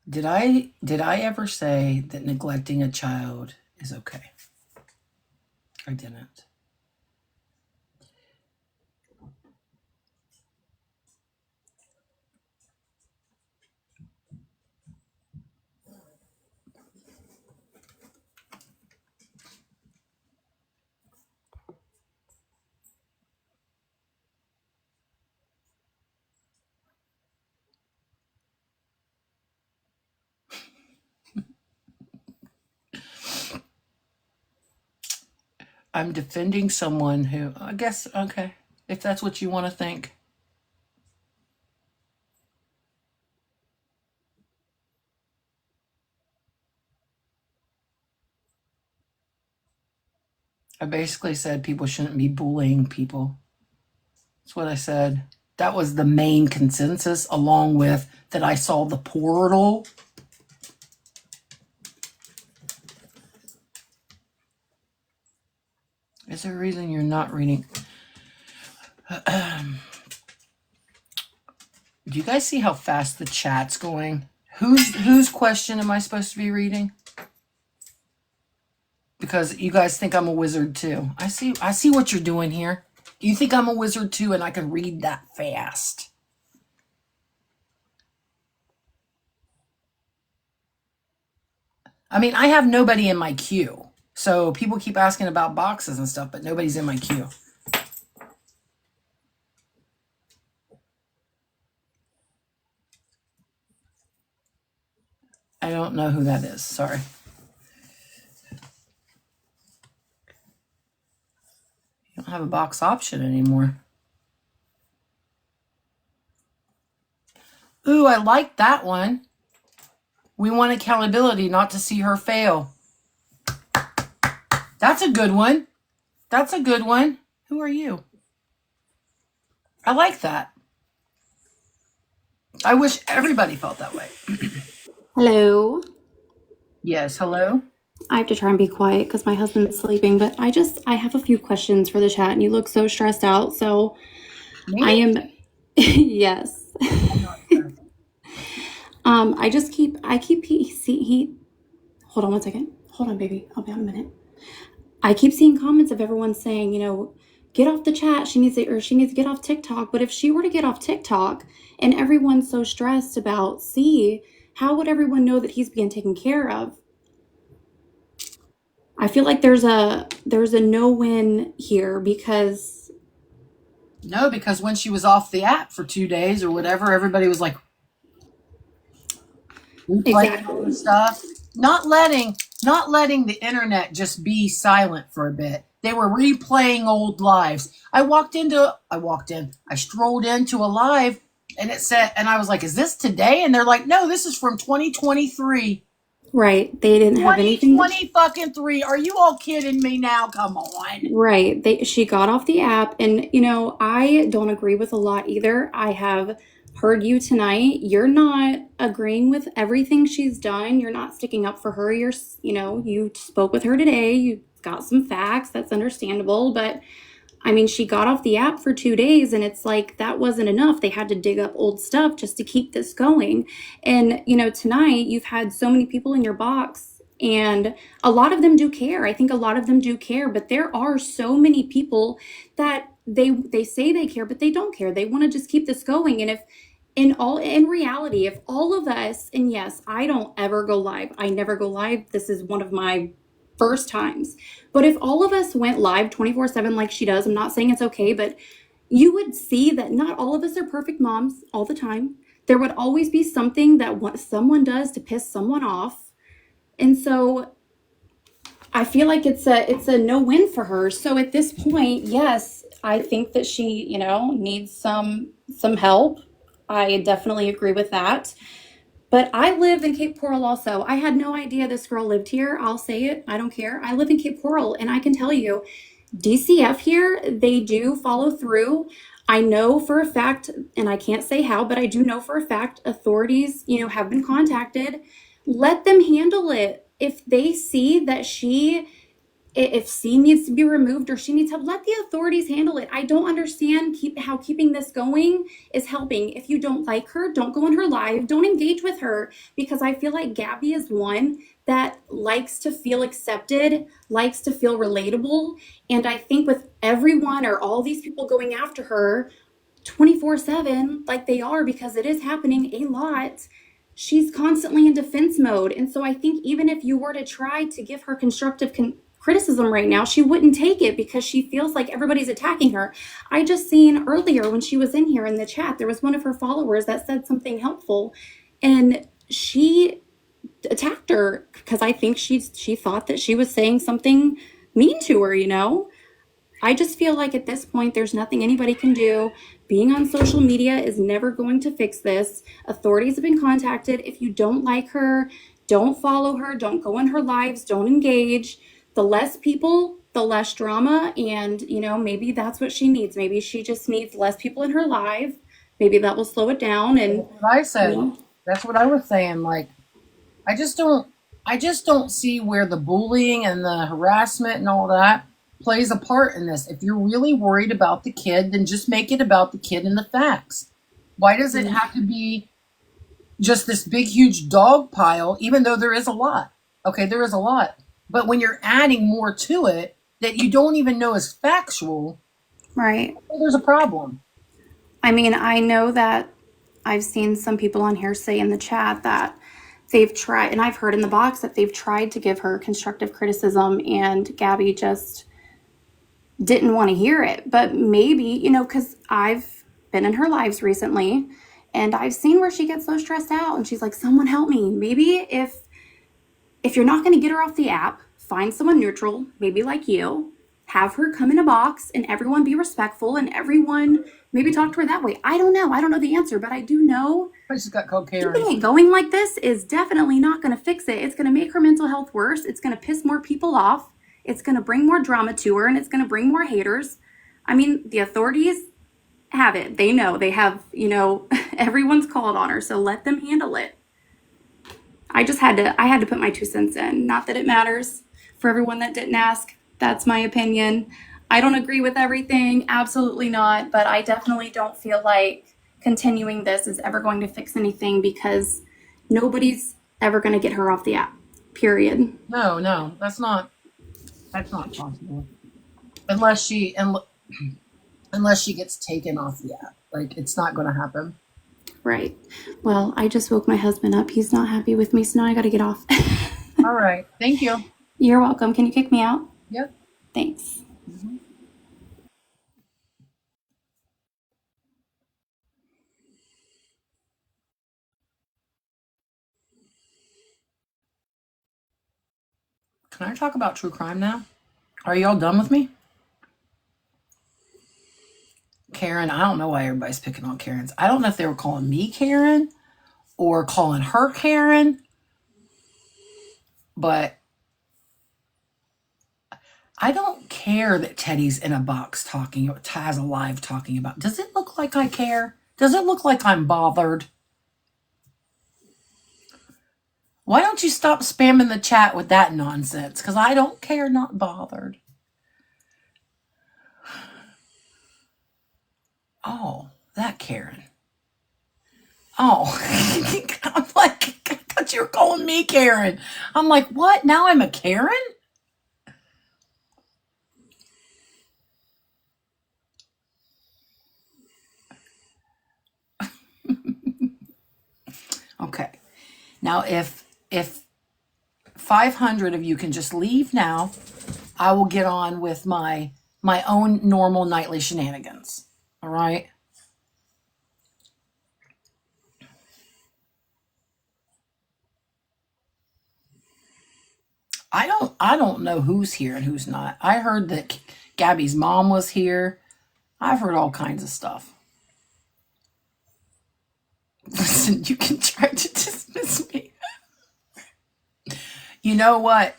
Did I ever say that neglecting a child is okay? I didn't. I'm defending someone who, I guess, okay, if that's what you want to think. I basically said people shouldn't be bullying people. That's what I said. That was the main consensus, along with that I saw the portal. Is there a reason you're not reading? Do you guys see how fast the chat's going? Whose question am I supposed to be reading? Because because you guys think I'm a wizard too. I see what you're doing here. You think I'm a wizard too, and I can read that fast. I mean, I have nobody in my queue. So people keep asking about boxes and stuff, but nobody's in my queue. I don't know who that is. Sorry. You don't have a box option anymore. Ooh, I like that one. We want accountability, not to see her fail. That's a good one. That's a good one. Who are you? I like that. I wish everybody felt that way. Hello. Yes, hello. I have to try and be quiet because my husband's sleeping, but I have a few questions for the chat, and you look so stressed out. So Me? I am, yes. Hold on one second. Hold on, baby. I'll be on a minute. I keep seeing comments of everyone saying, get off the chat. She needs to get off TikTok. But if she were to get off TikTok and everyone's so stressed about C, how would everyone know that he's being taken care of? I feel like there's a no-win here because when she was off the app for 2 days or whatever, everybody was like, exactly stuff. Not letting the internet just be silent for a bit. They were replaying old lives. I strolled into a live and it said, and I was like, is this today? And they're like, no, this is from 2023. Right. They didn't have anything. 20 fucking 3. Are you all kidding me now? Come on. Right. She got off the app, and I don't agree with a lot either. I have heard you tonight. You're not agreeing with everything she's done. You're not sticking up for her. You spoke with her today. You got some facts. That's understandable, but I mean, she got off the app for 2 days, and it's like that wasn't enough. They had to dig up old stuff just to keep this going. And, tonight you've had so many people in your box, and a lot of them do care. I think a lot of them do care, but there are so many people that they say they care, but they don't care. They want to just keep this going. And if in reality, if all of us, and yes, I don't ever go live. I never go live. This is one of my first times. But if all of us went live 24/7 like she does, I'm not saying it's okay, but you would see that not all of us are perfect moms all the time. There would always be something that someone does to piss someone off. And so I feel like it's a no-win for her. So at this point, yes, I think that she, needs some help. I definitely agree with that. But I live in Cape Coral also. I had no idea this girl lived here. I'll say it. I don't care. I live in Cape Coral, and I can tell you, DCF here, they do follow through. I know for a fact, and I can't say how, but I do know for a fact authorities, have been contacted. Let them handle it. If they see that if C needs to be removed or she needs help, let the authorities handle it. I don't understand how keeping this going is helping. If you don't like her, don't go on her live. Don't engage with her, because I feel like Gabi is one that likes to feel accepted, likes to feel relatable. And I think with everyone or all these people going after her 24/7, like they are, because it is happening a lot, she's constantly in defense mode. And so I think even if you were to try to give her constructive criticism right now, she wouldn't take it because she feels like everybody's attacking her. I just seen earlier when she was in here in the chat, there was one of her followers that said something helpful, and she attacked her because I think she thought that she was saying something mean to her. I just feel like at this point, there's nothing anybody can do. Being on social media is never going to fix this. Authorities have been contacted. If you don't like her, don't follow her, don't go in her lives, don't engage. The less people, the less drama. And, maybe that's what she needs. Maybe she just needs less people in her live. Maybe that will slow it down. And that's what I said. That's what I was saying. Like, I just don't see where the bullying and the harassment and all that plays a part in this. If you're really worried about the kid, then just make it about the kid and the facts. Why does it have to be just this big, huge dog pile, even though there is a lot? Okay, there is a lot. But when you're adding more to it that you don't even know is factual, Right. well, there's a problem. I mean, I know that I've seen some people on here say in the chat that they've tried, and I've heard in the box that they've tried to give her constructive criticism, and Gabi just didn't want to hear it. But maybe, you know, because I've been in her lives recently and I've seen where she gets so stressed out and she's like, someone help me. Maybe if you're not going to get her off the app, find someone neutral, maybe like you, have her come in a box and everyone be respectful and everyone maybe talk to her that way. I don't know. I don't know the answer, but I do know I just got cocaine. keeping it going like this is definitely not going to fix it. It's going to make her mental health worse. It's going to piss more people off. It's going to bring more drama to her and it's going to bring more haters. I mean, the authorities have it. They know. They have, you know, everyone's called on her, so let them handle it. I had to put my 2 cents in. Not that it matters for everyone that didn't ask. That's my opinion. I don't agree with everything, absolutely not, but I definitely don't feel like continuing this is ever going to fix anything because nobody's ever going to get her off the app. Period. No, that's not possible. Unless she gets taken off the app. Like, it's not going to happen. Right. Well, I just woke my husband up. He's not happy with me, so now I got to get off. All right. Thank you. You're welcome. Can you kick me out? Yep. Thanks. Mm-hmm. Can I talk about true crime now? Are y'all done with me? Karen, I don't know why everybody's picking on Karens. I don't know if they were calling me Karen or calling her Karen, but I don't care that Teddy's in a box talking, Taz alive talking about. Does it look like I care? Does it look like I'm bothered? Why don't you stop spamming the chat with that nonsense? Because I don't care, not bothered. Oh, that Karen. Oh, I'm like, I thought you were calling me Karen. I'm like, what? Now I'm a Karen? Okay. Now, if 500 of you can just leave now, I will get on with my own normal nightly shenanigans. All right? I don't know who's here and who's not. I heard that Gabby's mom was here. I've heard all kinds of stuff. Listen, you can try to dismiss me. You know what?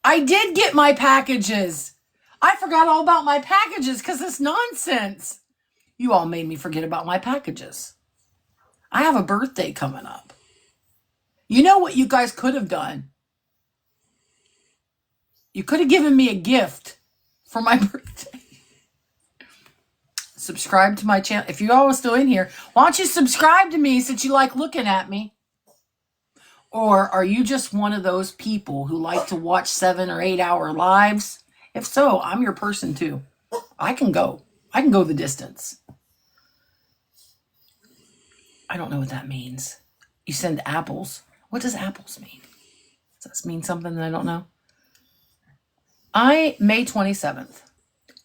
I did get my packages. I forgot all about my packages because it's nonsense. You all made me forget about my packages. I have a birthday coming up. You know what you guys could have done? You could have given me a gift for my birthday. Subscribe to my channel. If you all are still in here, why don't you subscribe to me since you like looking at me? Or are you just one of those people who like to watch 7 or 8 hour lives? If so, I'm your person too. I can go the distance. I don't know what that means. You send apples. What does apples mean? Does that mean something that I don't know? May 27th.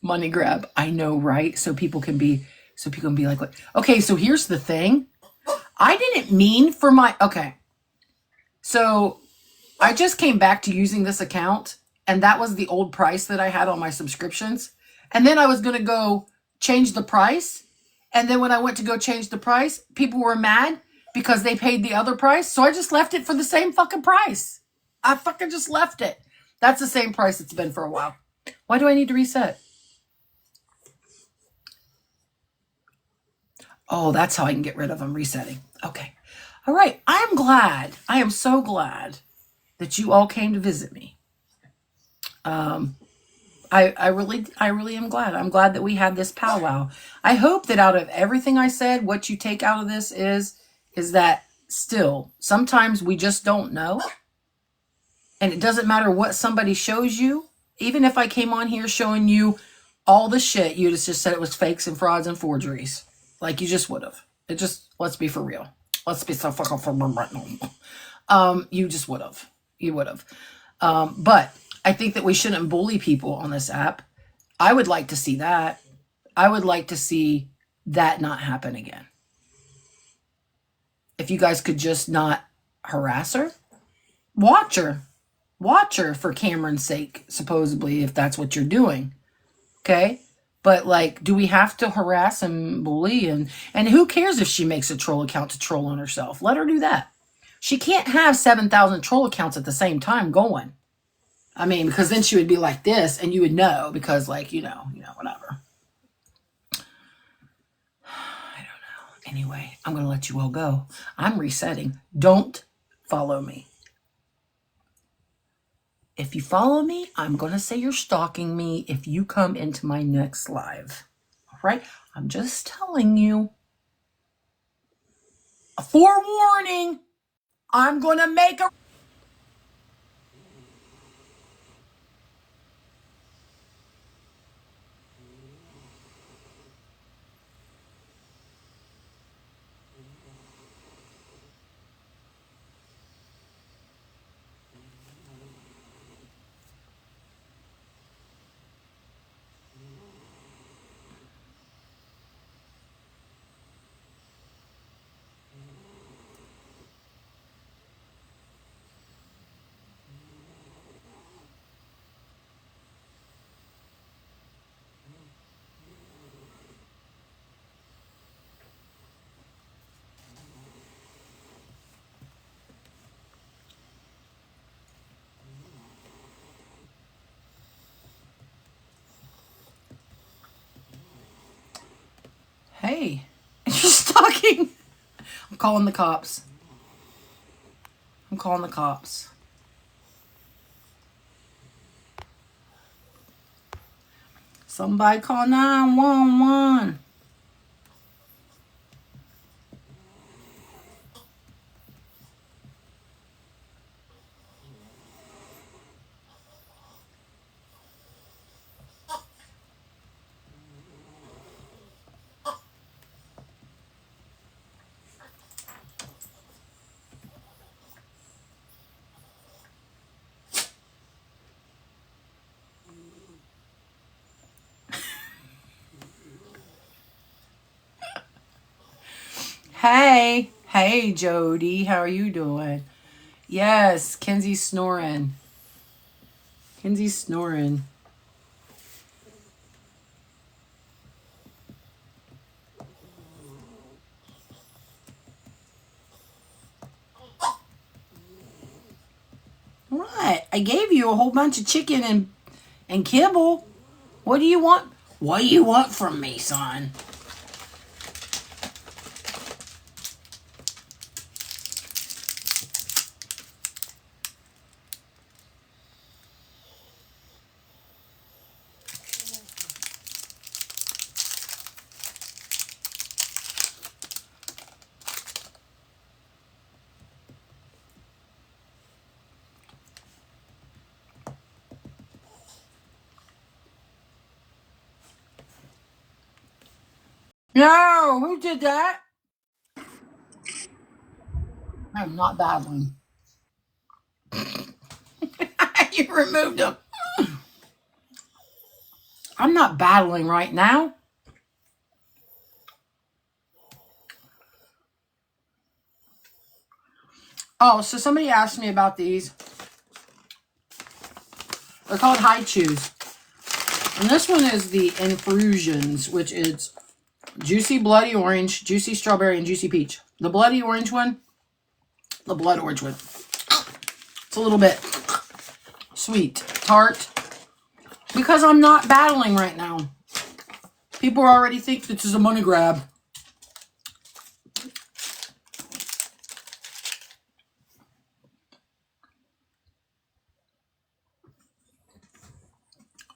Money grab. I know, right? So people can be like, what? Okay, so here's the thing. I didn't mean for okay. So I just came back to using this account, and that was the old price that I had on my subscriptions. And then I was going to go change the price. And then when I went to go change the price, people were mad because they paid the other price. So I just left it for the same fucking price. I fucking just left it. That's the same price it's been for a while. Why do I need to reset? Oh, that's how I can get rid of them, resetting. Okay. All right. I am so glad that you all came to visit me. I really am glad. I'm glad that we had this powwow. I hope that out of everything I said, what you take out of this is that still, sometimes we just don't know. And it doesn't matter what somebody shows you. Even if I came on here showing you all the shit, you'd have just said it was fakes and frauds and forgeries. Like you just would have. It just, let's be for real. Let's be so fucking for right now. You just would have. You would have. But I think that we shouldn't bully people on this app. I would like to see that. I would like to see that not happen again. If you guys could just not harass her, watch her. Watch her for Cameron's sake, supposedly, if that's what you're doing. Okay? But like, do we have to harass and bully? And who cares if she makes a troll account to troll on herself? Let her do that. She can't have 7,000 troll accounts at the same time going. I mean, because then she would be like this and you would know because like, whatever. I don't know. Anyway, I'm going to let you all go. I'm resetting. Don't follow me. If you follow me, I'm going to say you're stalking me if you come into my next live. All right? I'm just telling you. A forewarning. I'm going to make a... Hey, you're stalking. I'm calling the cops. I'm calling the cops. Somebody call 911. Hey. Hey, Jody. How are you doing? Yes, Kenzie's snoring. Kenzie's snoring. What? I gave you a whole bunch of chicken and kibble. What do you want? What do you want from me, son? No, who did that? I'm not battling. You removed him. I'm not battling right now. Oh, so somebody asked me about these. They're called high chews. And this one is the infusions, which is juicy bloody orange, juicy strawberry, and juicy peach. The bloody orange one, the blood orange one. It's a little bit sweet, tart. Because I'm not battling right now. People already think this is a money grab.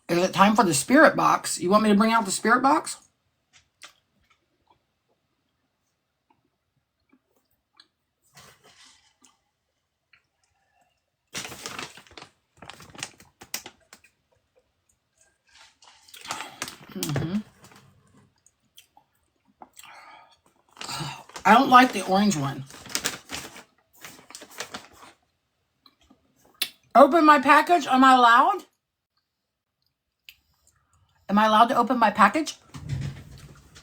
Is it time for the spirit box? You want me to bring out the spirit box? I don't like the orange one. Open my package. Am I allowed? Am I allowed to open my package?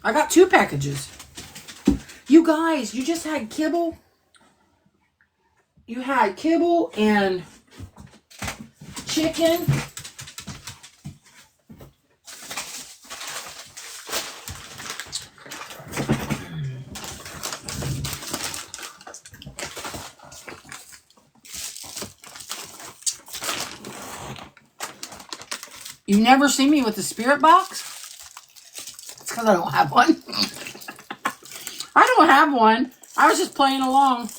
I got 2 packages. You guys, you just had kibble. You had kibble and chicken. You've never seen me with a spirit box? It's because I don't have one. I don't have one. I was just playing along.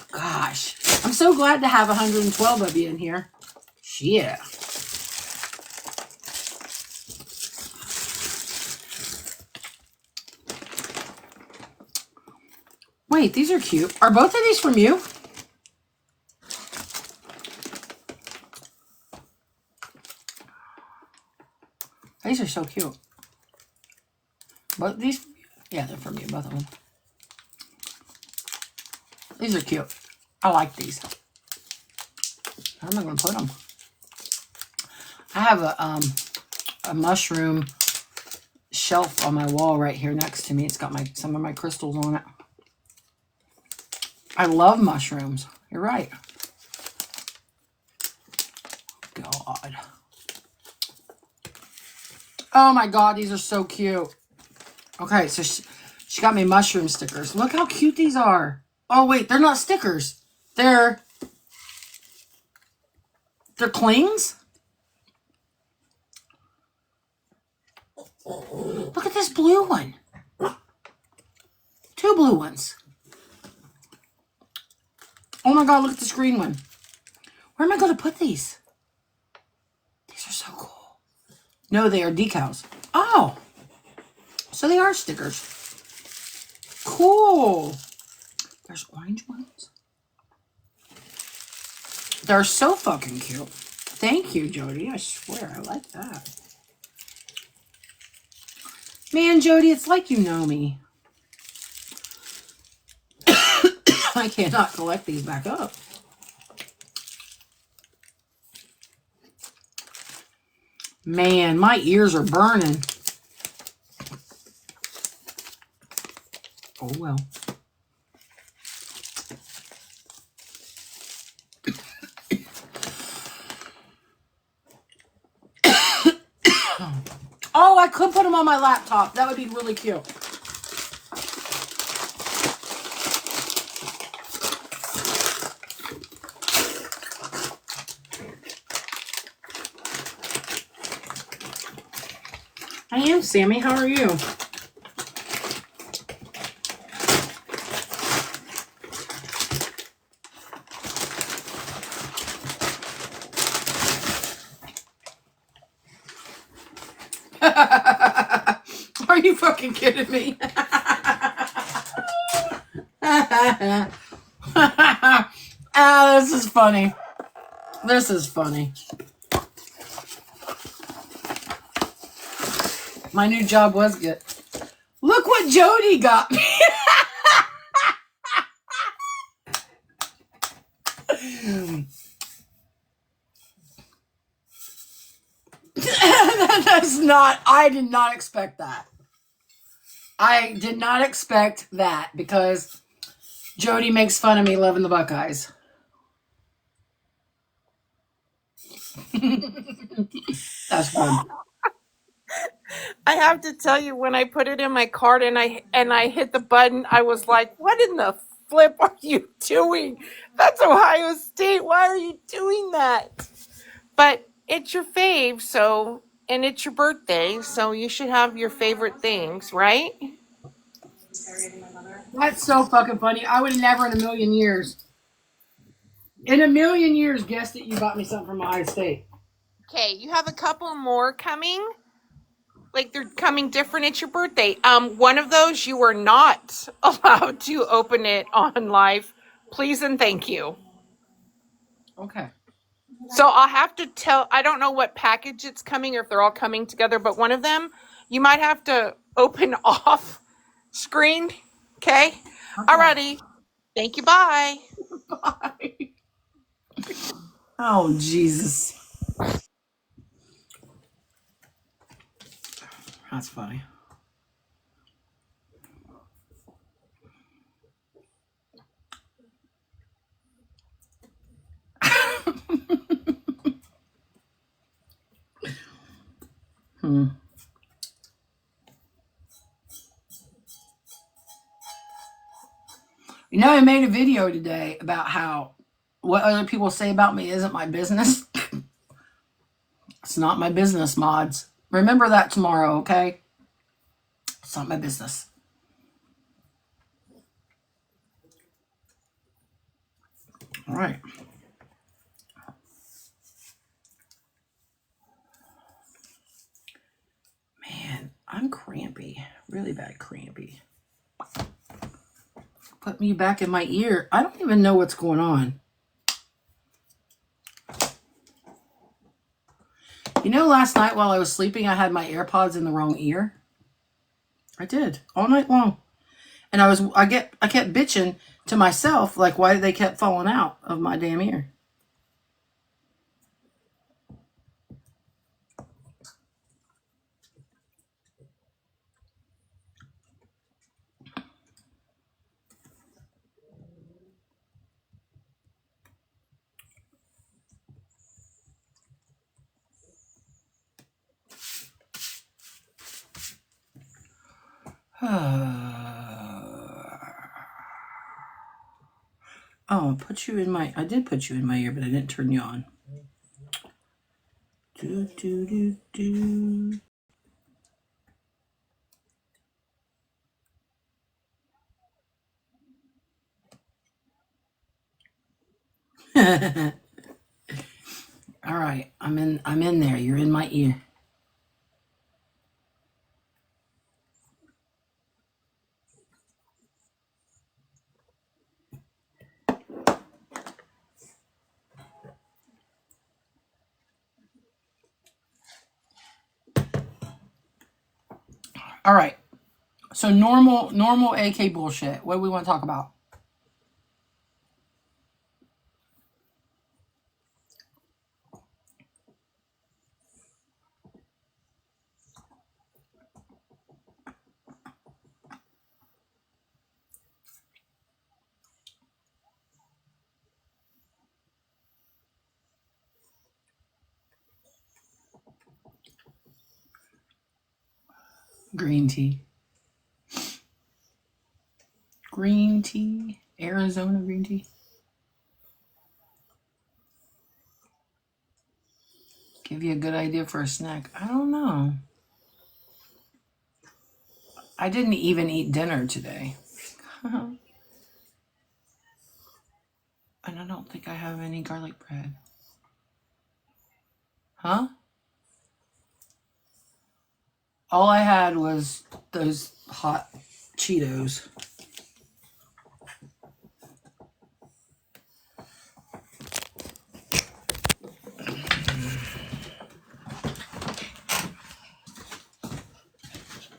Gosh. I'm so glad to have 112 of you in here. Yeah. Wait, these are cute. Are both of these from you? These are so cute. Both these? Yeah, they're from you, both of them. These are cute. I like these. Where am I going to put them? I have a mushroom shelf on my wall right here next to me. It's got some of my crystals on it. I love mushrooms. You're right. God. Oh my God, these are so cute. Okay, so she got me mushroom stickers. Look how cute these are. Oh wait, they're not stickers. They're clings. Look at this blue one. 2 blue ones. Oh my God, look at this green one. Where am I going to put these? These are so cool. No, they are decals. Oh, so they are stickers. Cool. There's orange ones. They're so fucking cute. Thank you, Jody. I swear, I like that. Man, Jody, it's like you know me. I cannot collect these back up. Man, my ears are burning. Oh, well. Oh, I could put them on my laptop. That would be really cute. I am, Sammy. How are you? Are you fucking kidding me? This is funny. This is funny. My new job was good. Look what Jody got me. That's not, I did not expect that. I did not expect that because Jody makes fun of me loving the Buckeyes. That's fun. I have to tell you, when I put it in my cart and I hit the button, I was like, what in the flip are you doing? That's Ohio State. Why are you doing that? But it's your fave, so, and it's your birthday, so you should have your favorite things, right? That's so fucking funny. I would have never in a million years guessed that you bought me something from Ohio State. Okay, you have a couple more coming. Like they're coming different. It's your birthday. One of those you are not allowed to open it on live. Please and thank you. Okay. So I'll have to tell, I don't know what package it's coming or if they're all coming together, but one of them, you might have to open off screen. Okay. Alrighty. Thank you. Bye. Bye. Oh, Jesus. That's funny. Hmm. You know, I made a video today about how what other people say about me isn't my business. It's not my business, mods. Remember that tomorrow, okay? It's not my business. All right. Man, I'm crampy. Really bad crampy. Put me back in my ear. I don't even know what's going on. You know, last night while I was sleeping, I had my AirPods in the wrong ear. I did all night long, and I kept bitching to myself like, why they kept falling out of my damn ear. Oh, I did put you in my ear, but I didn't turn you on. Do, do, do, do. All right, I'm in there. You're in my ear. All right. So normal AK bullshit. What do we want to talk about? Green tea. Green tea. Arizona green tea. Give you a good idea for a snack. I don't know. I didn't even eat dinner today. And I don't think I have any garlic bread. Huh? All I had was those hot Cheetos.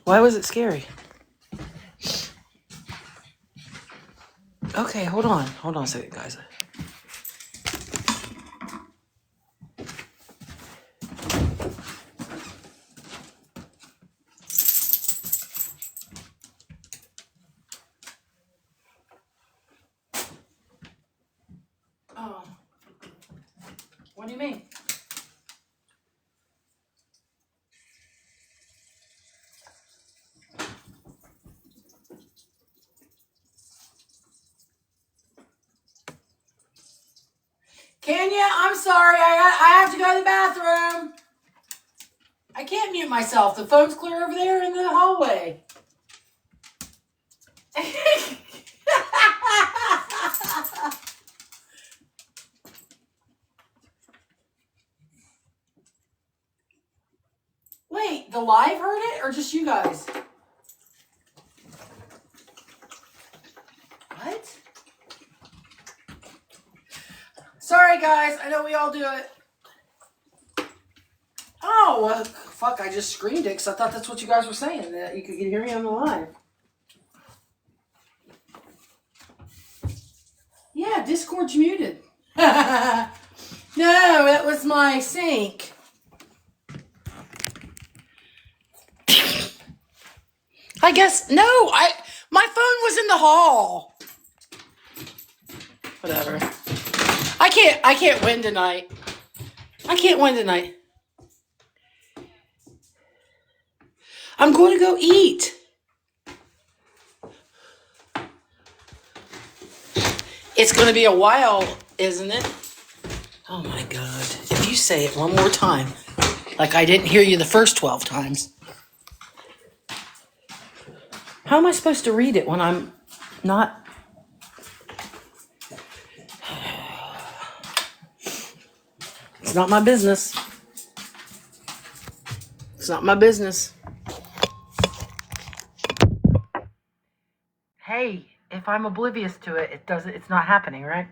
Why was it scary? Okay, hold on. Hold on a second, guys. Oh. What do you mean? Kenya, I'm sorry. I have to go to the bathroom. I can't mute myself. The phone's clear over there in the hallway. Wait, the live heard it or just you guys? What? Sorry, guys. I know we all do it. Oh, well, fuck, I just screamed it because I thought that's what you guys were saying, that you could hear me on the live. Yeah, Discord's muted. No, that was my sink. I guess, no, my phone was in the hall. Whatever. I can't win tonight. I can't win tonight. I'm going to go eat. It's going to be a while, isn't it? Oh my God. If you say it one more time, like I didn't hear you the first 12 times. How am I supposed to read it when I'm not? It's not my business. It's not my business. Hey, if I'm oblivious to it, it's not happening, right?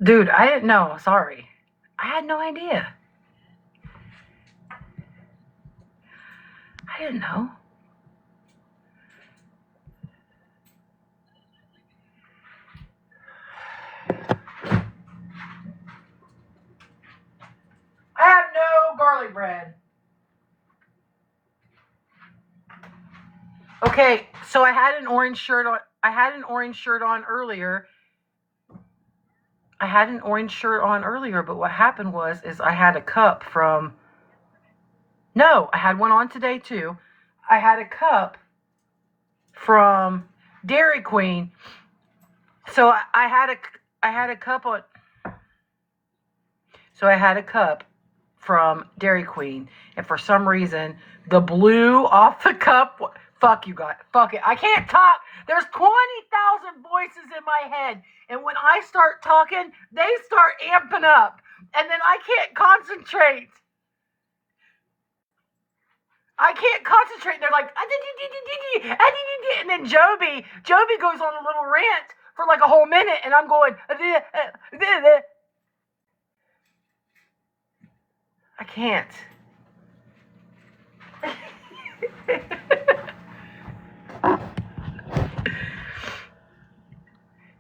Dude, I didn't know. Sorry. I had no idea. I didn't know. I have no garlic bread. Okay, so I had an orange shirt on. I had an orange shirt on earlier. But what happened is I had a cup from. No, I had one on today too. I had a cup from Dairy Queen. So I had a cup on. So I had a cup from Dairy Queen, and for some reason, the blue off the cup. Fuck you guys. Fuck it. I can't talk. There's 20,000 voices in my head, and when I start talking, they start amping up, and then I can't concentrate. They're like, and then Joby goes on a little rant for like a whole minute, and I'm going, I can't.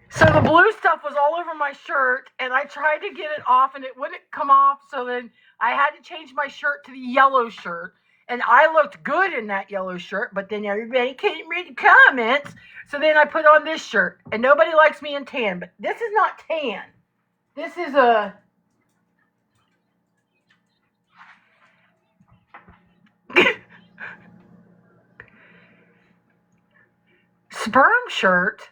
So the blue stuff was all over my shirt, and I tried to get it off, and it wouldn't come off, so then I had to change my shirt to the yellow shirt, and I looked good in that yellow shirt, but then everybody couldn't read the comments, so then I put on this shirt, and nobody likes me in tan, but this is not tan. This is a... sperm shirt?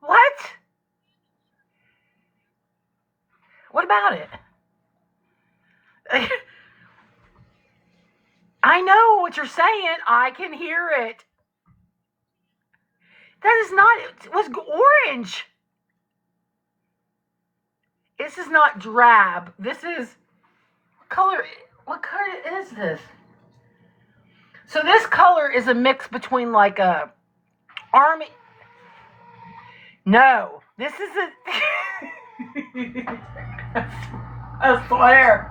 What? What about it? I know what you're saying. I can hear it. That is not... It was orange. This is not drab. This is... What color is this? So this color is a mix between like a army... No. This is a swear.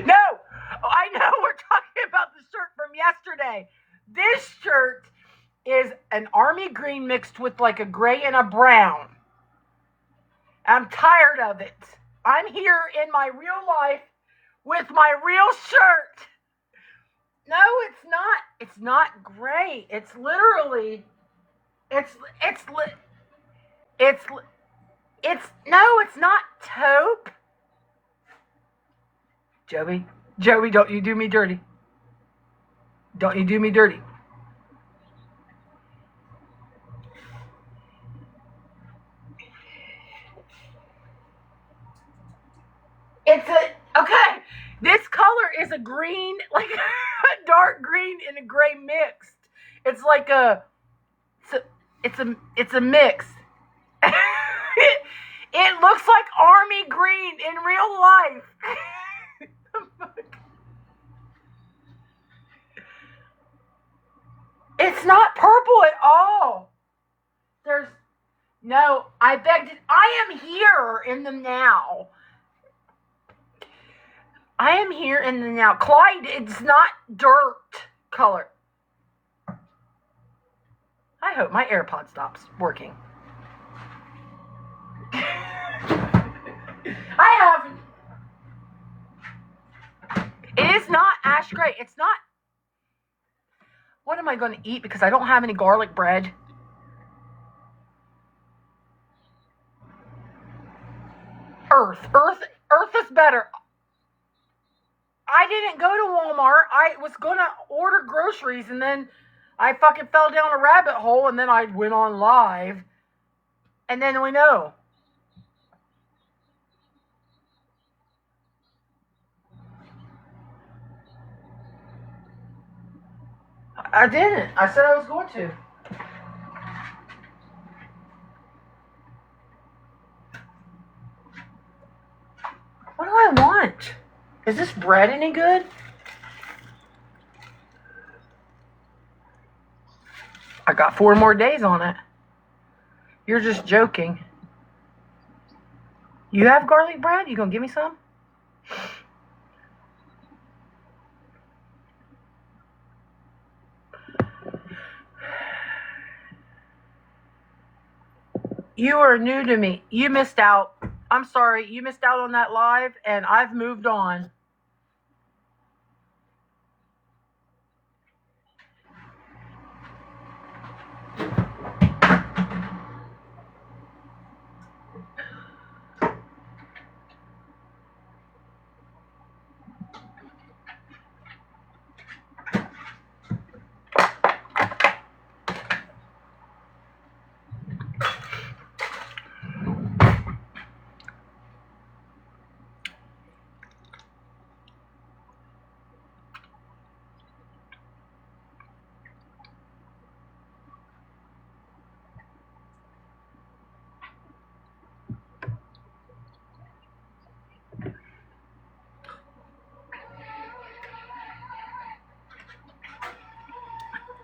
No. I know we're talking about the shirt from yesterday. This shirt is an army green mixed with like a gray and a brown. I'm tired of it. I'm here in my real life with my real shirt. No, it's not. It's not gray. It's literally. No, it's not taupe. Joey, don't you do me dirty. Don't you do me dirty. Okay. This color is a green, like a dark green and a gray mixed. It's like it's a mix. It looks like army green in real life. It's not purple at all. No, I begged it. I am here in the now. I am here in the now. Clyde, it's not dirt color. I hope my AirPod stops working. It is not ash gray. It's not. What am I going to eat? Because I don't have any garlic bread. Earth is better. I didn't go to Walmart. I was going to order groceries, and then I fucking fell down a rabbit hole, and then I went on live. And then we know. I didn't. I said I was going to. What do I want? Is this bread any good? I got 4 more days on it. You're just joking. You have garlic bread? You gonna give me some? You are new to me. You missed out. I'm sorry. You missed out on that live, and I've moved on.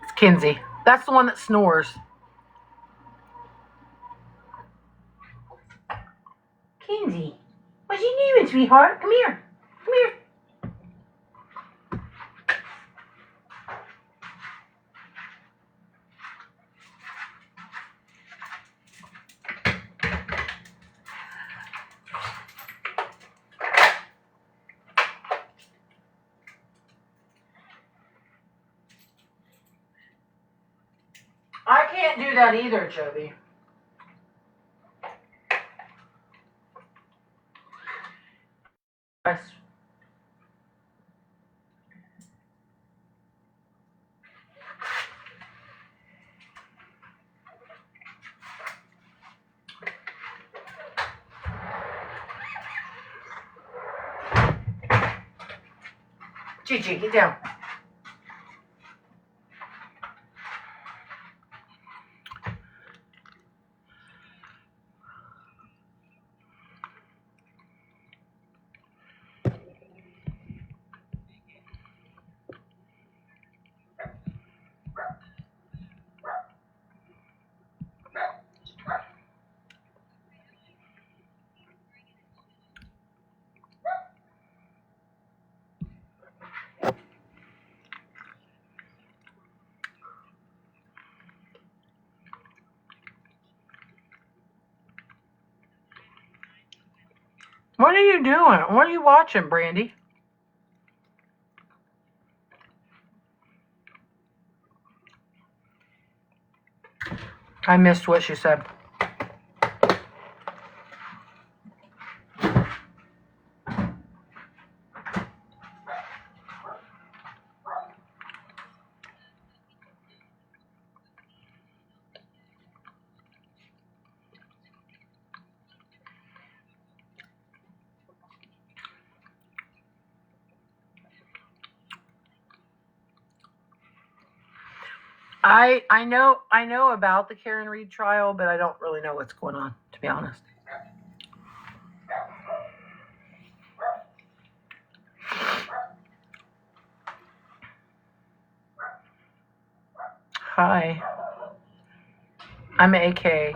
It's Kinsey. That's the one that snores. Kinsey, what you doing, sweetheart? Come here. Come here. I can't do that either, Joby. Gigi, get down. What are you doing? What are you watching, Brandy? I missed what she said. I know about the Karen Reed trial, but I don't really know what's going on, to be honest. Hi. I'm AK.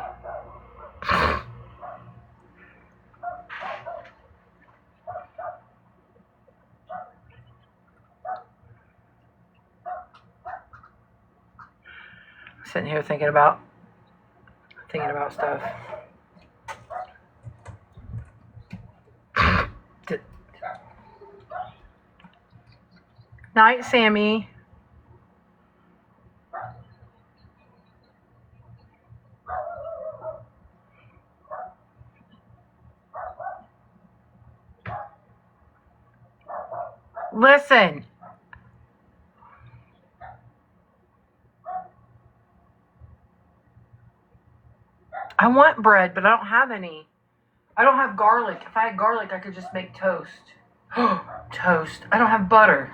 Sitting here thinking about stuff. Night, Sammy. Listen. I want bread, but I don't have any. I don't have garlic. If I had garlic, I could just make toast. Toast. I don't have butter.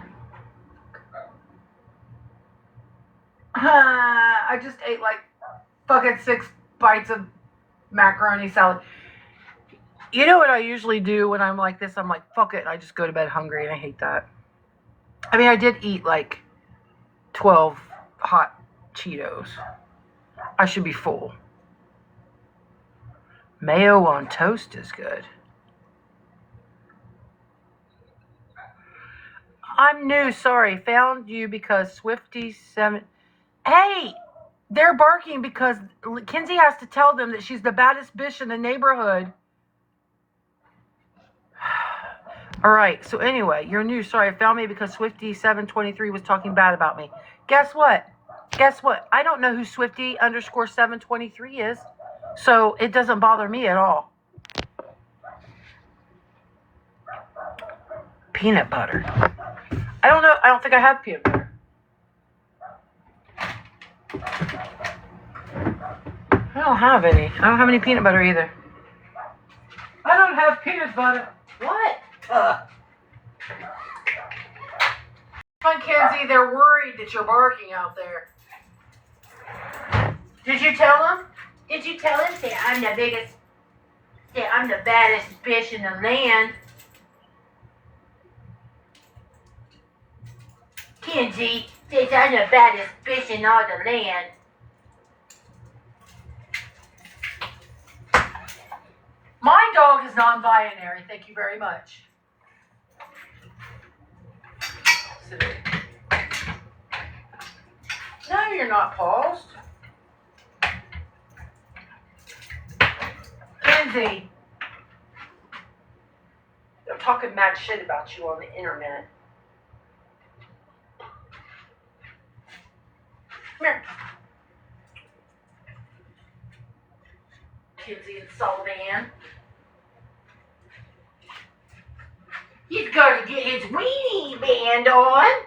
I just ate like fucking 6 bites of macaroni salad. You know what I usually do when I'm like this? I'm like, fuck it. I just go to bed hungry, and I hate that. I mean, I did eat like 12 hot Cheetos. I should be full. Mayo on toast is good. I'm new. Sorry. Found you because Swifty7. Hey! They're barking because Kinsey has to tell them that she's the baddest bitch in the neighborhood. All right. So anyway, you're new. Sorry. Found me because Swifty723 was talking bad about me. Guess what? I don't know who Swifty_723 is. So it doesn't bother me at all. Peanut butter. I don't know. I don't think I have peanut butter. I don't have any. I don't have any peanut butter either. I don't have peanut butter. What? Come on, Kenzie. They're worried that you're barking out there. Did you tell them? Did you tell them that I'm the biggest, that I'm the baddest bitch in the land? Kenzie says I'm the baddest bitch in all the land. My dog is non-binary. Thank you very much. No, you're not paused. Kenzie, I'm talking mad shit about you on the internet. Come here. Kenzie and Sullivan. He's got to get his weenie band on.